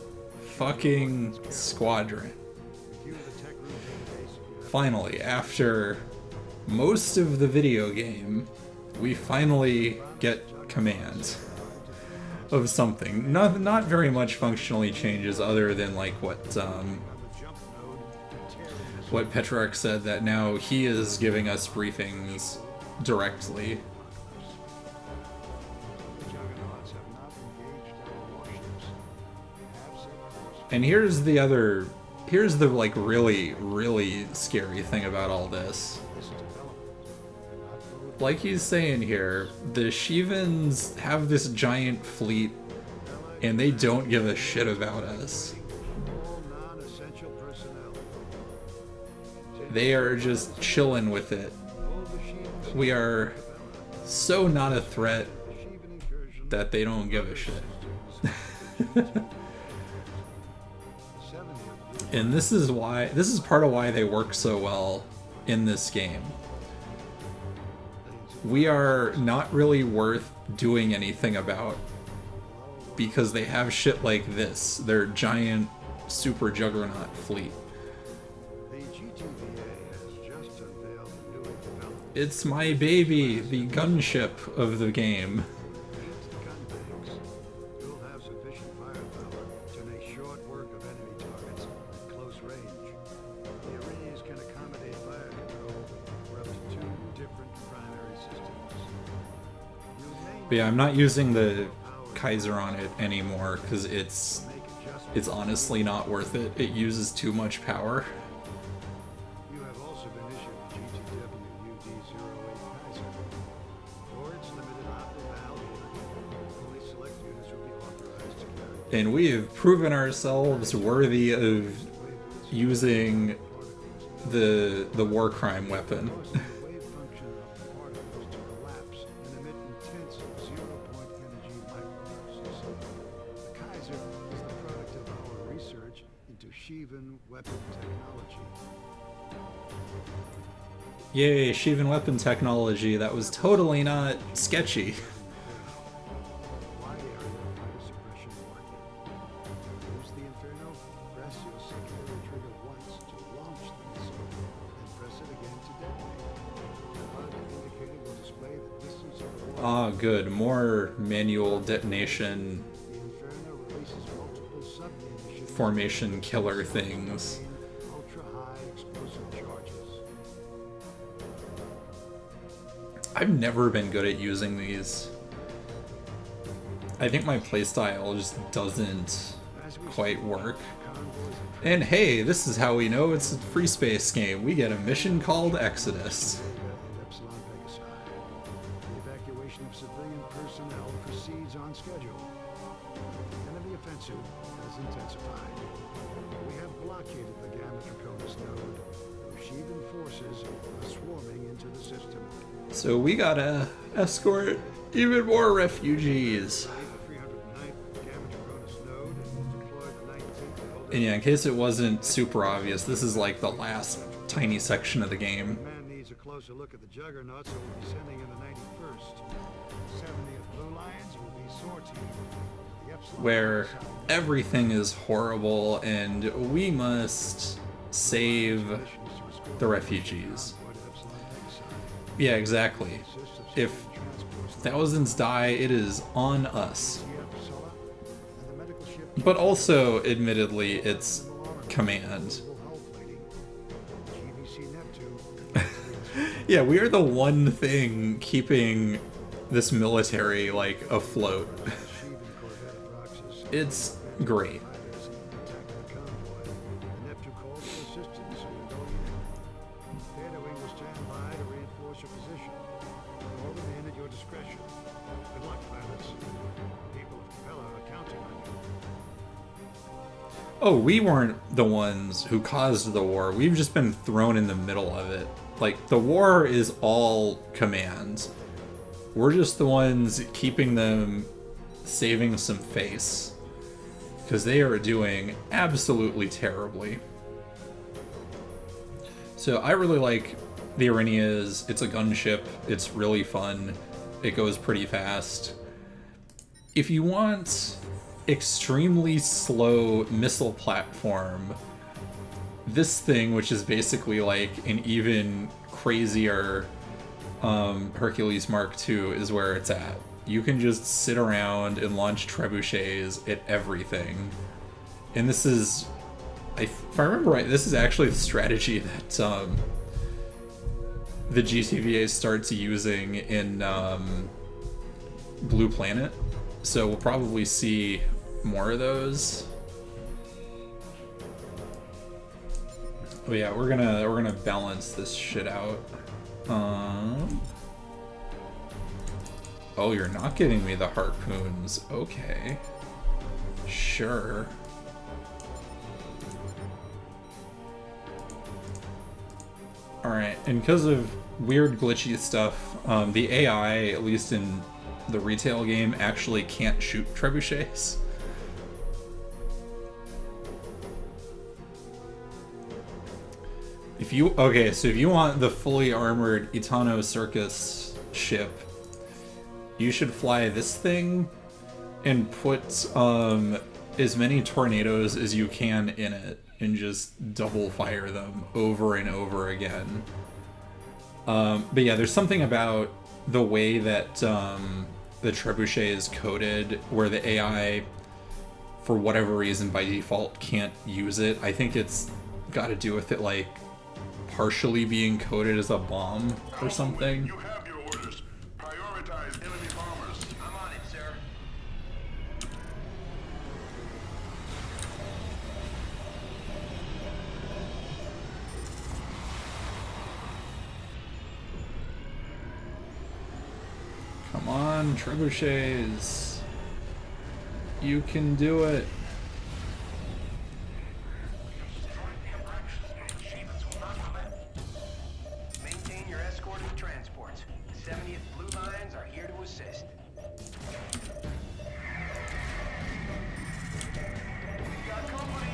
S1: fucking squadron. Finally, after most of the video game, we finally get command of something. Not very much functionally changes other than like what Petrarch said, that now he is giving us briefings directly. And here's the like really scary thing about all this. Like he's saying here, the Sheevans have this giant fleet and they don't give a shit about us. They are just chilling with it. We are so not a threat that they don't give a shit. And this is part of why they work so well in this game. We are not really worth doing anything about because they have shit like this, their giant super juggernaut fleet. It's my baby, the gunship of the game.
S11: You'll have sufficient firepower to make short work of enemy targets at close range. The Arenas can accommodate fire control for up to 2 different primary systems.
S1: But yeah, I'm not using the Kaiser on it anymore because it's honestly not worth it. It uses too much power.
S11: You have also been issued the GTW UD-08 Kaiser. For its limited optimal only select units will be authorized to carry.
S1: And we have proven ourselves worthy of using the war crime weapon.
S11: Wave function of the particles to collapse and emit intense zero-point energy microbursts. The Kaiser is the product of our research into Sheevan weapon technology.
S1: Yay, Sheevan weapon technology. That was totally not sketchy.
S11: Wide area fire suppression market. Use the Inferno, press your secondary trigger once to launch the missile, and press it again to detonate. The HUD indicator will display the distance of the warhead.
S1: Ah, good. More manual detonation
S11: The Inferno releases multiple sub-munitions
S1: formation killer things.
S11: ultra-high explosive charges.
S1: I've never been good at using these. I think my playstyle just doesn't quite work. And hey, this is how we know it's a free space game. We get a mission called Exodus.
S11: Epsilon Vega side. The evacuation of civilian personnel proceeds on schedule. Enemy offensive has intensified. We have blockaded the Gamma Draconis node. Sheevan forces are swarming into the system.
S1: So we gotta escort even more refugees. And yeah, in case it wasn't super obvious, this is like the last tiny section of the game.
S11: Man needs a closer look at the Juggernaut, so we'll be sending in the 91st. 70th Blue Lions will be sorting. The Epsilon
S1: Where everything is horrible and we must save the refugees. Yeah, exactly. If thousands die, it is on us. But also, admittedly, it's command. Yeah, we are the one thing keeping this military, like, afloat. It's great. Oh, we weren't the ones who caused the war. We've just been thrown in the middle of it. Like, the war is all command. We're just the ones keeping them saving some face. Because they are doing absolutely terribly. So I really like the Arrhenias. It's a gunship. It's really fun. It goes pretty fast. If you want extremely slow missile platform, this thing, which is basically like an even crazier Hercules Mark II, is where it's at. You can just sit around and launch trebuchets at everything. And this is, if I remember right, this is actually the strategy that the GTVA starts using in Blue Planet. So we'll probably see more of those. Oh yeah, we're gonna balance this shit out. Oh, you're not giving me the harpoons. Okay. Sure. Alright, and because of weird glitchy stuff, the AI, at least in the retail game, actually can't shoot trebuchets. If you want the fully armored Etano Circus ship, you should fly this thing and put as many tornadoes as you can in it and just double fire them over and over again. But yeah, there's something about the way that the trebuchet is coded where the AI, for whatever reason, by default can't use it. I think it's got to do with it like partially being coded as a bomb or something.
S3: You have your orders. Prioritize enemy bombers.
S7: I'm on it, sir.
S1: Come on, trebuchets. You can do it.
S7: Maintain your escort of transports. 70th Blue Lions are here to assist. We got company.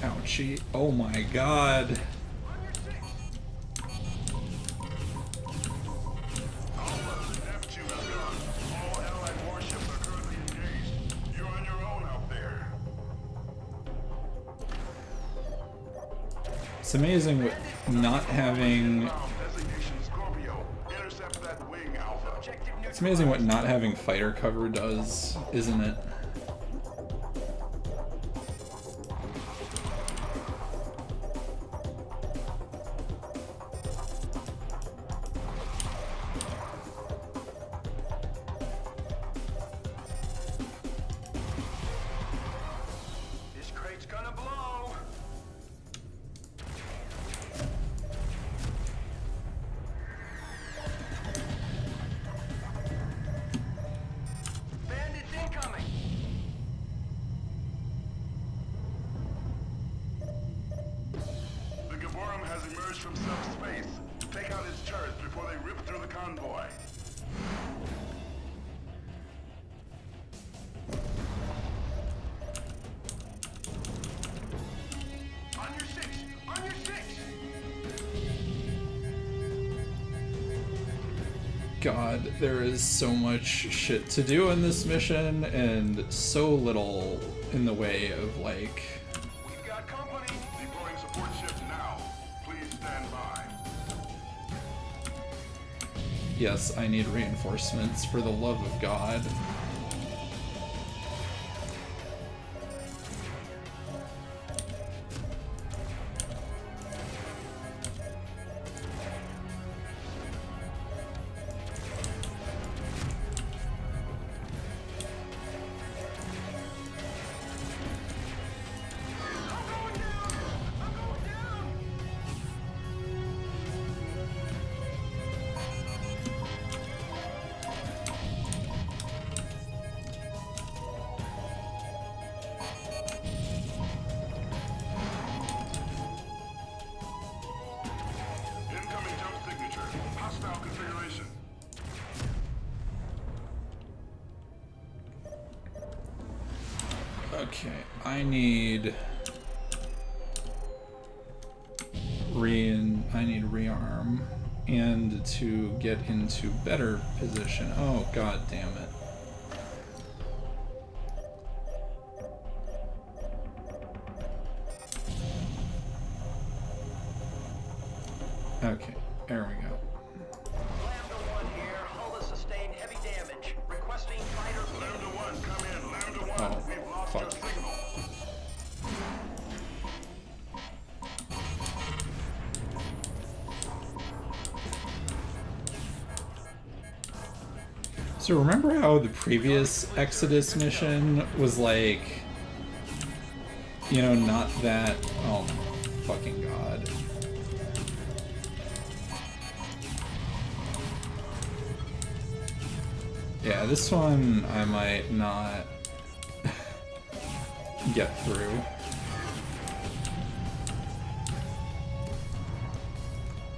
S1: Ouchie. Oh my god.
S3: Neptune is gone. All Allied warships are currently engaged. You're on your own out there.
S1: It's amazing with not having
S3: Designation Scorpio. Intercept that
S1: It's amazing what not having fighter cover does, isn't it?
S7: This crate's gonna blow. Bandits incoming.
S3: The Gaborum has emerged from subspace. Take out its turrets before they rip through the convoy.
S7: On your six. On your six.
S1: God, there is so much shit to do in this mission, and so little in the way of, like...
S7: We've got company.
S3: Deploying support ship now. Please stand by.
S1: Yes, I need reinforcements, for the love of God.
S3: Incoming jump signature. Hostile configuration.
S1: Okay, I need... rearm and to get into better position. Oh, god damn it. Okay, there we go.
S7: Lambda 1 here. Hull has sustained heavy damage. Requesting fighter.
S3: Lambda 1, come in. Lambda 1,
S1: Oh,
S3: we've lost
S1: fuck.
S3: your signal.
S1: So remember how the previous Exodus mission was like, you know, not that... Oh my fucking god. Yeah, this one I might not get through.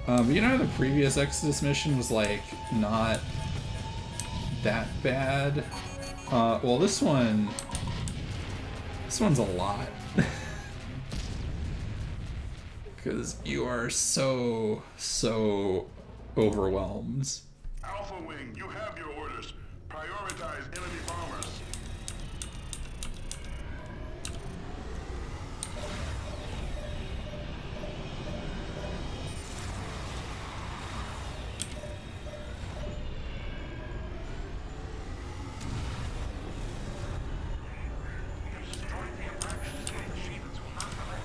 S1: But you know, the previous Exodus mission was like not that bad. Well, this one's a lot. Because you are so overwhelmed.
S3: Alpha Wing, you have your orders. Prioritize enemy bombers.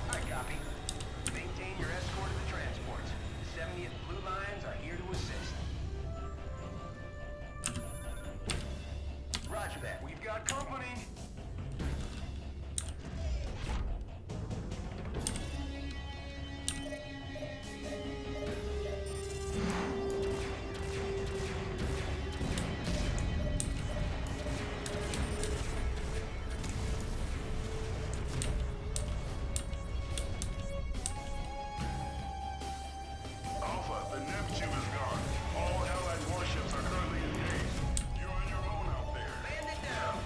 S7: I copy. Maintain your escort of the transports. 70th Blue Lions are here to assist. Roger that. We've got company.
S3: Alpha, the Neptune is gone. All Allied warships are currently engaged. You're on your own out there.
S7: Bandit down.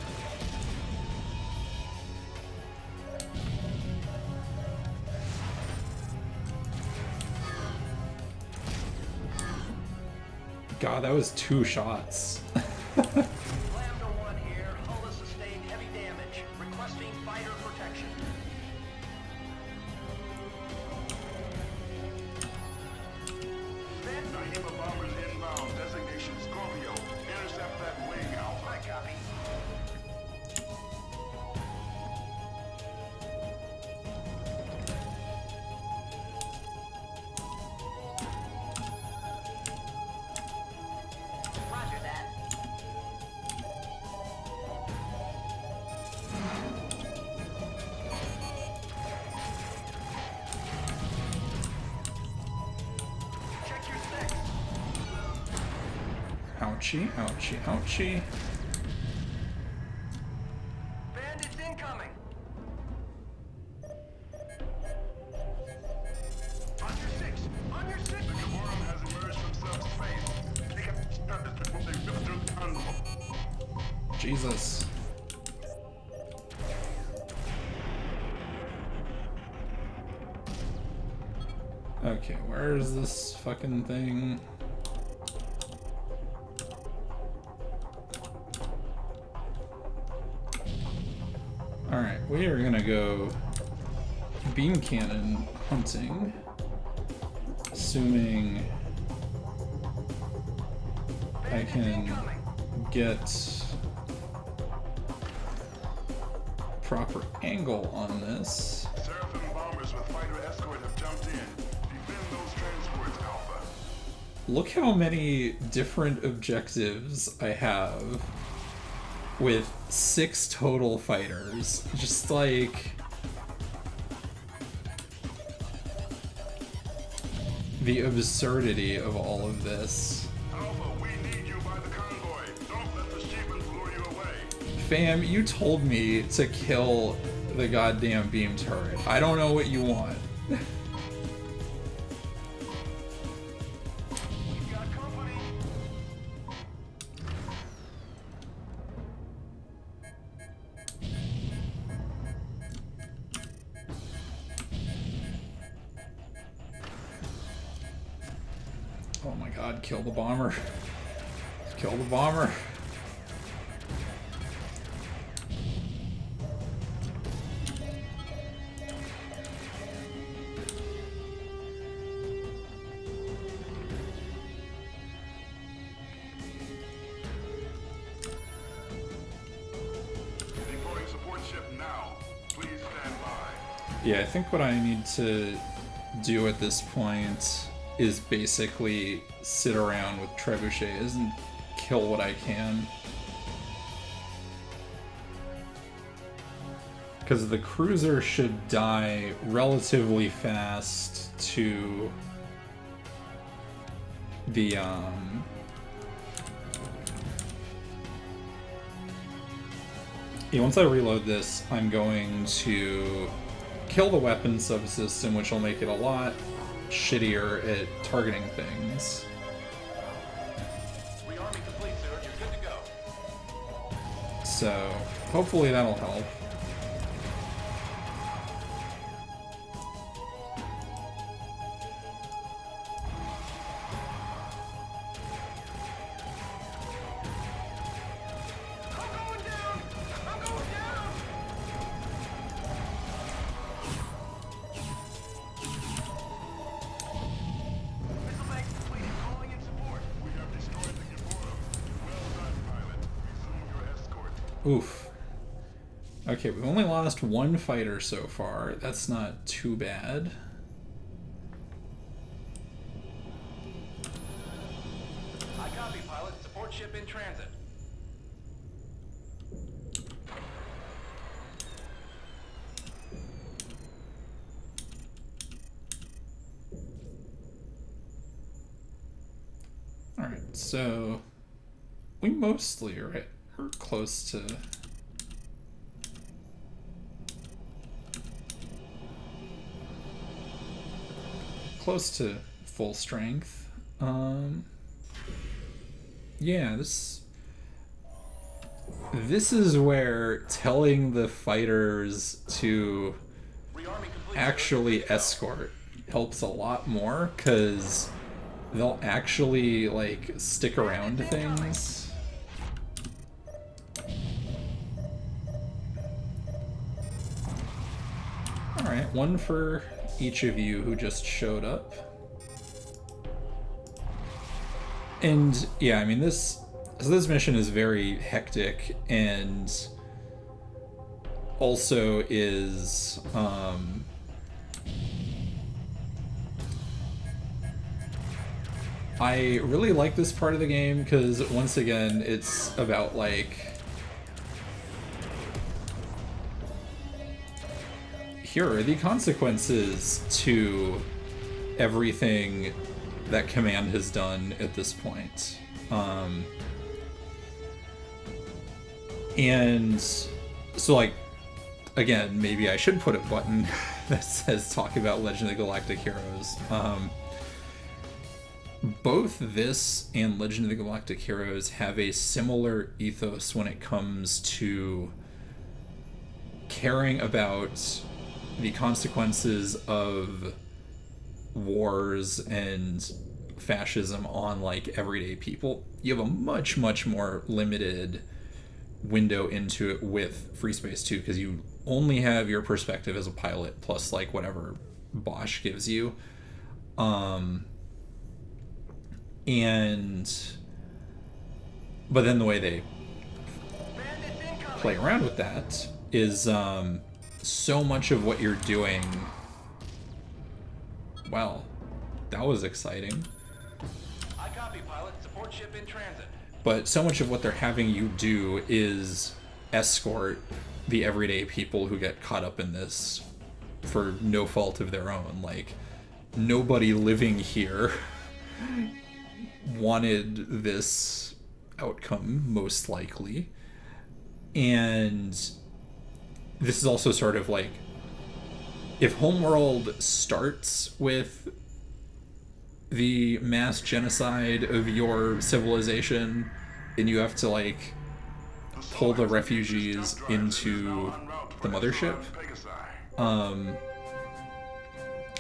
S1: God, that was 2 shots.
S7: Lambda 1 here. Hull has sustained heavy damage. Requesting fighter protection.
S3: Naima bombers inbound. Designation Scorpio. Intercept
S1: Ouchie, ouchie, ouchie.
S7: Bandits incoming! On your six! On your six!
S3: The Gaborum has emerged from subspace. They have started to move through the tunnel.
S1: Jesus. Okay, where is this fucking thing? Alright, we are gonna go beam cannon hunting. Assuming I can get proper angle on this.
S3: Seraphim bombers with fighter escort have jumped in. Defend those transports, Alpha.
S1: Look how many different objectives I have with 6 total fighters. Just like the absurdity of all of this.
S3: Alpha, we need you by the convoy. Don't let the shipment lure you away.
S1: Fam, you told me to kill the goddamn beam turret. I don't know what you want.
S7: We've got company!
S1: Oh my god, kill the bomber. Kill the bomber.
S3: Deploying support ship now. Please stand by.
S1: Yeah, I think what I need to do at this point is basically sit around with trebuchets and kill what I can. Because the cruiser should die relatively fast to the, yeah, once I reload this, I'm going to kill the weapon subsystem, which will make it a lot shittier at targeting things.
S7: Rearming complete, sir. You're good to go.
S1: So, hopefully that'll help.
S7: I'm going down! I'm going down! Missile bank completed. Calling in support.
S3: We have destroyed the Gaborum. Well done, pilot. Resume your escort.
S1: Oof. Okay, we've only lost one fighter so far. That's not too bad.
S7: I copy, pilot. Support ship in transit.
S1: Alright, so we mostly are close to full strength. Yeah, this is where telling the fighters to actually escort helps a lot more, because they'll actually like stick around to things. Alright, one for each of you who just showed up. And yeah, I mean this mission is very hectic and also is I really like this part of the game because once again it's about like here are the consequences to everything that Command has done at this point. And so, like, again, maybe I should put a button that says talk about Legend of the Galactic Heroes. Both this and Legend of the Galactic Heroes have a similar ethos when it comes to caring about the consequences of wars and fascism on, like, everyday people. You have a much, much more limited window into it with Free Space 2 because you only have your perspective as a pilot plus, like, whatever Bosch gives you. But then the way they play around with that is so much of what you're doing. Well, that was exciting.
S7: I copy, pilot. Support ship in transit.
S1: But so much of what they're having you do is escort the everyday people who get caught up in this for no fault of their own. Like, nobody living here wanted this outcome, most likely. And this is also sort of like, if Homeworld starts with the mass genocide of your civilization and you have to, like, pull the refugees into the mothership,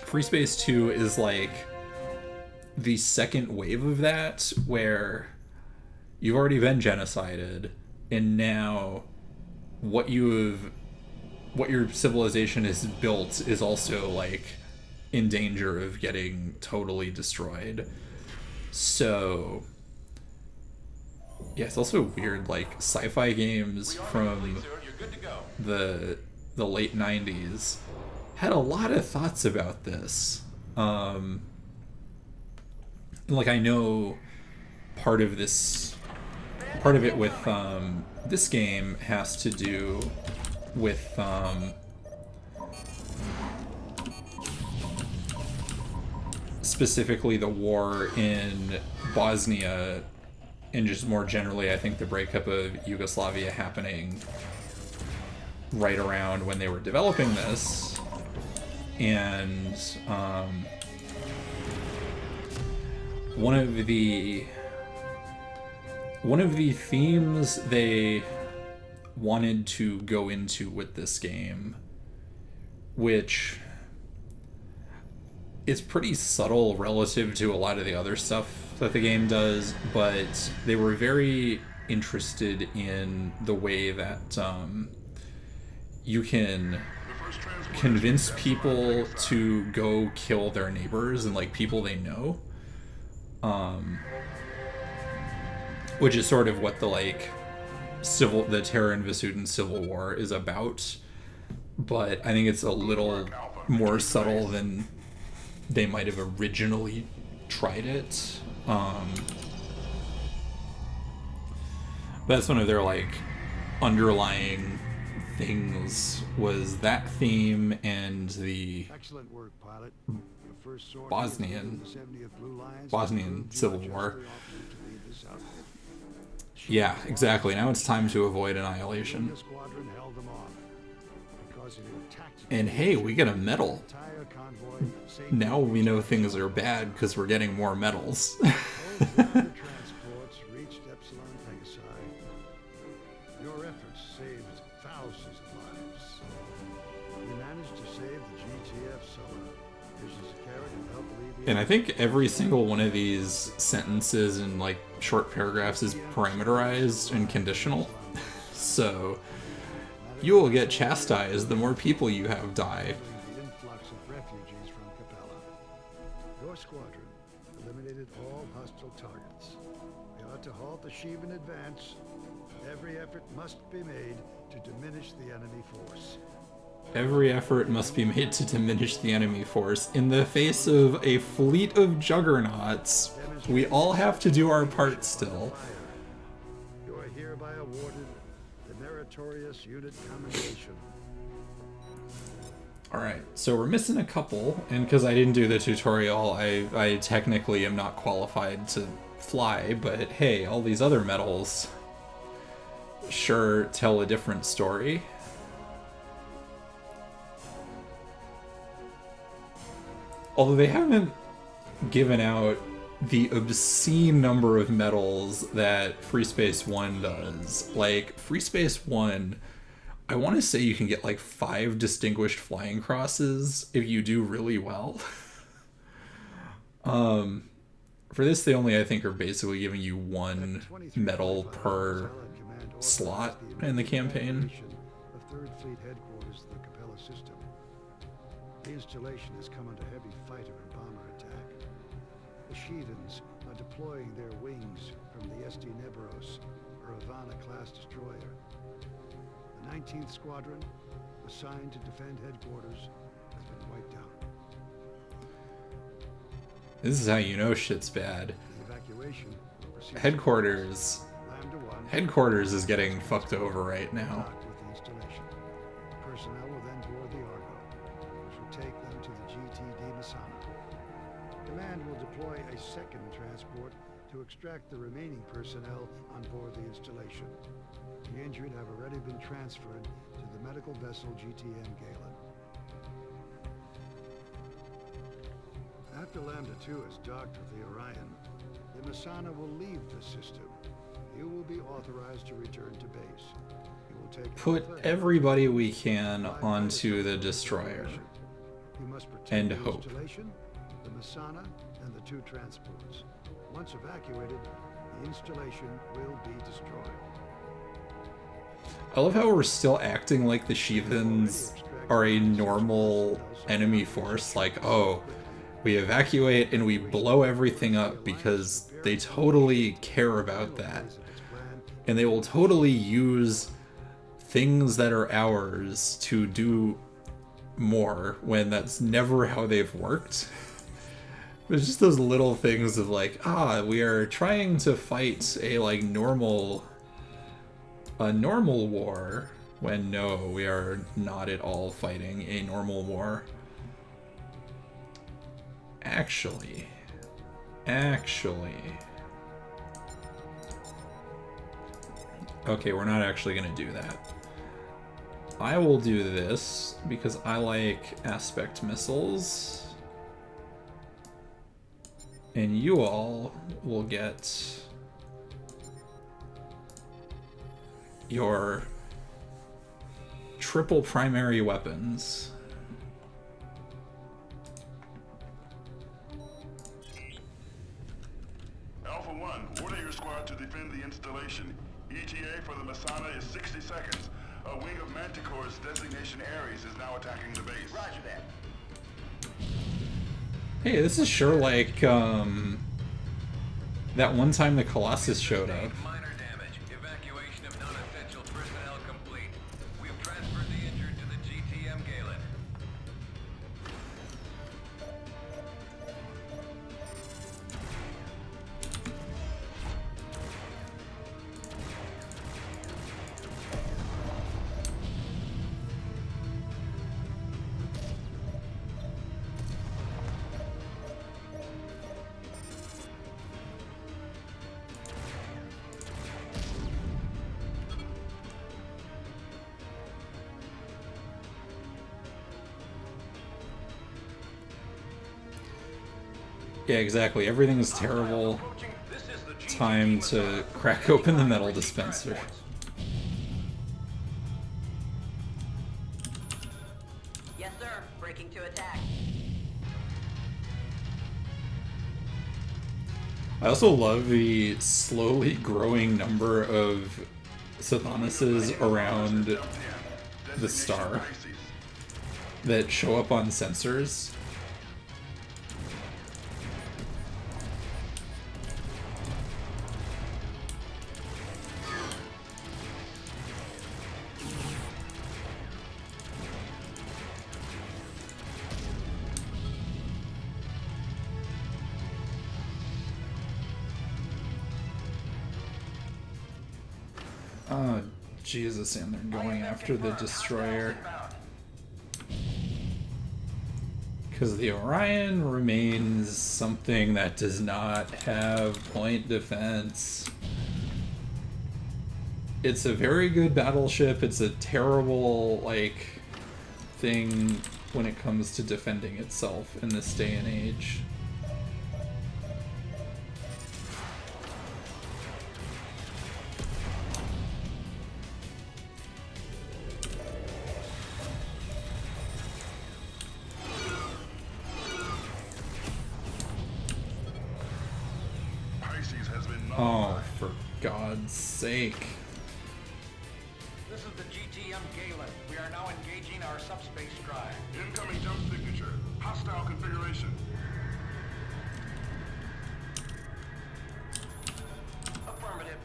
S1: Free Space 2 is like the second wave of that, where you've already been genocided and now what your civilization has built is also, like, in danger of getting totally destroyed. So yeah, it's also weird, like, sci-fi games from the late 90s had a lot of thoughts about this. Like, I know part of it with this game has to do with specifically the war in Bosnia, and just more generally, I think the breakup of Yugoslavia happening right around when they were developing this. And one of the themes they wanted to go into with this game, which is pretty subtle relative to a lot of the other stuff that the game does, but they were very interested in the way that you can convince people to go kill their neighbors and, like, people they know, which is sort of what the Terra and Vasuden Civil War is about, but I think it's a little more subtle than they might have originally tried it. That's one of their, like, underlying things was that theme and the
S11: Excellent work, pilot. Your first sword
S1: Bosnian
S11: the 70th Blue Lions
S1: Civil War.
S11: to lead this outfit.
S1: Yeah, exactly. Now it's time to avoid annihilation.
S11: The squadron held them off because it had tactical
S1: And hey, we get a medal.
S11: entire convoy saved
S1: Now we know things are bad because we're getting more medals.
S11: both the transports reached Epsilon Pegasi. Your efforts saved thousands of lives. You managed to save the GTF Solar. Visions of Carrot and help alleviate.
S1: And I think every single one of these sentences and, like, short paragraphs is parameterized and conditional. So you will get chastised the more people you have die.
S11: The influx of refugees from Capella. Your squadron eliminated all hostile targets. We are to halt the Sheevan advance. Every effort must be made to diminish the enemy force.
S1: Every effort must be made to diminish the enemy force. In the face of a fleet of juggernauts, we all have to do our part still.
S11: You are hereby awarded the Meritorious Unit Commendation.
S1: Alright, so we're missing a couple, and because I didn't do the tutorial, I technically am not qualified to fly, but hey, all these other metals sure tell a different story. Although they haven't given out the obscene number of metals that Free Space 1 does. Like, Free Space 1, I want to say you can get like 5 distinguished flying crosses if you do really well. For this, they only, I think, are basically giving you 1 medal per slot in the campaign.
S11: Of Third Fleet headquarters of the Capella system. The installation has come under heavy fighter and bomber attack. The Sheathens are deploying their wings from the SD Nebros, or Ivana-class destroyer. The 19th Squadron, assigned to defend headquarters, has been wiped out.
S1: This is how you know shit's bad.
S11: The evacuation will proceed.
S1: Headquarters is getting fucked over right now.
S11: With the installation. Personnel will then board the Argo, which will take them to the GTD Masana. Command will deploy a second transport to extract the remaining personnel on board the installation. The injured have already been transferred to the medical vessel GTM Galen. After Lambda 2 is docked with the Orion, the Masana will leave the system. You will be authorized to return to base. You will take
S1: Put everybody we can onto the destroyer.
S11: You must protect
S1: and
S11: the
S1: hope.
S11: installation, the Masana, and the 2 transports. Once evacuated, the installation will be destroyed.
S1: I love how we're still acting like the Sheathens are a normal enemy force. Like, oh, we evacuate and we blow everything up because they totally care about that. And they will totally use things that are ours to do more when that's never how they've worked. There's just those little things of like, we are trying to fight a like normal war, when no, we are not at all fighting a normal war. Actually. Okay, we're not actually gonna do that. I will do this because I like aspect missiles. And you all will get your triple primary weapons.
S3: Alpha 1, order your squad to defend the installation. ETA for the Masana is 60 seconds. A wing of Manticore's designation Ares is now attacking the base.
S7: Roger that.
S1: Hey, this is sure like, that one time the Colossus showed up.
S7: Minor damage. Evacuation of non-essential personnel complete. We've transferred the injured to the GTM Galen.
S1: Yeah, exactly. Everything is terrible. Time to crack open the metal dispenser.
S10: Yes, sir. Breaking to attack.
S1: I also love the slowly growing number of Sathanuses around the star that show up on sensors. Oh, Jesus, and they're going after the destroyer. Because the Orion remains something that does not have point defense. It's a very good battleship. It's a terrible, like, thing when it comes to defending itself in this day and age. Oh, for God's sake.
S7: This is the GTM Galen. We are now engaging our subspace drive.
S3: Incoming jump signature. Hostile configuration.
S7: Affirmative.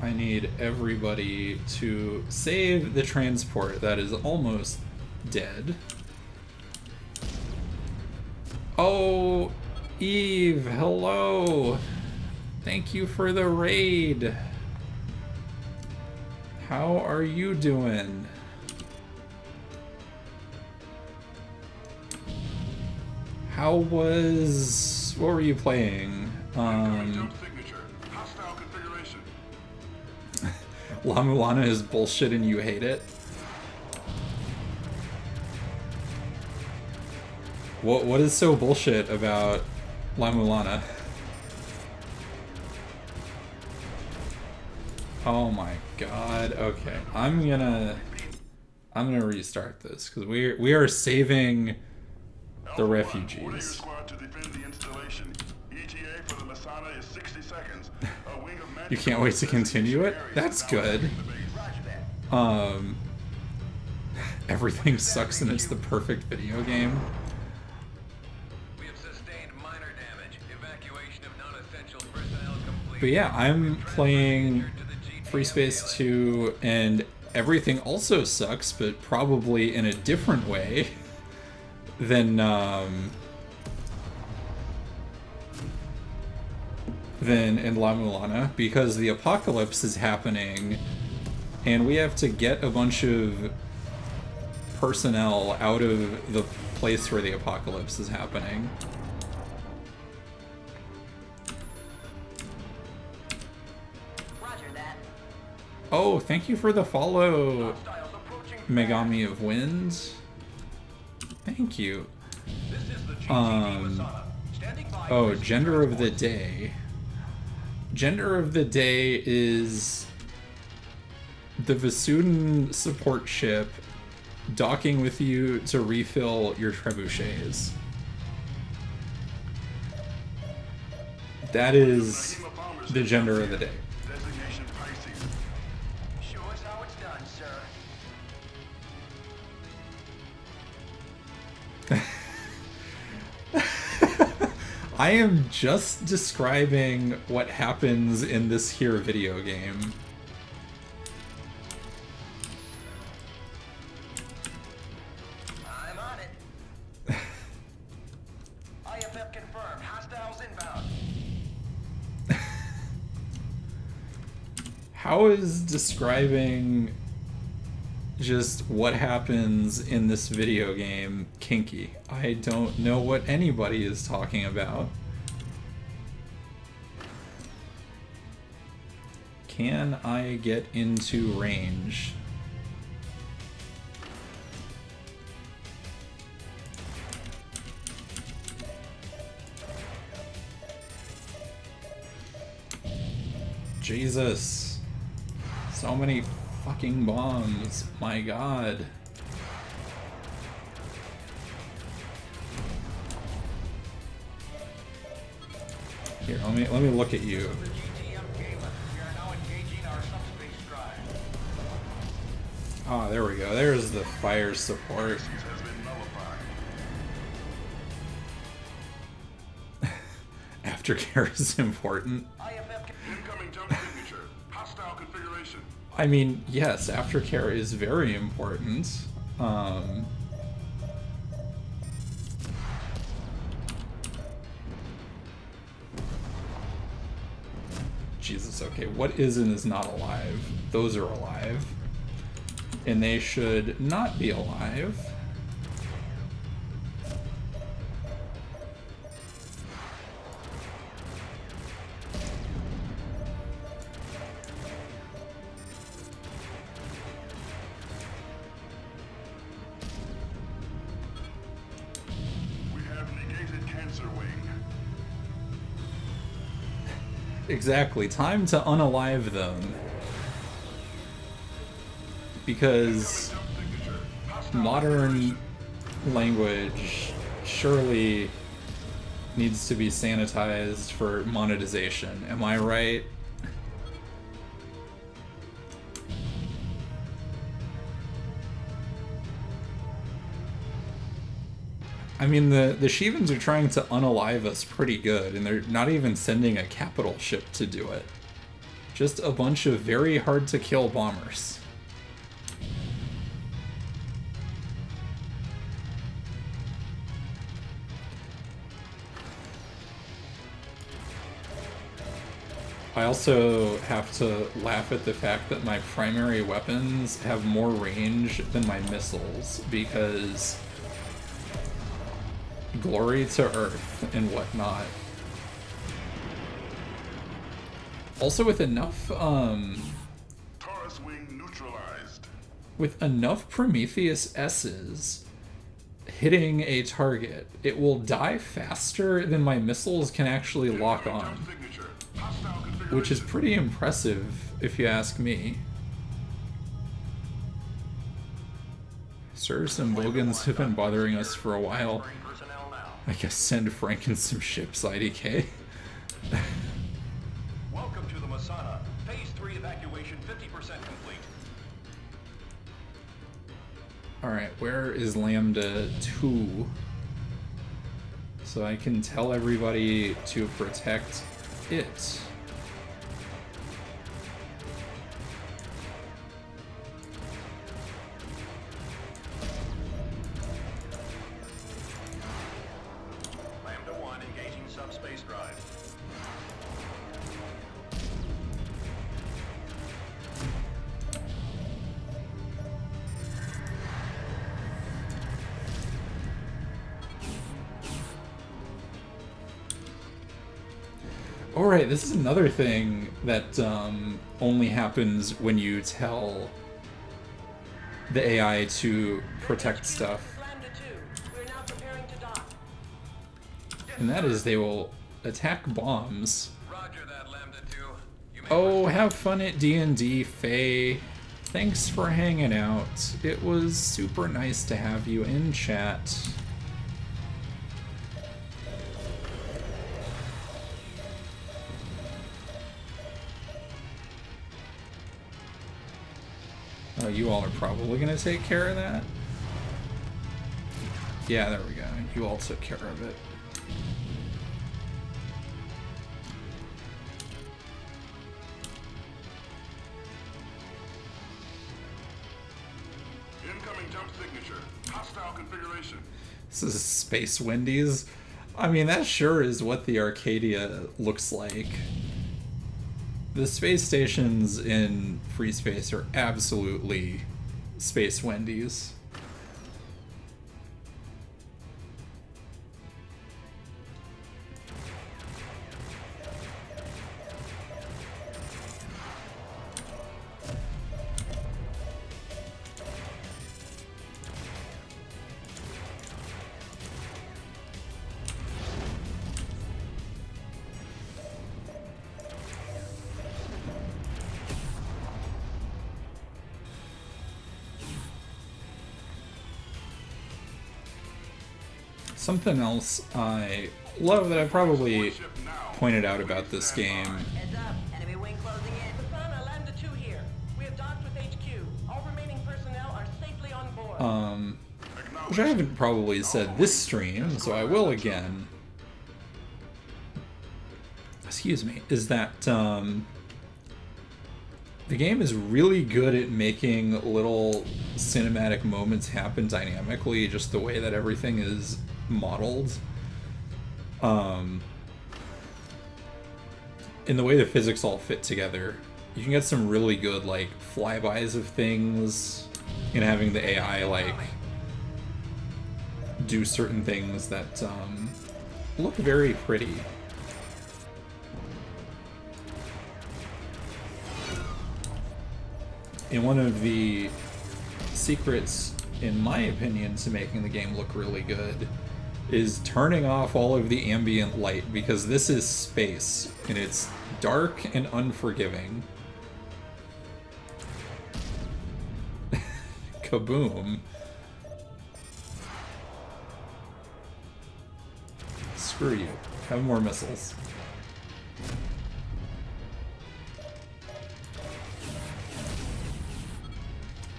S1: I need everybody to save the transport that is almost dead. Oh, Eve, hello. Thank you for the raid. How are you doing? How was... what were you playing? La Mulana is bullshit and you hate it? What is so bullshit about La Mulana? Oh my god. Okay, I'm gonna restart this because we are saving the refugees. You can't wait to continue it? That's good. Everything sucks and it's the perfect video game. But yeah, I'm playing Free Space 2 and everything also sucks, but probably in a different way than in La Mulana, because the apocalypse is happening and we have to get a bunch of personnel out of the place where the apocalypse is happening. Oh, thank you for the follow, Megami of Winds. Thank you. Oh, gender of the day. Gender of the day is the Vasuden support ship docking with you to refill your trebuchets. That is the gender of the day. I am just describing what happens in this here video game.
S7: I'm on it. IFF confirmed. Hostiles inbound.
S1: How is describing just what happens in this video game kinky? I don't know what anybody is talking about. Can I get into range? Jesus. So many fucking bombs. My god. Here, let me look at you. Ah, there we go. There's the fire support. Aftercare is important. I mean, yes, aftercare is very important. Jesus, okay, what is and is not alive? Those are alive. And they should not be alive.
S3: We have negated Cancer Wing.
S1: Exactly. Time to unalive them. Because modern language surely needs to be sanitized for monetization. Am I right? I mean, the Shivans are trying to unalive us pretty good, and they're not even sending a capital ship to do it. Just a bunch of very hard-to-kill bombers. I also have to laugh at the fact that my primary weapons have more range than my missiles, because glory to Earth and whatnot. Also with enough,
S3: Taurus Wing neutralized.
S1: with enough Prometheus S's hitting a target, it will die faster than my missiles can actually lock on. Which is pretty impressive, if you ask me. Sirs and Bogans have been bothering us for a while. I guess send Franken some ships, IDK.
S7: Welcome to the Masana. Phase 3 evacuation 50% complete.
S1: Alright, where is Lambda 2? So I can tell everybody to protect it.
S7: Lambda 1 engaging subspace drive.
S1: Alright, this is another thing that only happens when you tell the AI to protect stuff.
S6: Lambda 2, we're now preparing to dock.
S1: And that is they will attack bombs.
S7: Roger that, Lambda 2. You may
S1: Oh, have fun at D&D, Faye. Thanks for hanging out. It was super nice to have you in chat. Oh, you all are probably going to take care of that? Yeah, there we go. You all took care of it.
S3: Incoming jump signature. Hostile configuration.
S1: This is Space Wendy's. I mean, that sure is what the Arcadia looks like. The space stations in Free Space are absolutely Space Wendy's. Something else I love that I probably pointed out about this game,
S10: Heads up, enemy wing closing in.
S6: Masana, Lambda 2 here. We have docked with HQ. All remaining personnel are safely on board.
S1: which I haven't probably said this stream, so I will again. Excuse me, is that the game is really good at making little cinematic moments happen dynamically, just the way that everything is modeled. In the way the physics all fit together, you can get some really good like flybys of things. and having the AI like do certain things that look very pretty. And one of the secrets, in my opinion, to making the game look really good is turning off all of the ambient light, because this is space and it's dark and unforgiving. Kaboom. Screw you. Have more missiles.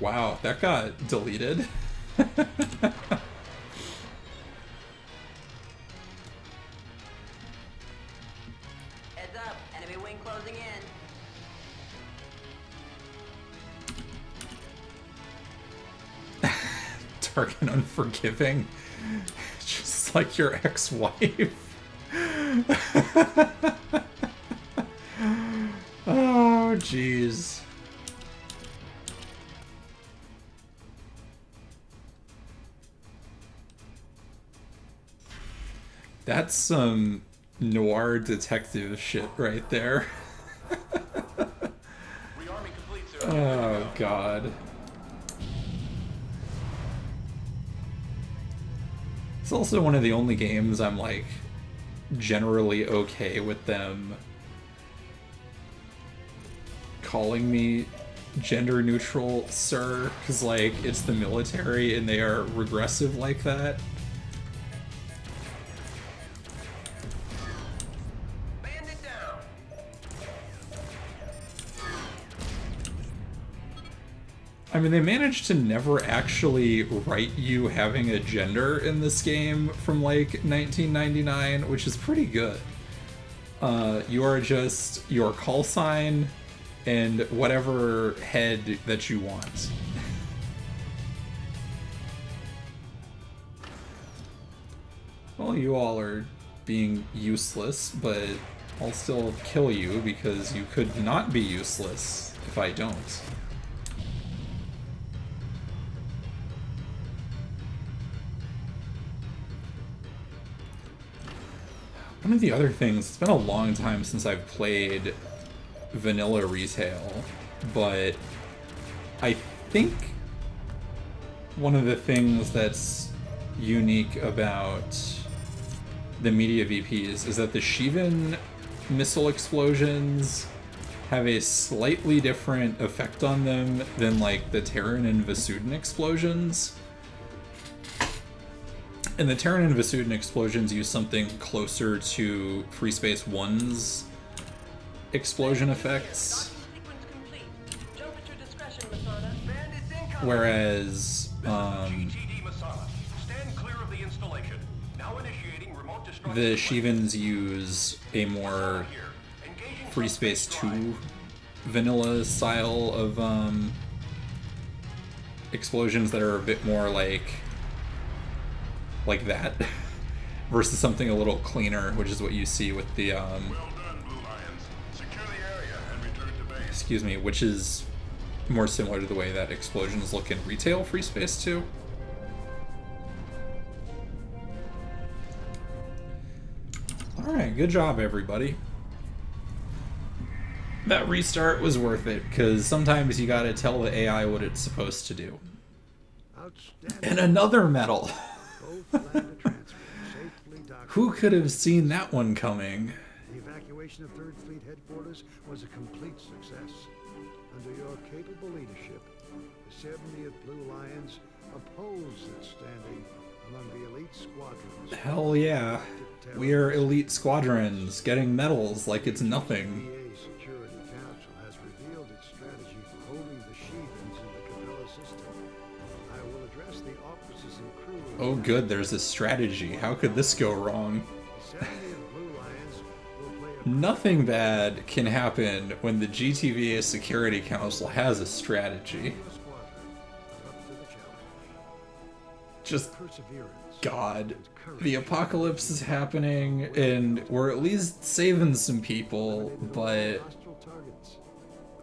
S1: Wow, that got deleted.
S10: Heads up, enemy wing closing in.
S1: Dark and unforgiving. Just like your ex-wife. Oh, jeez. That's some noir detective shit right there. Oh, God. It's also one of the only games I'm, like, generally okay with them calling me gender neutral, sir, because, like, it's the military and they are regressive like that. I mean, they managed to never actually write you having a gender in this game from, like, 1999, which is pretty good. You are just your call sign and whatever head that you want. Well, you all are being useless, but I'll still kill you because you could not be useless if I don't. One of the other things, it's been a long time since I've played vanilla retail, but I think one of the things that's unique about the media VPs is that the Shivan missile explosions have a slightly different effect on them than like the Terran and Vasudin explosions. And the Terran and Vasudin explosions use something closer to Free Space 1's explosion effects. Whereas, the Shivans use a more Free Space 2 vanilla style of explosions that are a bit more like that versus something a little cleaner, which is what you see with the excuse me, which is more similar to the way that explosions look in retail Free Space 2. Alright, good job everybody. That restart was worth it, because sometimes you gotta tell the AI what it's supposed to do. And another medal! Who could have seen that one coming?
S11: The evacuation of 3rd Fleet headquarters was a complete success. Under your capable leadership, the 70th Blue Lions opposed its standing among the elite squadrons.
S1: Hell yeah. We are elite squadrons, getting medals like it's nothing.
S11: The Security Council has revealed its strategy for holding the Shivans in the Capella system. I will address the officers and crew.
S1: Oh good, there's a strategy. How could this go wrong? Nothing bad can happen when the GTVA Security Council has a strategy. Just, God, the apocalypse is happening, and we're at least saving some people, but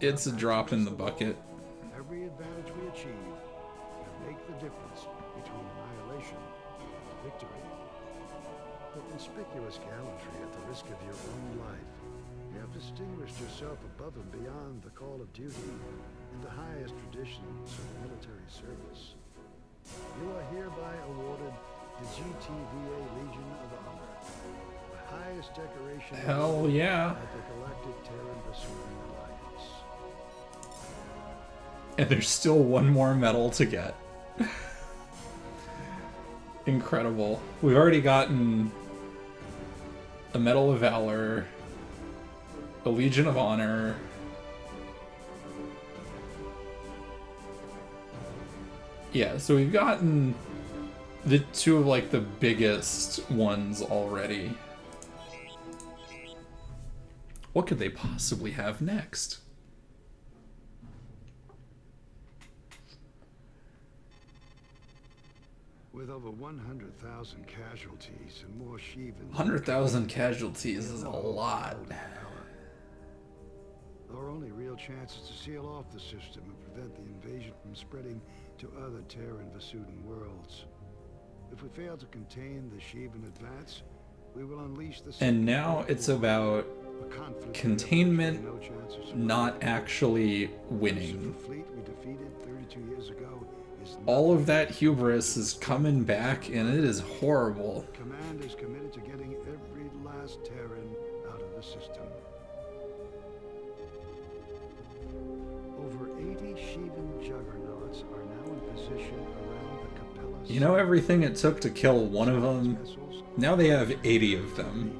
S1: it's a drop in the bucket.
S11: Every advantage we achieve difference between annihilation and victory. For conspicuous gallantry at the risk of your own life, you have distinguished yourself above and beyond the call of duty and the highest traditions of military service. You are hereby awarded the GTVA Legion of Honor, the highest decoration
S1: Hell yeah.
S11: of the Galactic Terran Vasudin Alliance.
S1: And there's still one more medal to get. Incredible. We've already gotten a Medal of Valor, a Legion of Honor, yeah, so we've gotten the two of like the biggest ones already. What could they possibly have next?
S11: With over 100,000 casualties and more Shivans...
S1: 100,000 casualties is a lot.
S11: Our only real chance is to seal off the system and prevent the invasion from spreading to other Terran Vasudin worlds. If we fail to contain the Shivan advance, we will unleash the...
S1: And now it's about containment, not actually winning.
S11: The fleet we defeated 32 years ago is
S1: all of that hubris is coming back, and it is horrible.
S11: Command is committed to getting every last Terran out of the system. Over 80 Shivan juggernauts are now in position around the Capella.
S1: You know everything it took to kill one of them? Now they have 80 of them.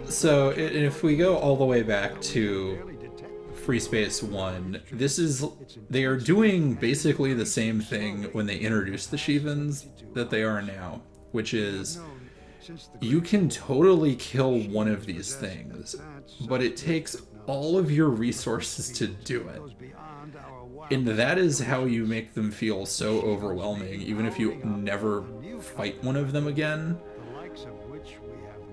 S1: So if we go all the way back to Free Space 1, they are doing basically the same thing when they introduced the Shivans that they are now, which is you can totally kill one of these things, but it takes all of your resources to do it. And that is how you make them feel so overwhelming, even if you never fight one of them again.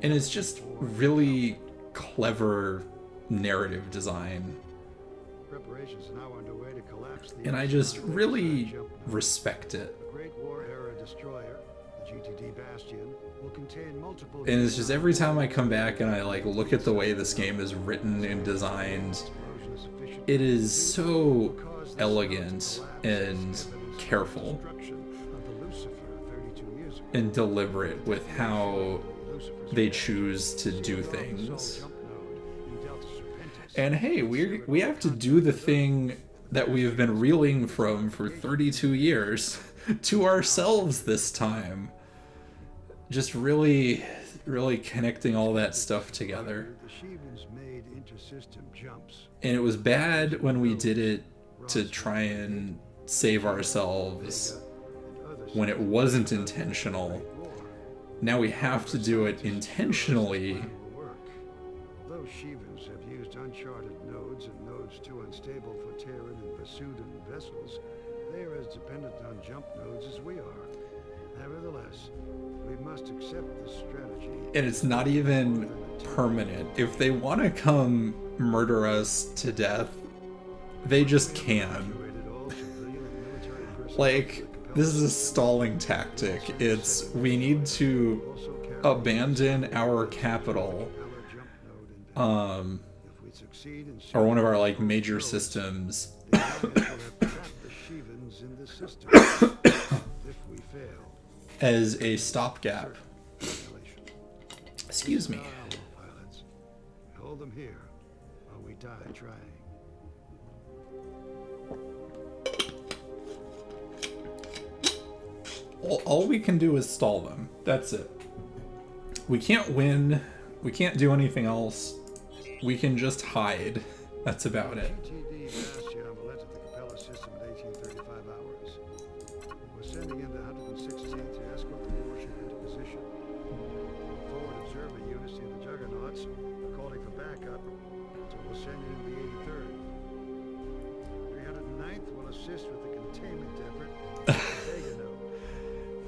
S1: And it's just really clever narrative design. And I just really respect it. And it's just every time I come back and I like look at the way this game is written and designed, it is so elegant and careful and deliberate with how they choose to do things. And hey, we have to do the thing that we have been reeling from for 32 years to ourselves this time. Just really, really connecting all that stuff together. And it was bad when we did it to try and save ourselves when it wasn't intentional. Now we have to do it intentionally.
S11: Those Shivans have used uncharted nodes and nodes too unstable for Terran and Vasudin vessels. They are as dependent on jump nodes as we are. Nevertheless, we must accept this strategy.
S1: And it's not even permanent. If they want to come murder us to death, they just can. Like, this is a stalling tactic. It's, we need to abandon our capital, or one of our, like, major systems, as a stopgap. Excuse me.
S11: Hold them here, or we die trying.
S1: All we can do is stall them. That's it. We can't win. We can't do anything else. We can just hide. That's about it.
S11: GTD Bastion entered the Capella system in 1835 hours. We're sending in the 116th to escort the warship into position. Forward observer units near the Juggernauts are calling for backup, so we'll send in the 83rd. 309th will assist with the containment effort.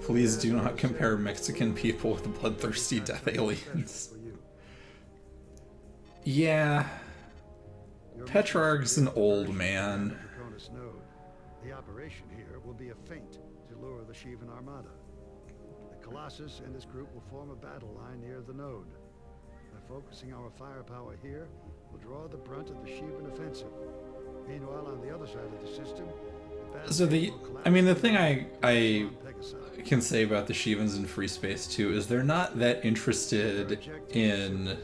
S1: Please do not compare Mexican people with bloodthirsty death aliens. Yeah. Petrarch's an old man.
S11: Draconis node. The operation here will be a feint to lure the Shivan Armada. The Colossus and his group will form a battle line near the node. By focusing our firepower here, we'll draw the brunt of the Shivan offensive. Meanwhile, on the other side of the system,
S1: so the thing I can say about the Shivans in Free Space 2 is they're not that interested in,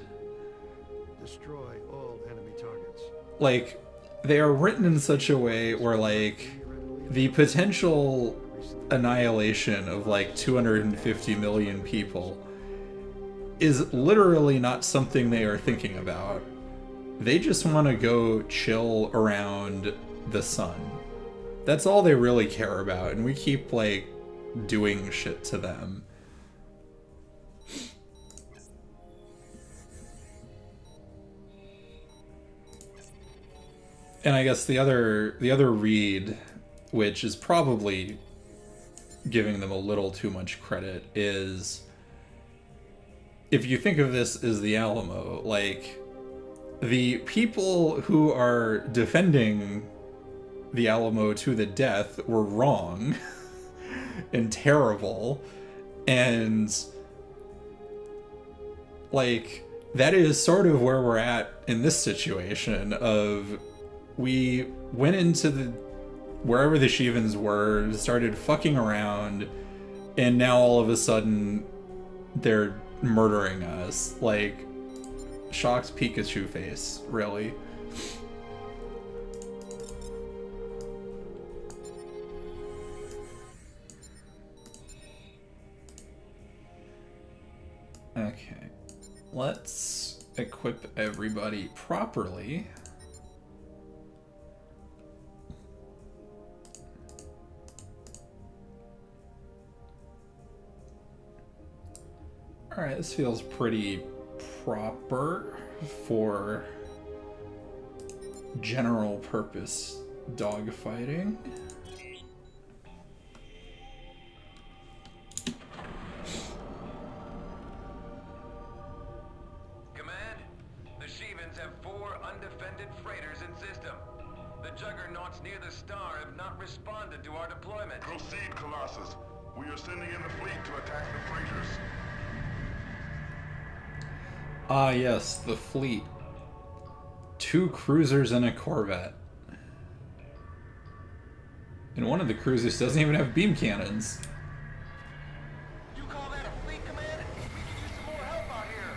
S11: destroy all enemy targets.
S1: like, they are written in such a way where, like, the potential annihilation of like 250 million people is literally not something they are thinking about. They just want to go chill around the sun. That's all they really care about, and we keep, like, doing shit to them. And I guess the other read, which is probably giving them a little too much credit, is if you think of this as the Alamo, like, the people who are defending the Alamo to the death were wrong and terrible, and like that is sort of where we're at in this situation of we went into the wherever the Shivans were, started fucking around, and now all of a sudden they're murdering us. Like, shocked Pikachu face, really. Okay, let's equip everybody properly. Alright, this feels pretty proper for general purpose dogfighting.
S7: Command, the Shivans have 4 undefended freighters in system. The juggernauts near the star have not responded to our deployment.
S3: Proceed, Colossus. We are sending in the fleet to attack the freighters.
S1: Ah, yes, the fleet. 2 cruisers and a corvette. And one of the cruisers doesn't even have beam cannons.
S7: You call that a fleet, Command? We could use some more help out here.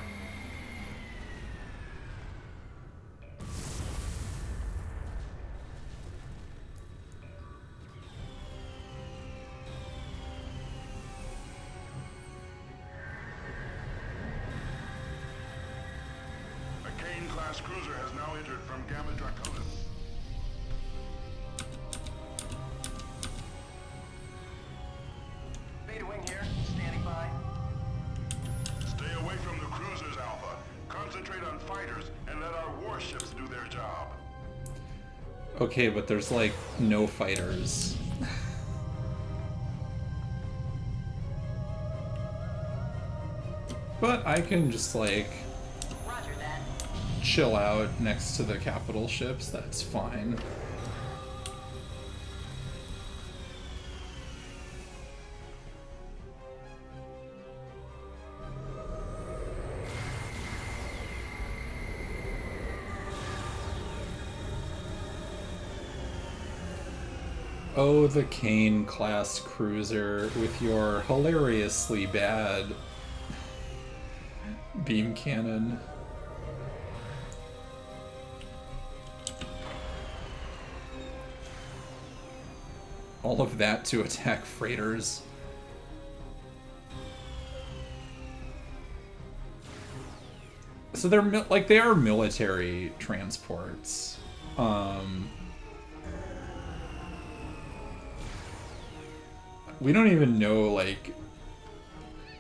S3: A Kane-class cruiser has now entered from Gamma Draconis.
S7: Beta Wing here, standing by.
S3: Stay away from the cruisers, Alpha. Concentrate on fighters and let our warships do their job.
S1: Okay, but there's like no fighters. But I can just like
S10: Roger that.
S1: chill out next to the capital ships, that's fine. Oh, the Kane-class cruiser with your hilariously bad beam cannon. All of that to attack freighters. So they're like they are military transports. We don't even know like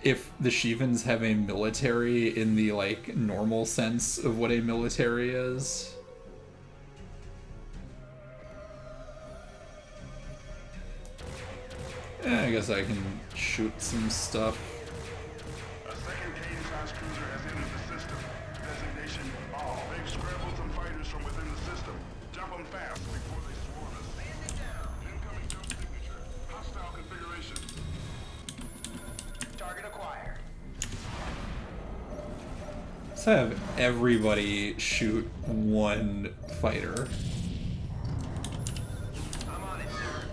S1: if the Shivans have a military in the like normal sense of what a military is. I guess I can shoot some stuff.
S3: A second Kane-class cruiser has entered the system. Designation all. They've scrambled some fighters from within the system.
S1: Let's have everybody shoot one fighter.
S7: I'm on it, sir.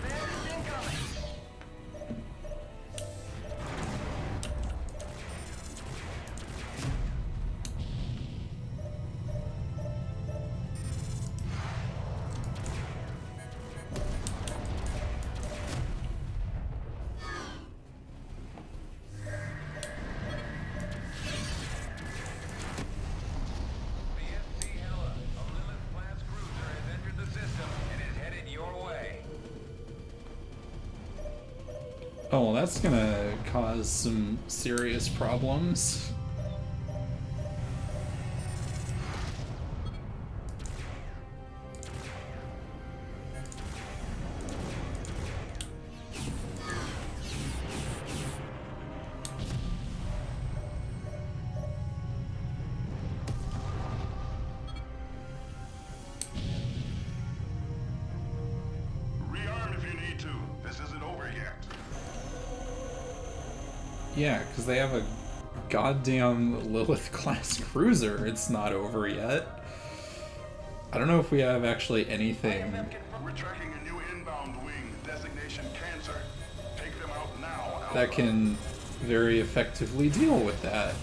S7: Bandits incoming. BSC Hella, a Lilith-class cruiser has entered the system and is headed your way.
S1: Oh, well, that's gonna cause some serious problems.
S3: Rearm if you need to. This isn't over yet.
S1: Yeah, because they have a goddamn Lilith-class cruiser. It's not over yet. I don't know if we have actually anything.
S3: We're tracking a new inbound wing, designation Cancer. Take them out now. Alpha.
S1: That can very effectively deal with that.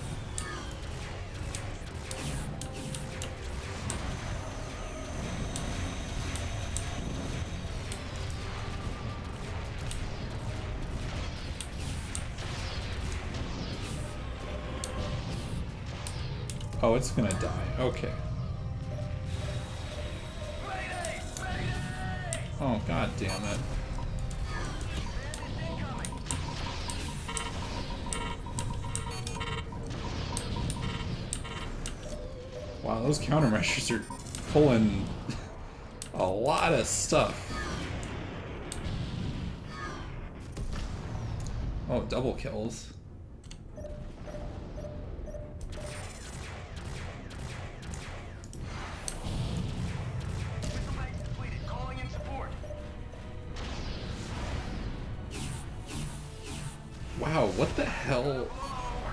S1: Oh, it's gonna die. Okay. Oh, god damn it. Wow, those countermeasures are pulling a lot of stuff. Oh, double kills.
S7: Calling in support.
S1: Wow, what the hell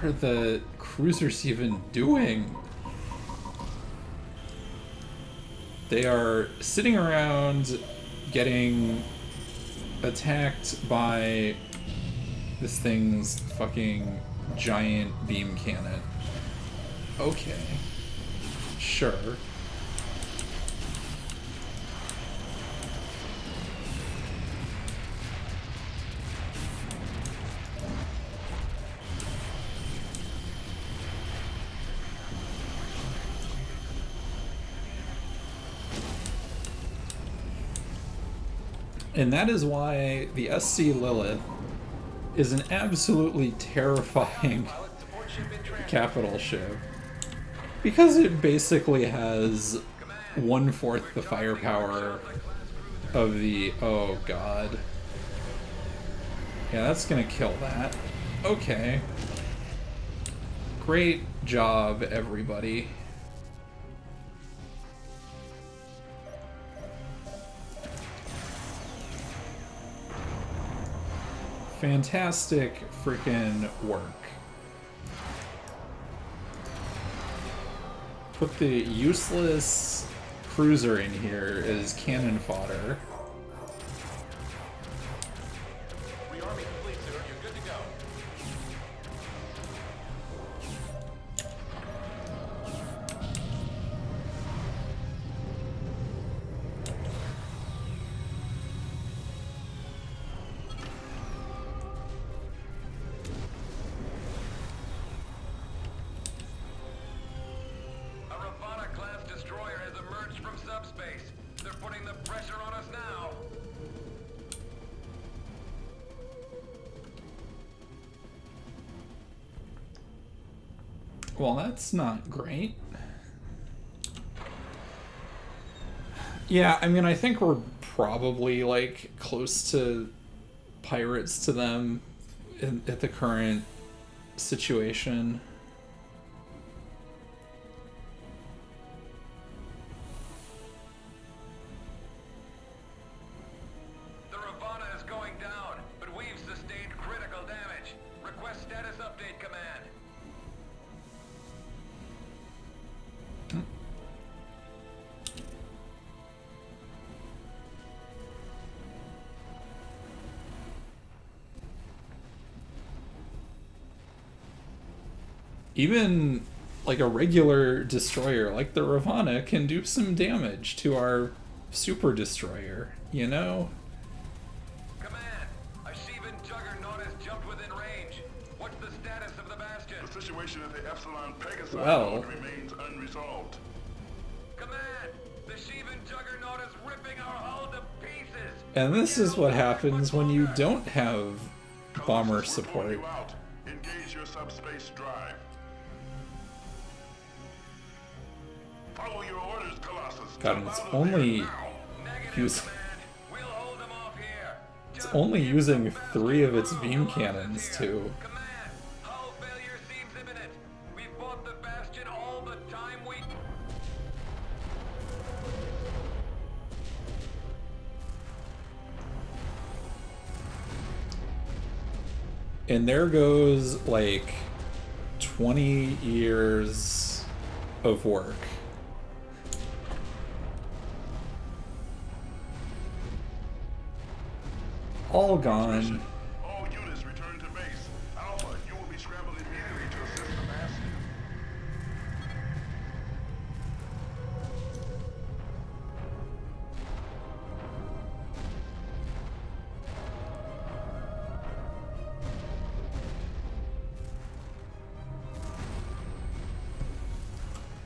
S1: are the cruisers even doing? They are sitting around getting attacked by this thing's fucking giant beam cannon. Okay. Sure. And that is why the SC Lilith is an absolutely terrifying capital ship. Because it basically has 1/4 the firepower of the... Oh god. Yeah, that's gonna kill that. Okay. Great job, everybody. Fantastic freaking work. Put the useless cruiser in here as cannon fodder.
S7: Rearming complete, sir. You're good to go. A Ravana-class destroyer has emerged from subspace. They're putting the pressure on us now.
S1: Well, that's not great. Yeah, I mean, I think we're probably, like, close to pirates to them at the current situation. even like a regular destroyer like the Ravana can do some damage to our super destroyer, you know?
S7: Command, a Sheevan Juggernaut has jumped within range. What's the status of the Bastion?
S3: The situation at the Epsilon Pegasus
S1: Well.
S3: node remains unresolved.
S7: Command, the Sheevan Juggernaut is ripping our hull to pieces.
S1: And this is what happens when you don't have bomber
S3: Colossus, we're pulling
S1: support.
S3: you out. Engage your subspace drive. Follow your orders, Colossus.
S1: God, and
S3: Jump
S1: it's
S3: out of
S1: only
S3: there now.
S1: use,
S7: We'll hold them off here.
S1: it's only using 3 of its beam cannons too.
S7: Command, hull failure seems imminent. We've fought the Bastion all the time we...
S1: And there goes like 20 years of work. All gone.
S3: All units return to base. Alpha, you will be scrambled immediately to assist the Bastion.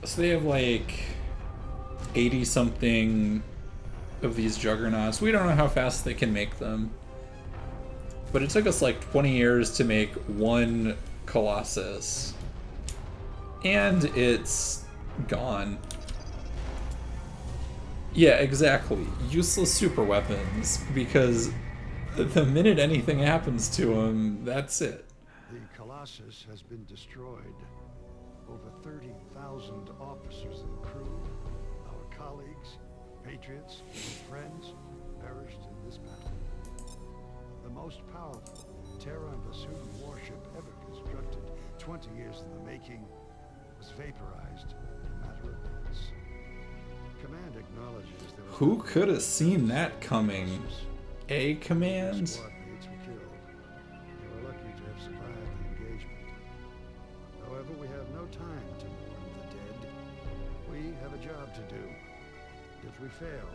S1: So they have like 80 something of these juggernauts. We don't know how fast they can make them. But it took us like 20 years to make one Colossus. And it's gone. Yeah, exactly. Useless super weapons, because the minute anything happens to them, that's it.
S11: The Colossus has been destroyed. Over 30,000 officers and crew, our colleagues, patriots, and friends, perished in this battle. The most powerful Terra and Vasudin warship ever constructed, 20 years in the making, was vaporized in a matter of minutes. Command acknowledges there are...
S1: Who could have seen that coming? A command?
S11: Squad mates were killed. They were lucky to have survived the engagement. However, we have no time to mourn the dead. We have a job to do. If we fail,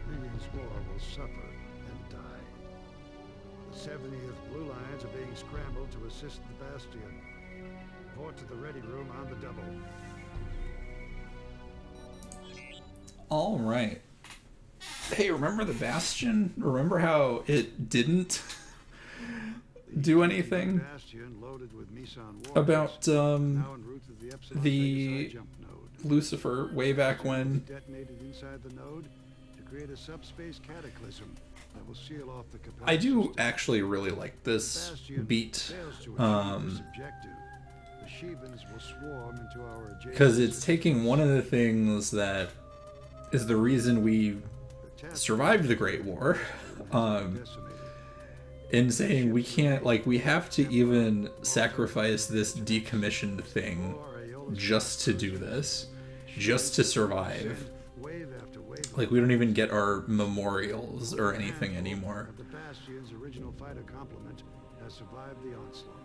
S11: millions more will suffer and die. The 70th Blue Lions are being scrambled to assist the Bastion. Report to the ready room on the double.
S1: All right. Hey, remember the Bastion? Remember how it didn't do anything
S11: Bastion, loaded with Meson warheads,
S1: about
S11: now en route to the Epsilon
S1: the
S11: Pegasus jump node.
S1: Lucifer way back when?
S11: Detonated inside the node to create a subspace cataclysm that will seal off the capacity.
S1: I do actually really like this beat, because it's taking one of the things that is the reason we survived the Great War, and saying we can't, like, we have to even sacrifice this decommissioned thing just to do this, just to survive. Like, we don't even get our memorials or anything anymore.
S11: The Bastion's original fighter complement has survived the onslaught.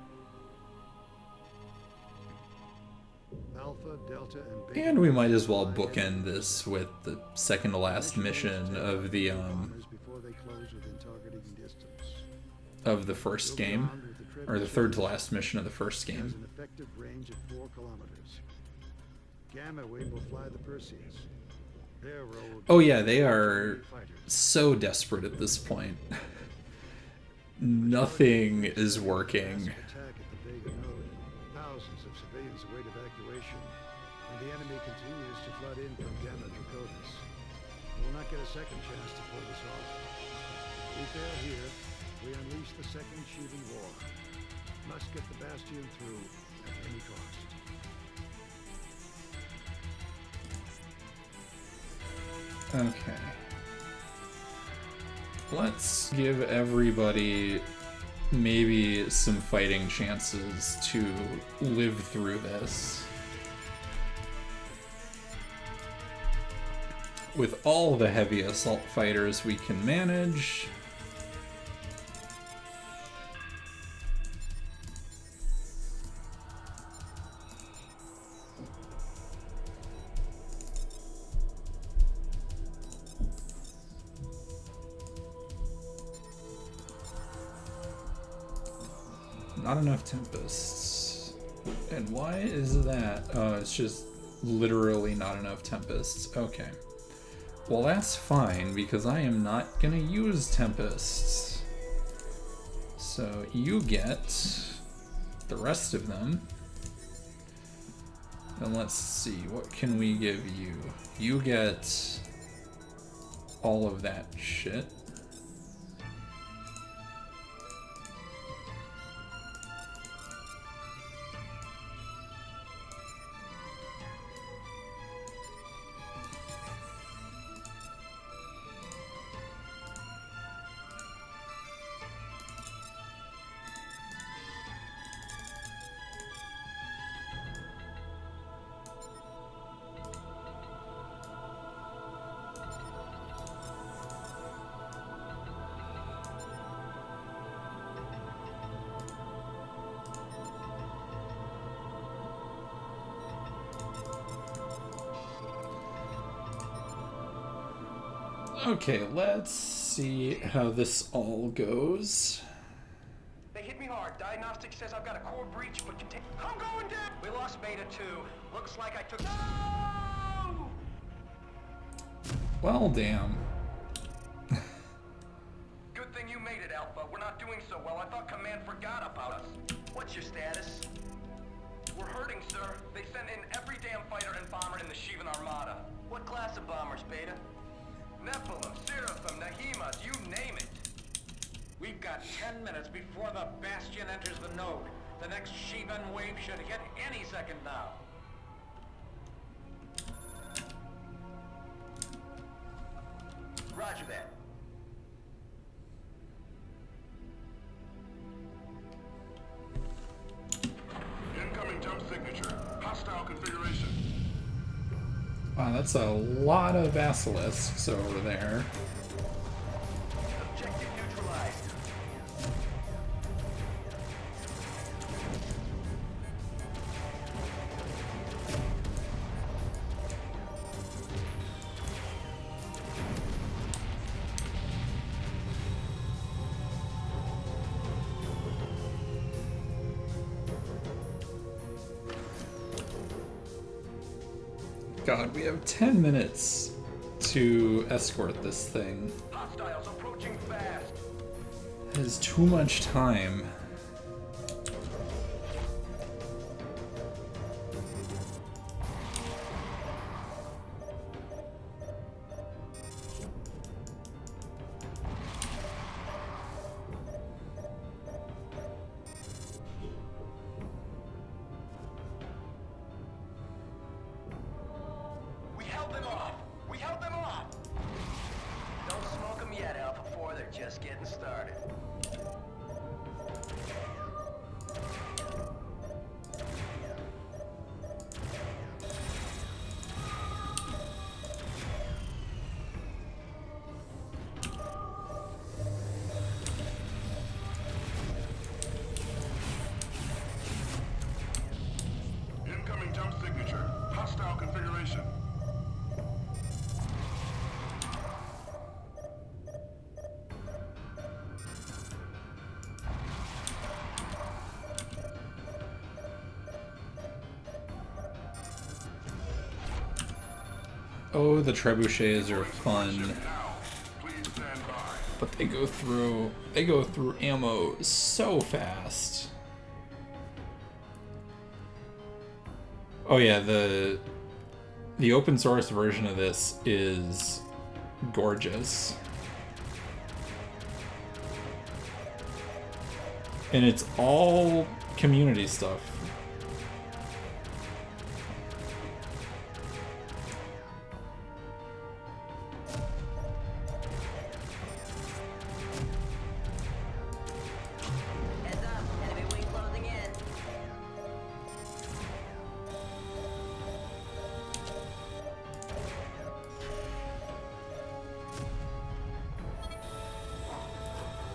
S11: Alpha, Delta, and Beta
S1: And we might as well bookend this with the second to last mission of the
S11: before they close within targeting distance.
S1: of the first game, or the third to last mission of the first
S11: Has
S1: game.
S11: an effective range of 4 kilometers. Gamma Wing will fly the Perseus. Their role will be
S1: Oh yeah, they are
S11: fighters.
S1: so desperate at this point. Nothing is working.
S11: Attack at the Vega node. Thousands of civilians await evacuation, and the enemy continues to flood in from Gamma Draconis. We will not get a second chance to pull this off. If we fail here, we unleash the Second Sheevan War. Must get the Bastion through at any cost.
S1: Okay. Let's give everybody maybe some fighting chances to live through this. With all the heavy assault fighters we can manage. not enough Tempests. And why is that? Oh, it's just literally not enough Tempests. Okay. Well, that's fine, because I am not gonna use Tempests. So you get the rest of them. And let's see, what can we give you? You get all of that shit. Okay, let's see how this all goes.
S7: They hit me hard. Diagnostic says I've got a core breach, but contain. I'm going down! We lost Beta 2. Looks like I took. No!
S1: Well, damn.
S7: Good thing you made it, Alpha. We're not doing so well. I thought Command forgot about us. What's your status? We're hurting, sir. They sent in every damn fighter and bomber in the Shivan Armada. What class of bombers, Beta? Nephilim, Seraphim, Nahimas, you name it.
S9: We've got 10 minutes before the Bastion enters the node. The next Shivan wave should hit any second now.
S7: Roger that.
S3: Incoming jump signature. Hostile configuration.
S1: Wow, that's a lot of basilisks over there.
S7: Objective neutralized.
S1: God, we have 10 minutes to escort this thing.
S7: Hostiles approaching fast.
S1: That is too much time.
S7: We held them off. We held them off. Don't smoke them yet, Alpha 4. They're just getting started.
S3: Incoming jump signature. Hostile configuration.
S1: Oh, the trebuchets are fun,
S3: Now, please stand by.
S1: but they go through ammo so fast. Oh yeah, the open source version of this is gorgeous. And it's all community stuff.
S10: Heads up, enemy wing closing in.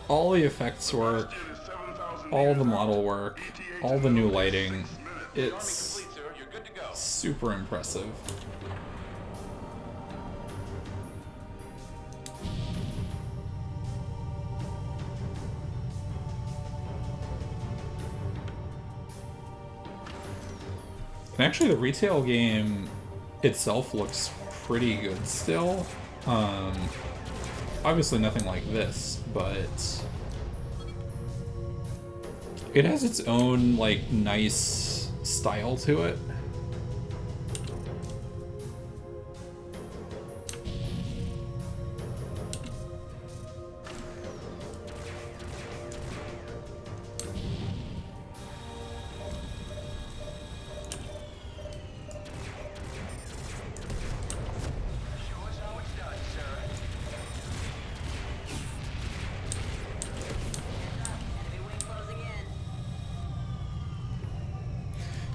S1: All the effects work, all the model work, all the new lighting. It's
S9: Complete, sir. You're good to go.
S1: super impressive. Actually, the retail game itself looks pretty good still. Obviously nothing like this, but it has its own, like, nice style to it.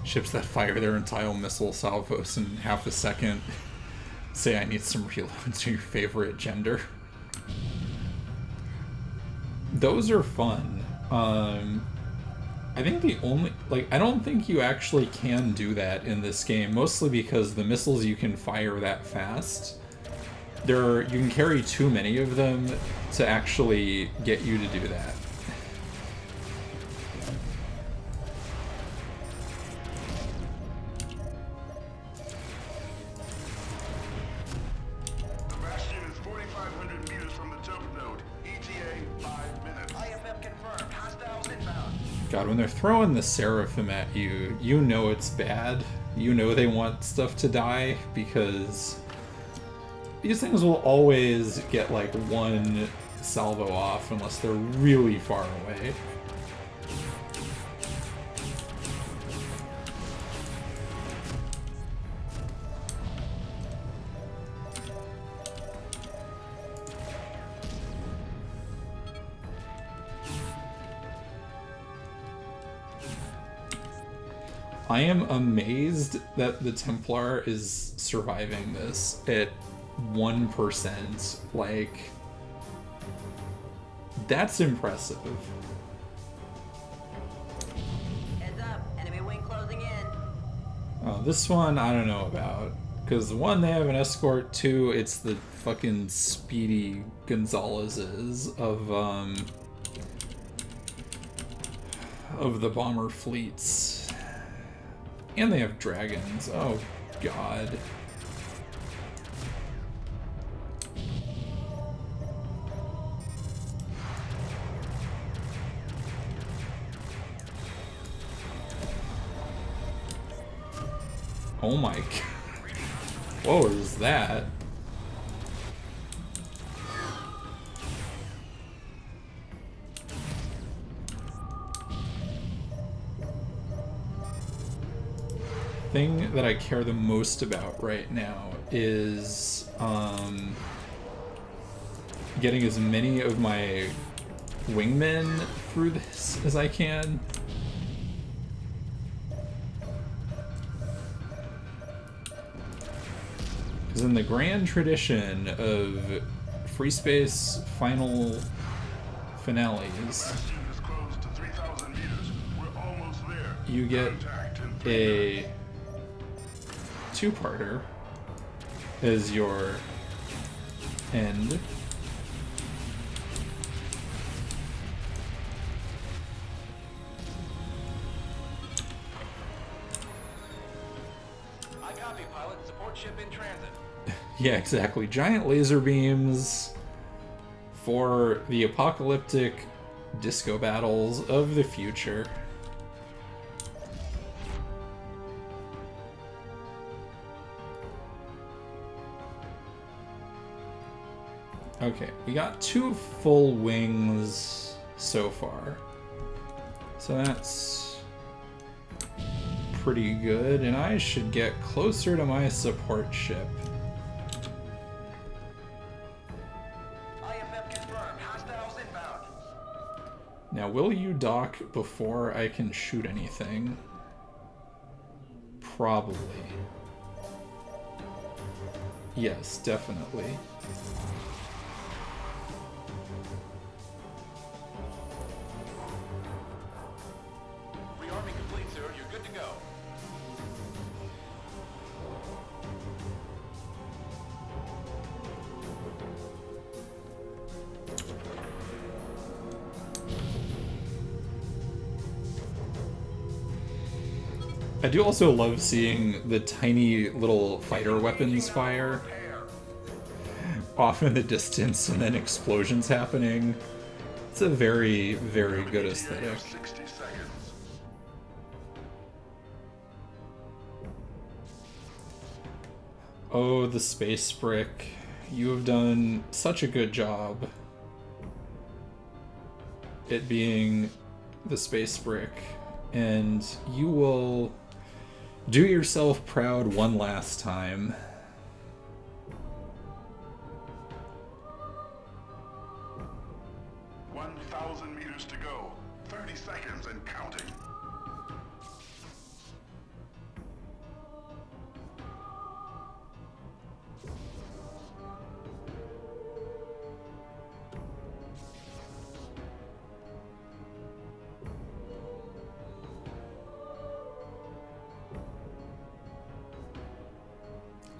S1: Ships that fire their entire missile salvos in half a second say, I need some reloads to your favorite gender. Those are fun. I think the only, like, I don't think you actually can do that in this game, mostly because the missiles you can fire that fast, you can carry too many of them to actually get you to do that. God, when they're throwing the Seraphim at you, you know it's bad. You know they want stuff to die, because these things will always get like one salvo off unless they're really far away. I am amazed that the Templar is surviving this at 1%. Like, that's impressive.
S10: Heads up, enemy wing closing in.
S1: Oh, this one I don't know about. Because one, they have an escort, two, it's the fucking Speedy Gonzalez's of the bomber fleets. And they have dragons. Oh, God. Oh my God. What was that? Thing that I care the most about right now is getting as many of my wingmen through this as I can. Because in the grand tradition of Free Space final finales, you get a two-parter as your end.
S7: I copy, pilot. Support ship in transit.
S1: Yeah, exactly. Giant laser beams for the apocalyptic disco battles of the future. Okay, we got 2 full wings so far. So that's pretty good, and I should get closer to my support ship.
S7: IFF confirmed. Hostiles inbound.
S1: Now, will you dock before I can shoot anything? Probably. Yes, definitely.
S7: Rearming complete, sir. You're good to go.
S1: I do also love seeing the tiny little fighter weapons fire off in the distance and then explosions happening. It's a very, very good aesthetic.
S3: 60 seconds.
S1: Oh, the space brick. You have done such a good job. It being the space brick. And you will do yourself proud one last time.
S3: Meters to go. 30 seconds and counting.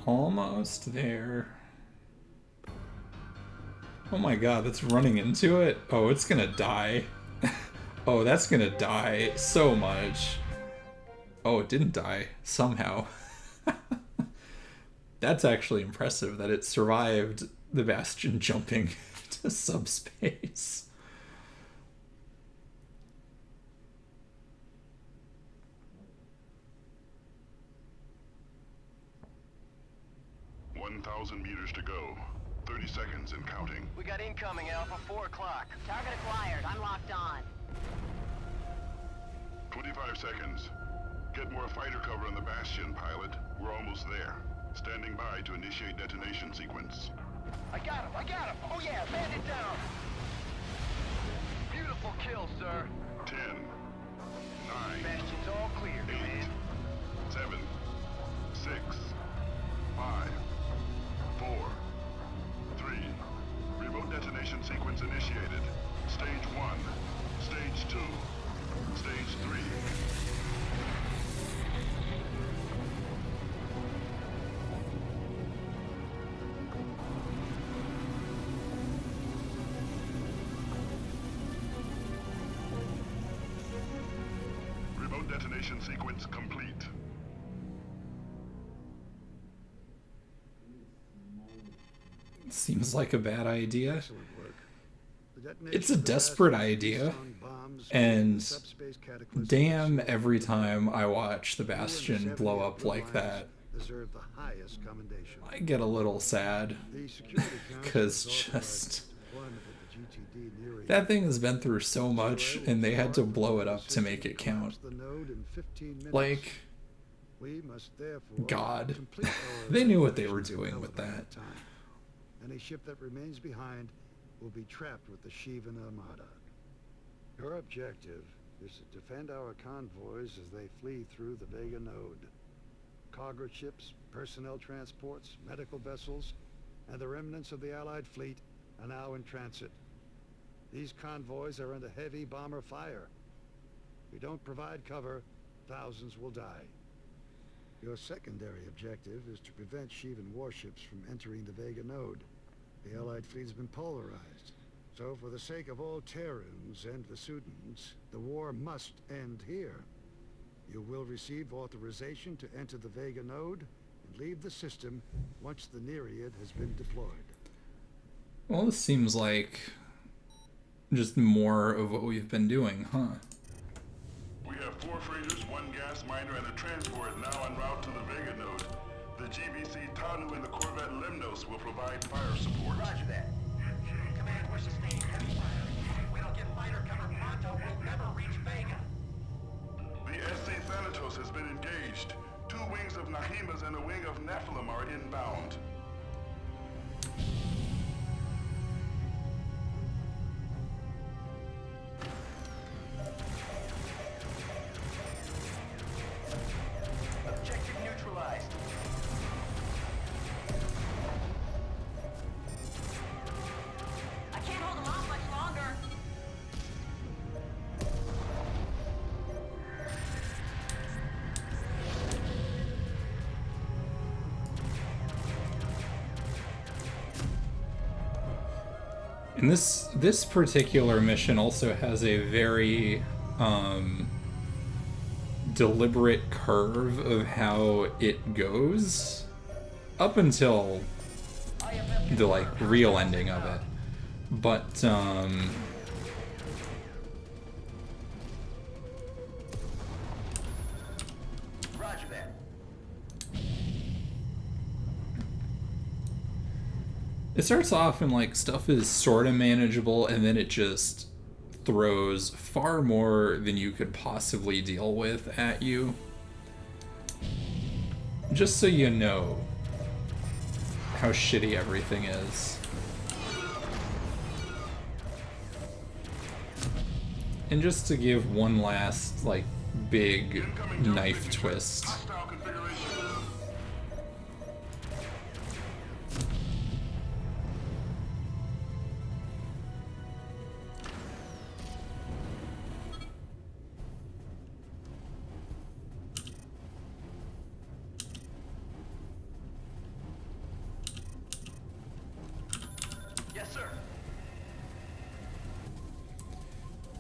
S1: Almost there. Oh my god, that's running into it? Oh, it's gonna die. Oh, that's gonna die so much. Oh, it didn't die. Somehow. That's actually impressive that it survived the Bastion jumping to subspace.
S3: Meters to go. 30 seconds and counting.
S9: We got incoming, Alpha, 4 o'clock.
S10: Target acquired. I'm locked on.
S3: 25 seconds. Get more fighter cover on the Bastion, pilot. We're almost there. Standing by to initiate detonation sequence.
S9: I got him! Oh yeah, bandit down! Beautiful kill, sir.
S3: 10, 9,
S9: Bastion's all clear,
S3: 8,
S9: man.
S3: 7, 6, 5, 4, 3. Remote detonation sequence initiated. Stage 1, Stage 2, Stage 3. Remote detonation sequence complete.
S1: Seems like a bad idea.
S11: Excellent work. The detonation
S1: It's a
S11: of the
S1: desperate
S11: Bastion
S1: idea,
S11: Keystone bombs
S1: and
S11: the subspace cataclysm
S1: damn
S11: of
S1: every time I watch the
S11: You and
S1: Bastion
S11: 70
S1: blow
S11: of
S1: up
S11: your
S1: like
S11: lines
S1: that.
S11: Deserve the highest commendation.
S1: I get a little sad,
S11: The Security Council
S1: because
S11: has authorized
S1: just
S11: deployment of the GTD Nereid.
S1: that thing has been through so much, and they had to blow it up to make it count.
S11: The node in 15 minutes.
S1: Like,
S11: We must therefore
S1: God.
S11: complete our
S1: They knew what they were
S11: evacuation
S1: doing
S11: well
S1: with
S11: ahead
S1: that.
S11: of time. Any ship that remains behind will be trapped with the Shivan Armada. Your objective is to defend our convoys as they flee through the Vega node. Cargo ships, personnel transports, medical vessels, and the remnants of the Allied fleet are now in transit. These convoys are under heavy bomber fire. If we don't provide cover, thousands will die. Your secondary objective is to prevent Shivan warships from entering the Vega node. The Allied fleet has been polarized. So for the sake of all Terrans and Vesudans, the war must end here. You will receive authorization to enter the Vega node and leave the system once the Nereid has been deployed.
S1: Well, this seems like just more of what we've been doing, huh?
S3: We have 4 freighters, 1 gas miner, and a transport now en route to the Vega node. The GBC Tanu and the Corvette Lemnos will provide fire support.
S9: Roger that. Command, we're sustaining heavy fire. If we don't get fighter cover pronto, we'll never reach Vega.
S3: The SC Thanatos has been engaged. 2 wings of Nahimas and a wing of Nephilim are inbound.
S9: Objective neutralized.
S10: I can't hold them off much longer.
S1: And this particular mission also has a very deliberate curve of how it goes up until the like real ending of it. But
S7: Roger that.
S1: it starts off and like stuff is sort of manageable, and then it just throws far more than you could possibly deal with at you. Just so you know how shitty everything is. And just to give one last, like, big knife twist.
S3: Hostile configuration.
S7: Yes, sir.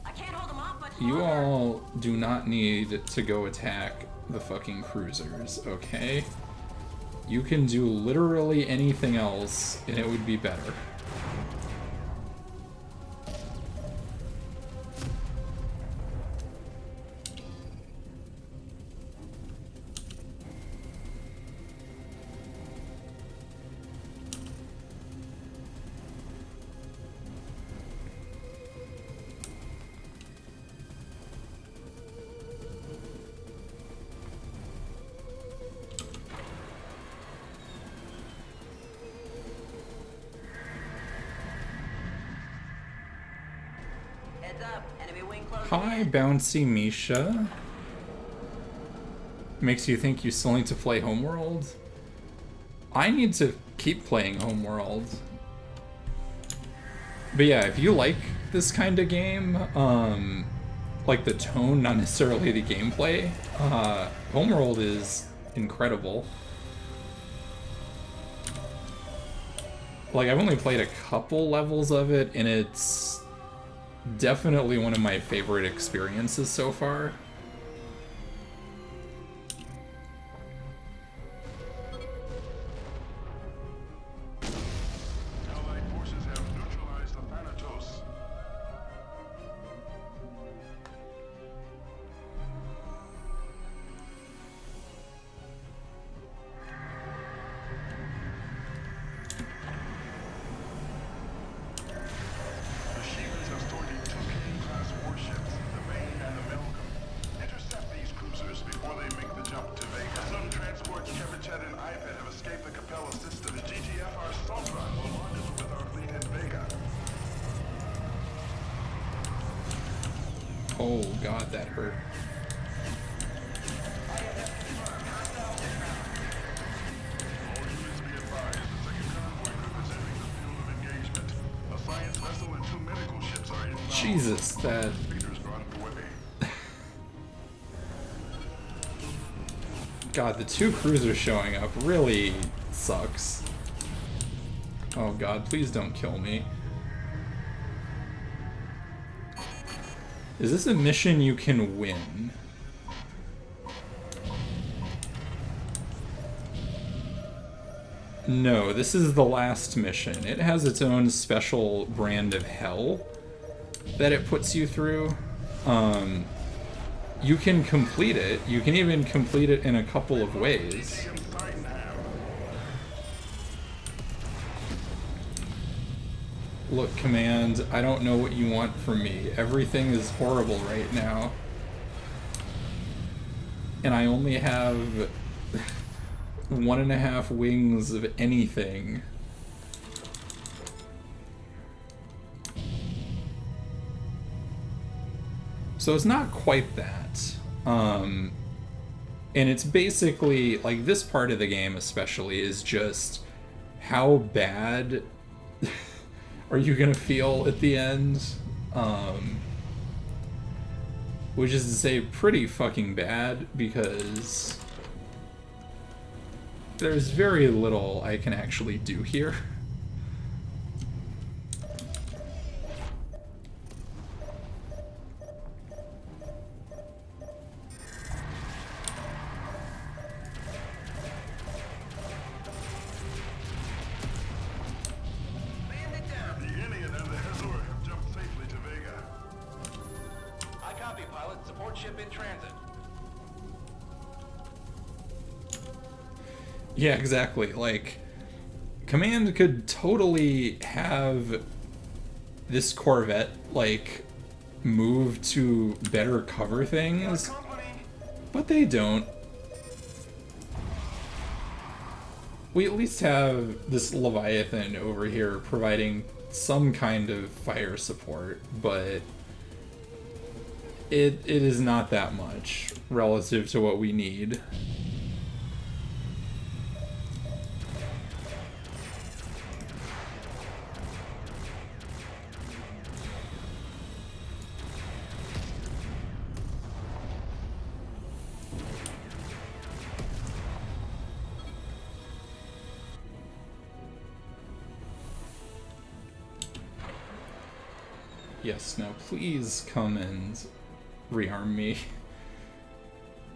S10: I can't hold them off much
S1: You
S10: longer.
S1: all do not need to go attack the fucking cruisers, okay? You can do literally anything else, and it would be better.
S10: Heads up, enemy wing closing
S1: Hi,
S10: in.
S1: Bouncy Misha. Makes you think you still need to play Homeworld? I need to keep playing Homeworld. But yeah, if you like this kind of game, like the tone, not necessarily the gameplay, Homeworld is incredible. Like, I've only played a couple levels of it, and it's definitely one of my favorite experiences so far.
S3: Allied forces have neutralized the Thanatos. The Shivas have stored in two King-class warships, the Vane and the Malcolm. Intercept these cruisers before they make the jump to Vega. Some transports, Kevichet and IPED have escaped the Capella system. The GTFR Sultron will rendezvous with our fleet in Vega.
S1: Oh god, that hurt.
S3: All units be advised, the second convoy group is entering the field of engagement. A science vessel and two medical ships are inbound.
S1: Jesus, that...
S3: Speeders are underway.
S1: God, the two cruisers showing up really sucks. Oh god, please don't kill me. Is this a mission you can win? No, this is the last mission. It has its own special brand of hell that it puts you through. You can complete it. You can even complete it in a couple of ways. Look, Command, I don't know what you want from me. Everything is horrible right now. And I only have 1.5 wings of anything. So it's not quite that. And it's basically, like, this part of the game especially is just how bad are you gonna feel at the end? Which is to say pretty fucking bad, because there's very little I can actually do here.
S7: ship in transit.
S1: Yeah, exactly. Like, Command could totally have this Corvette, like, move to better cover things, but they don't. We at least have this Leviathan over here providing some kind of fire support, but it is not that much relative to what we need. Yes, now please come and rearm me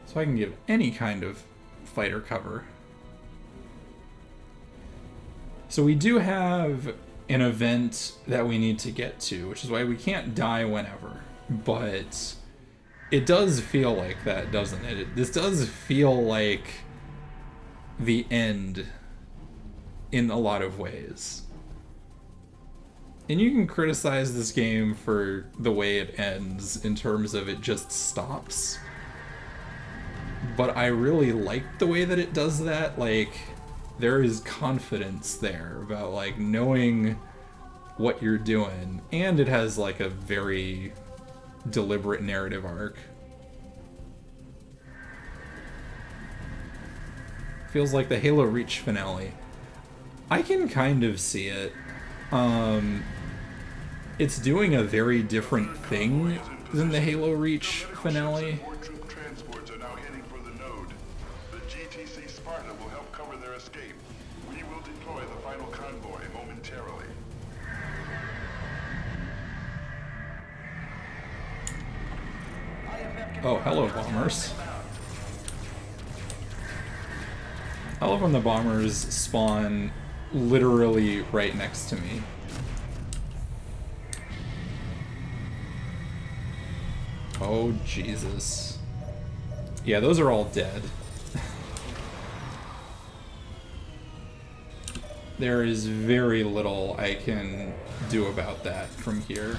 S1: so I can give any kind of fighter cover. So we do have an event that we need to get to, which is why we can't die whenever, but it does feel like that, doesn't it? This does feel like the end in a lot of ways. And you can criticize this game for the way it ends in terms of it just stops. But I really like the way that it does that. Like, there is confidence there about, like, knowing what you're doing. And it has, like, a very deliberate narrative arc. Feels like the Halo Reach finale. I can kind of see it. It's doing a very different thing than the Halo Reach finale.
S3: More troop transports are now heading for the node. The GTC Sparta will help cover their escape. We will deploy the final convoy momentarily.
S1: Oh, hello, bombers. I love when the bombers spawn literally right next to me. Oh, Jesus. Yeah, those are all dead. There is very little I can do about that from here.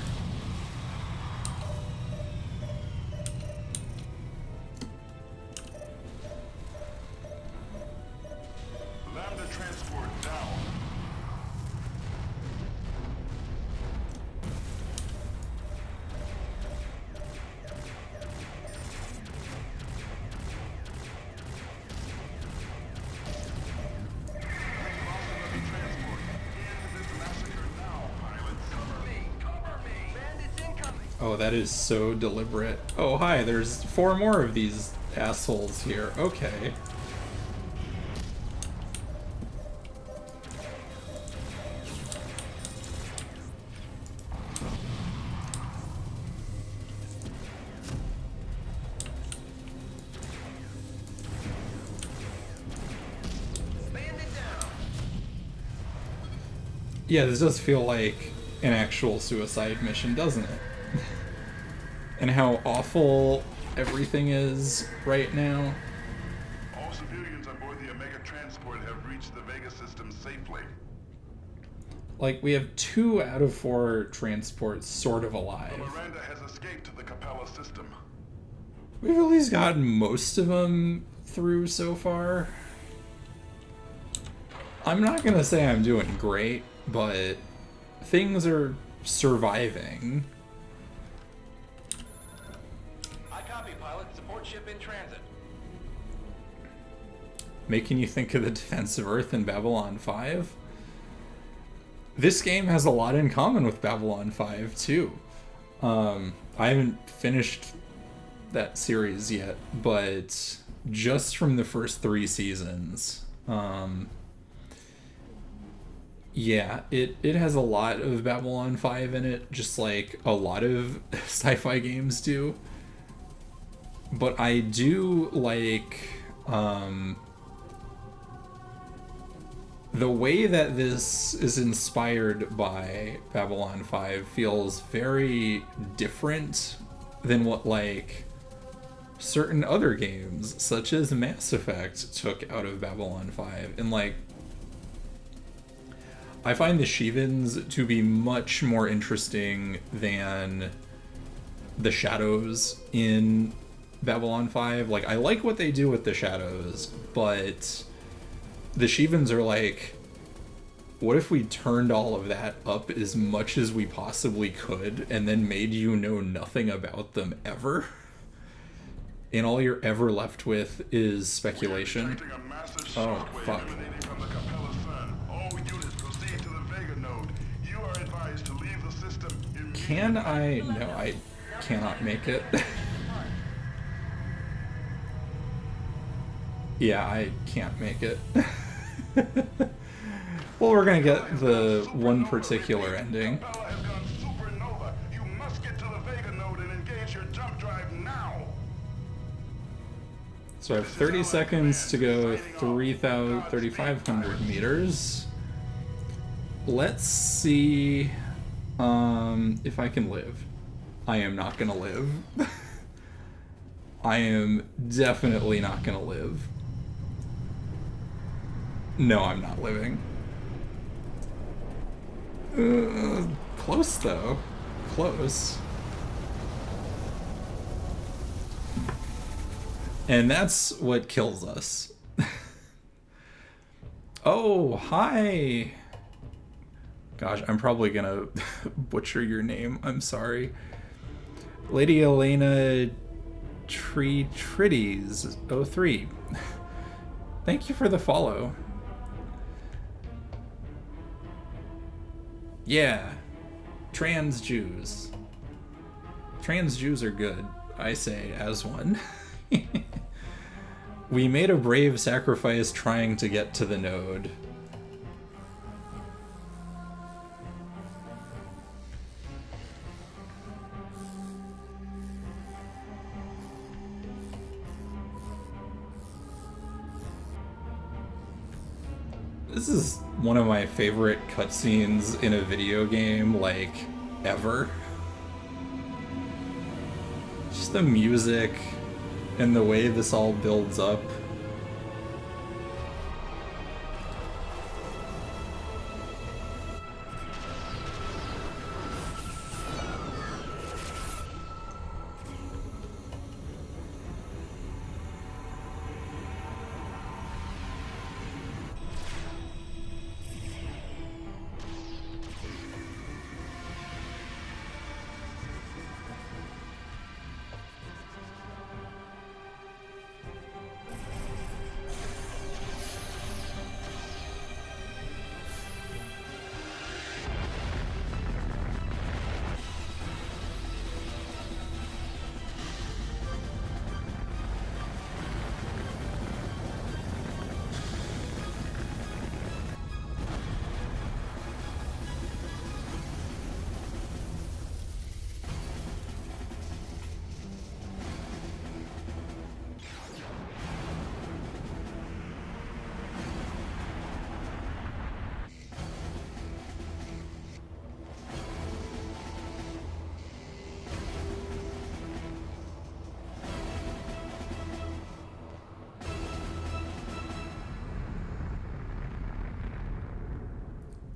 S3: Lambda transport down.
S1: Oh, that is so deliberate. Oh, hi, there's 4 more of these assholes here. Okay. Yeah, this does feel like an actual suicide mission, doesn't it? And how awful everything is right now.
S3: All civilians on board the Omega transport have reached the Vega system safely.
S1: Like, we have 2 out of 4 transports sort of alive.
S3: The Miranda has escaped to the Capella system.
S1: We've at least gotten most of them through so far. I'm not gonna say I'm doing great, but things are surviving.
S7: I copy, pilot. Support ship in transit.
S1: Making you think of the Defense of Earth and Babylon 5. This game has a lot in common with Babylon 5 too. I haven't finished that series yet, but just from the first 3 seasons, yeah, it has a lot of Babylon 5 in it, just like a lot of sci-fi games do. But I do like the way that this is inspired by Babylon 5 feels very different than what, like, certain other games, such as Mass Effect, took out of Babylon 5. And, like, I find the Shivans to be much more interesting than the shadows in Babylon 5. Like, I like what they do with the shadows, but the Shivans are like, what if we turned all of that up as much as we possibly could and then made you know nothing about them ever? And all you're ever left with is speculation. Oh, fuck. Can I? No, I cannot make it. Yeah, I can't make it. Well, we're gonna get the one particular ending. So I have 30 seconds to go 3,500 meters. Let's see if I can live. I am not gonna live. I am definitely not gonna live. No, I'm not living. Close though. Close. And that's what kills us. Oh, hi! Gosh, I'm probably gonna butcher your name. I'm sorry. Lady Elena Trides 03. Thank you for the follow. Yeah. Trans Jews. Trans Jews are good, I say, as one. We made a brave sacrifice trying to get to the node. This is one of my favorite cutscenes in a video game, like, ever. Just the music and the way this all builds up.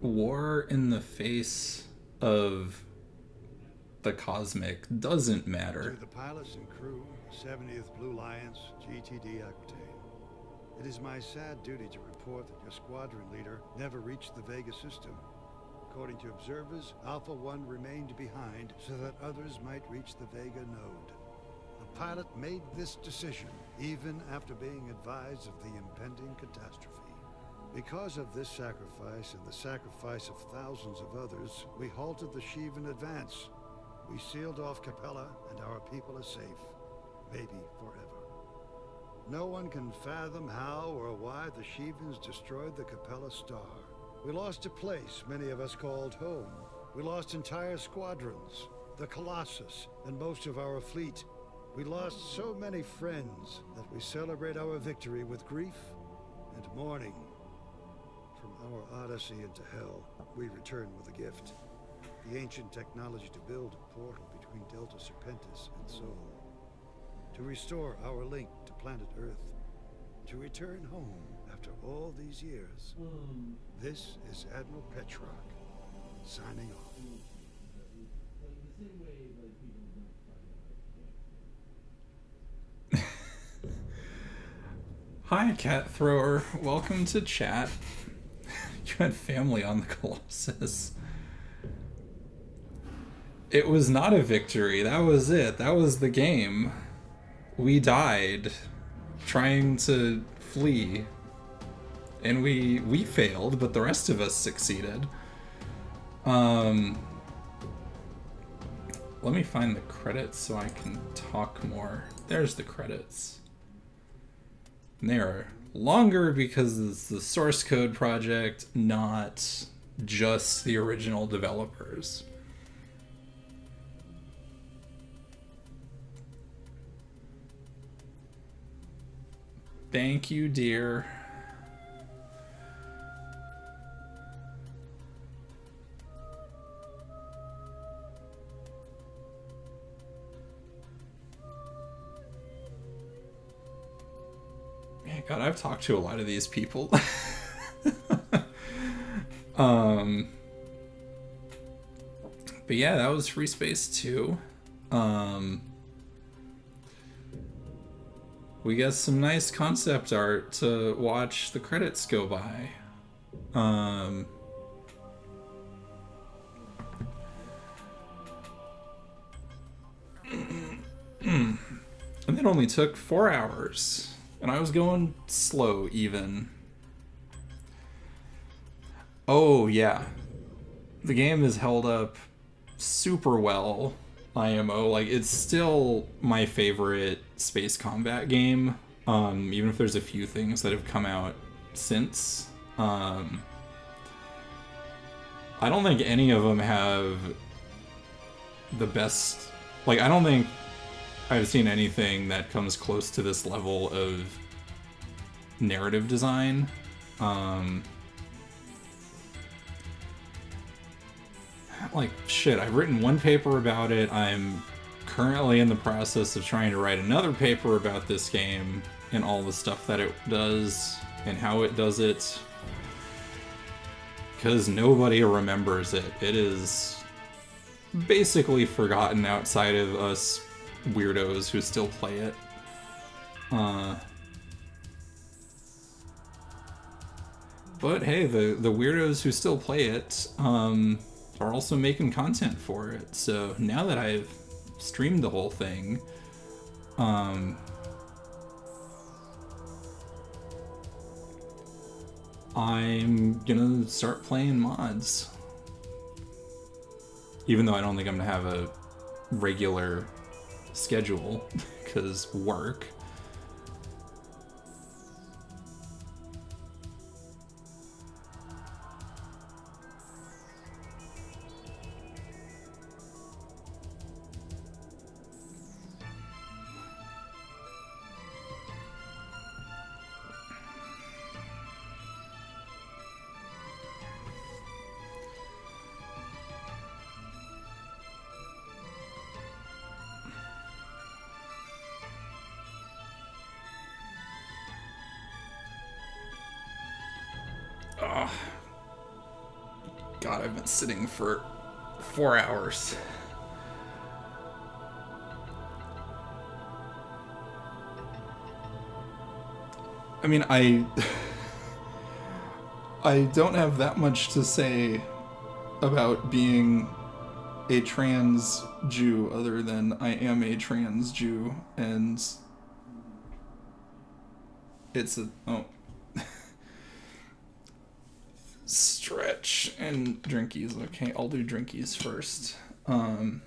S1: War in the face of the cosmic doesn't matter.
S11: To the pilots and crew, 70th Blue Lions, GTD Aquitaine. It is my sad duty to report that your squadron leader never reached the Vega system. According to observers, Alpha 1 remained behind so that others might reach the Vega node. The pilot made this decision even after being advised of the impending catastrophe. Because of this sacrifice and the sacrifice of thousands of others, we halted the Shivan advance. We sealed off Capella, and our people are safe. Maybe forever. No one can fathom how or why the Shivans destroyed the Capella star. We lost a place many of us called home. We lost entire squadrons, the Colossus, and most of our fleet. We lost so many friends that we celebrate our victory with grief and mourning. From our odyssey into hell, we return with a gift. The ancient technology to build a portal between Delta Serpentis and Sol. to restore our link to planet Earth, to return home after all these years. This is Admiral Petrock, signing off.
S1: Hi, Cat Thrower. Welcome to chat. You had family on the Colossus. It was not a victory. That was it. That was the game. We died trying to flee. And we failed, but the rest of us succeeded. Let me find the credits so I can talk more. There's the credits. And they are longer because it's the source code project, not just the original developers. Thank you, dear. God, I've talked to a lot of these people. But yeah, that was Free Space 2. We got some nice concept art to watch the credits go by. And it only took 4 hours. And I was going slow, even. Oh, yeah. The game is held up super well, IMO. Like, it's still my favorite space combat game, even if there's a few things that have come out since. I don't think any of them have the best... Like, I don't think I've seen anything that comes close to this level of narrative design. Like, shit, I've written one paper about it. I'm currently in the process of trying to write another paper about this game and all the stuff that it does and how it does it. Because nobody remembers it. It is basically forgotten outside of us weirdos who still play it. But hey, the weirdos who still play it are also making content for it. So now that I've streamed the whole thing, I'm gonna start playing mods. Even though I don't think I'm gonna have a regular schedule, because work. God, I've been sitting for 4 hours. I mean, I don't have that much to say about being a trans Jew other than I am a trans Jew, and it's a... oh. Stretch and drinkies. Okay, I'll do drinkies first. God.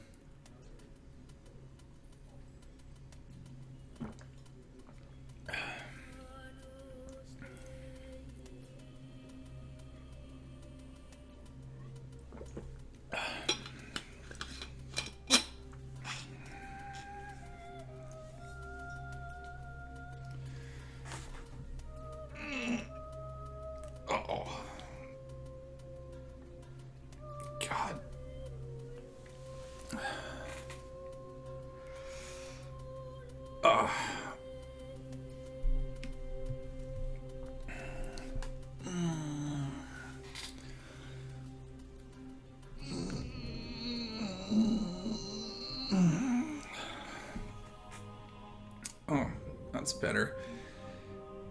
S1: better.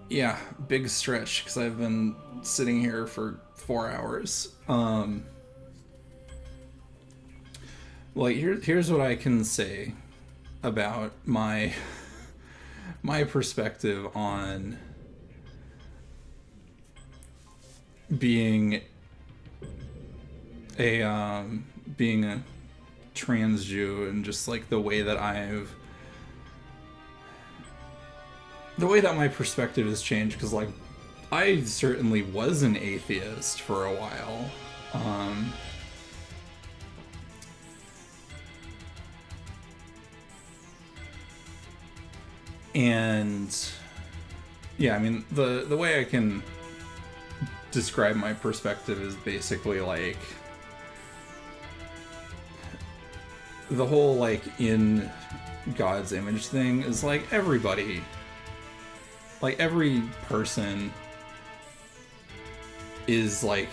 S1: Yeah, big stretch because I've been sitting here for 4 hours. Like here's what I can say about my perspective on being a trans Jew, and just like the way that my perspective has changed, because like I certainly was an atheist for a while. And yeah, I mean, the way I can describe my perspective is basically like the whole like in God's image thing is like everybody, like every person is like,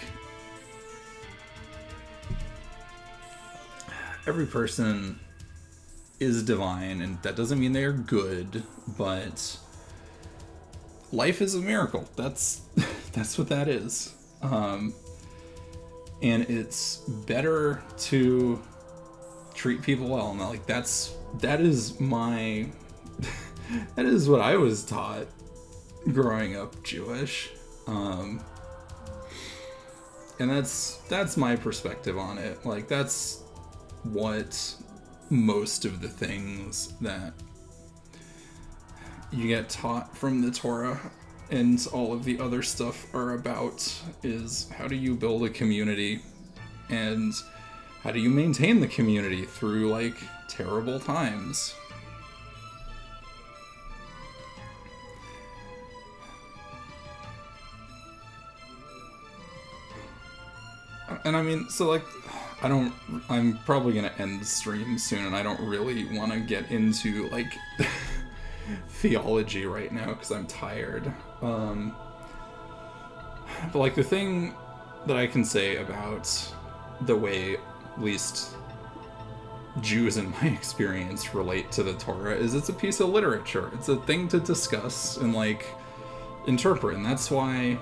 S1: every person is divine, and that doesn't mean they're good, but life is a miracle. That's what that is. And it's better to treat people well, and like that is my that is what I was taught growing up Jewish. And that's my perspective on it. Like that's what most of the things that you get taught from the Torah and all of the other stuff are about, is how do you build a community and how do you maintain the community through like terrible times. And I mean, so like, I'm probably gonna end the stream soon, and I don't really want to get into like theology right now because I'm tired. But like the thing that I can say about the way at least Jews in my experience relate to the Torah is it's a piece of literature. It's a thing to discuss and like interpret, and that's why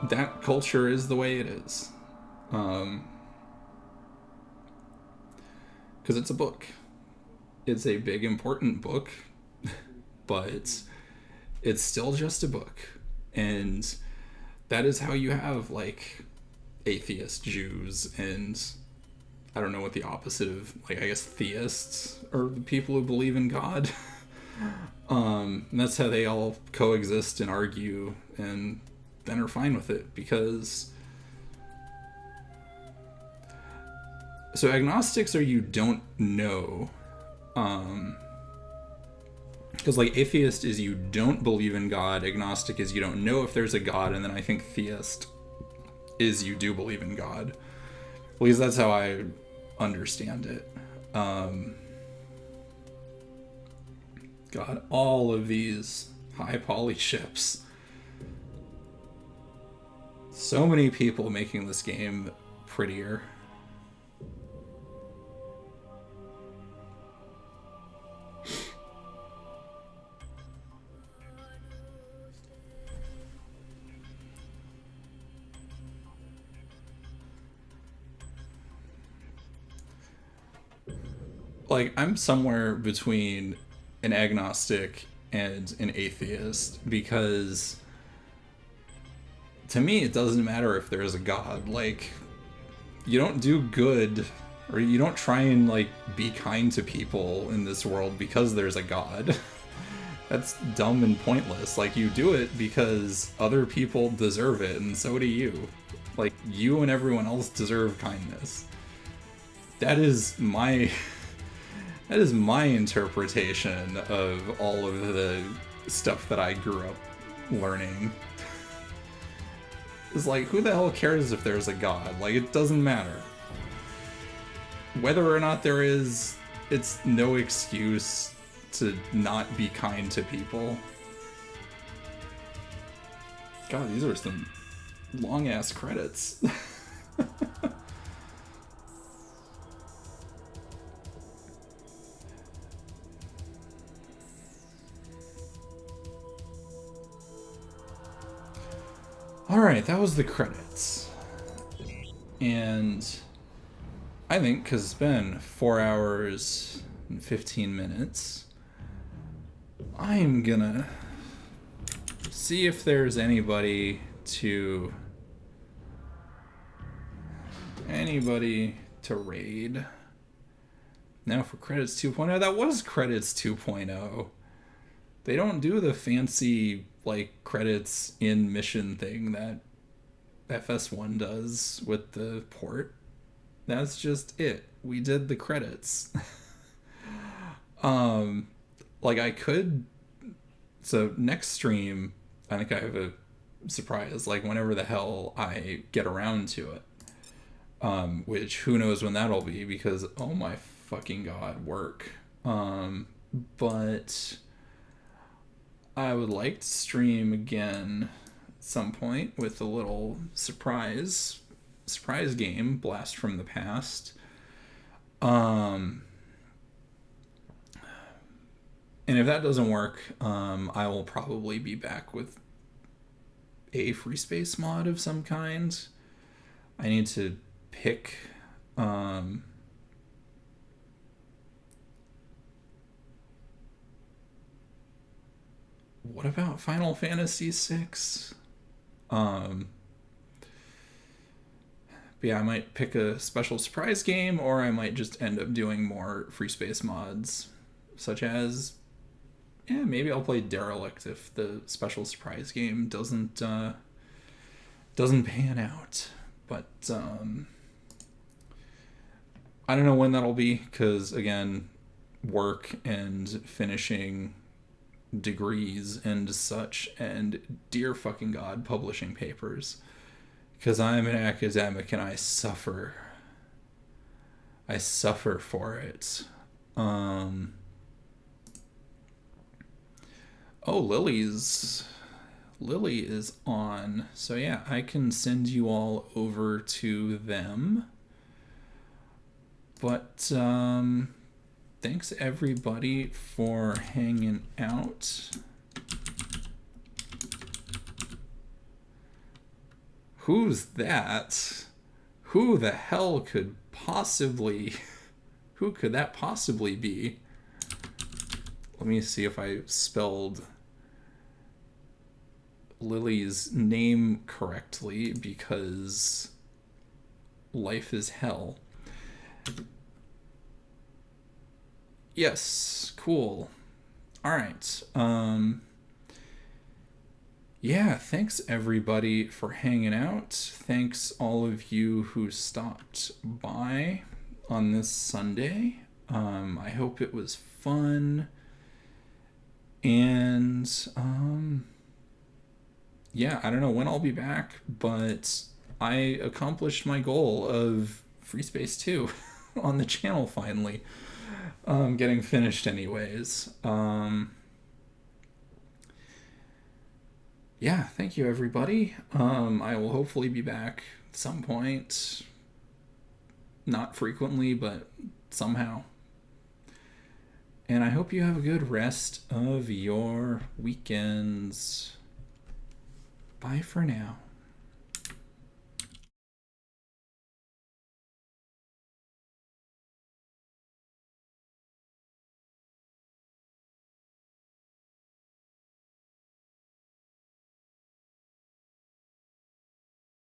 S1: that culture is the way it is. Because it's a book. It's a big, important book, but it's still just a book. And that is how you have, like, atheist Jews and, I don't know what the opposite of, like, I guess theists are the people who believe in God. And that's how they all coexist and argue and then are fine with it, because... So agnostics are you don't know, because like atheist is you don't believe in God, agnostic is you don't know if there's a God, and then I think theist is you do believe in God. At least that's how I understand it. God, all of these high poly ships. So many people making this game prettier. Like, I'm somewhere between an agnostic and an atheist, because to me it doesn't matter if there's a God. Like, you don't do good, or you don't try and like be kind to people in this world because there's a God. That's dumb and pointless. Like, you do it because other people deserve it, and so do you. Like, you and everyone else deserve kindness. That is my interpretation of all of the stuff that I grew up learning. It's like, who the hell cares if there's a God? Like, it doesn't matter. Whether or not there is, it's no excuse to not be kind to people. God, these are some long-ass credits. Alright, that was the credits. And I think, because it's been 4 hours and 15 minutes, I'm gonna see if there's anybody to raid. Now for credits 2.0, that was credits 2.0. They don't do the fancy like credits in mission thing that FS1 does with the port. That's just it. We did the credits. Like I could, so next stream I think I have a surprise, like whenever the hell I get around to it, which who knows when that'll be, because oh my fucking god, work. But I would like to stream again at some point with a little surprise game, Blast from the Past. And if that doesn't work, I will probably be back with a free space mod of some kind. I need to pick what about Final Fantasy VI? But yeah, I might pick a special surprise game, or I might just end up doing more free space mods, such as, yeah, maybe I'll play Derelict if the special surprise game doesn't pan out. But I don't know when that'll be, because again, work and finishing degrees and such, and dear fucking god, publishing papers, because I'm an academic and I suffer for it. Oh, Lily is on, so yeah, I can send you all over to them. But thanks everybody for hanging out. Who's that? Who the hell could possibly... Who could that possibly be? Let me see if I spelled Lily's name correctly, because life is hell. Yes, cool. All right. Yeah, thanks everybody for hanging out. Thanks all of you who stopped by on this Sunday. I hope it was fun. And yeah, I don't know when I'll be back, but I accomplished my goal of Free Space 2 on the channel finally. Getting finished anyways. Yeah, thank you everybody. I will hopefully be back at some point. Not frequently, but somehow. And I hope you have a good rest of your weekends. Bye for now.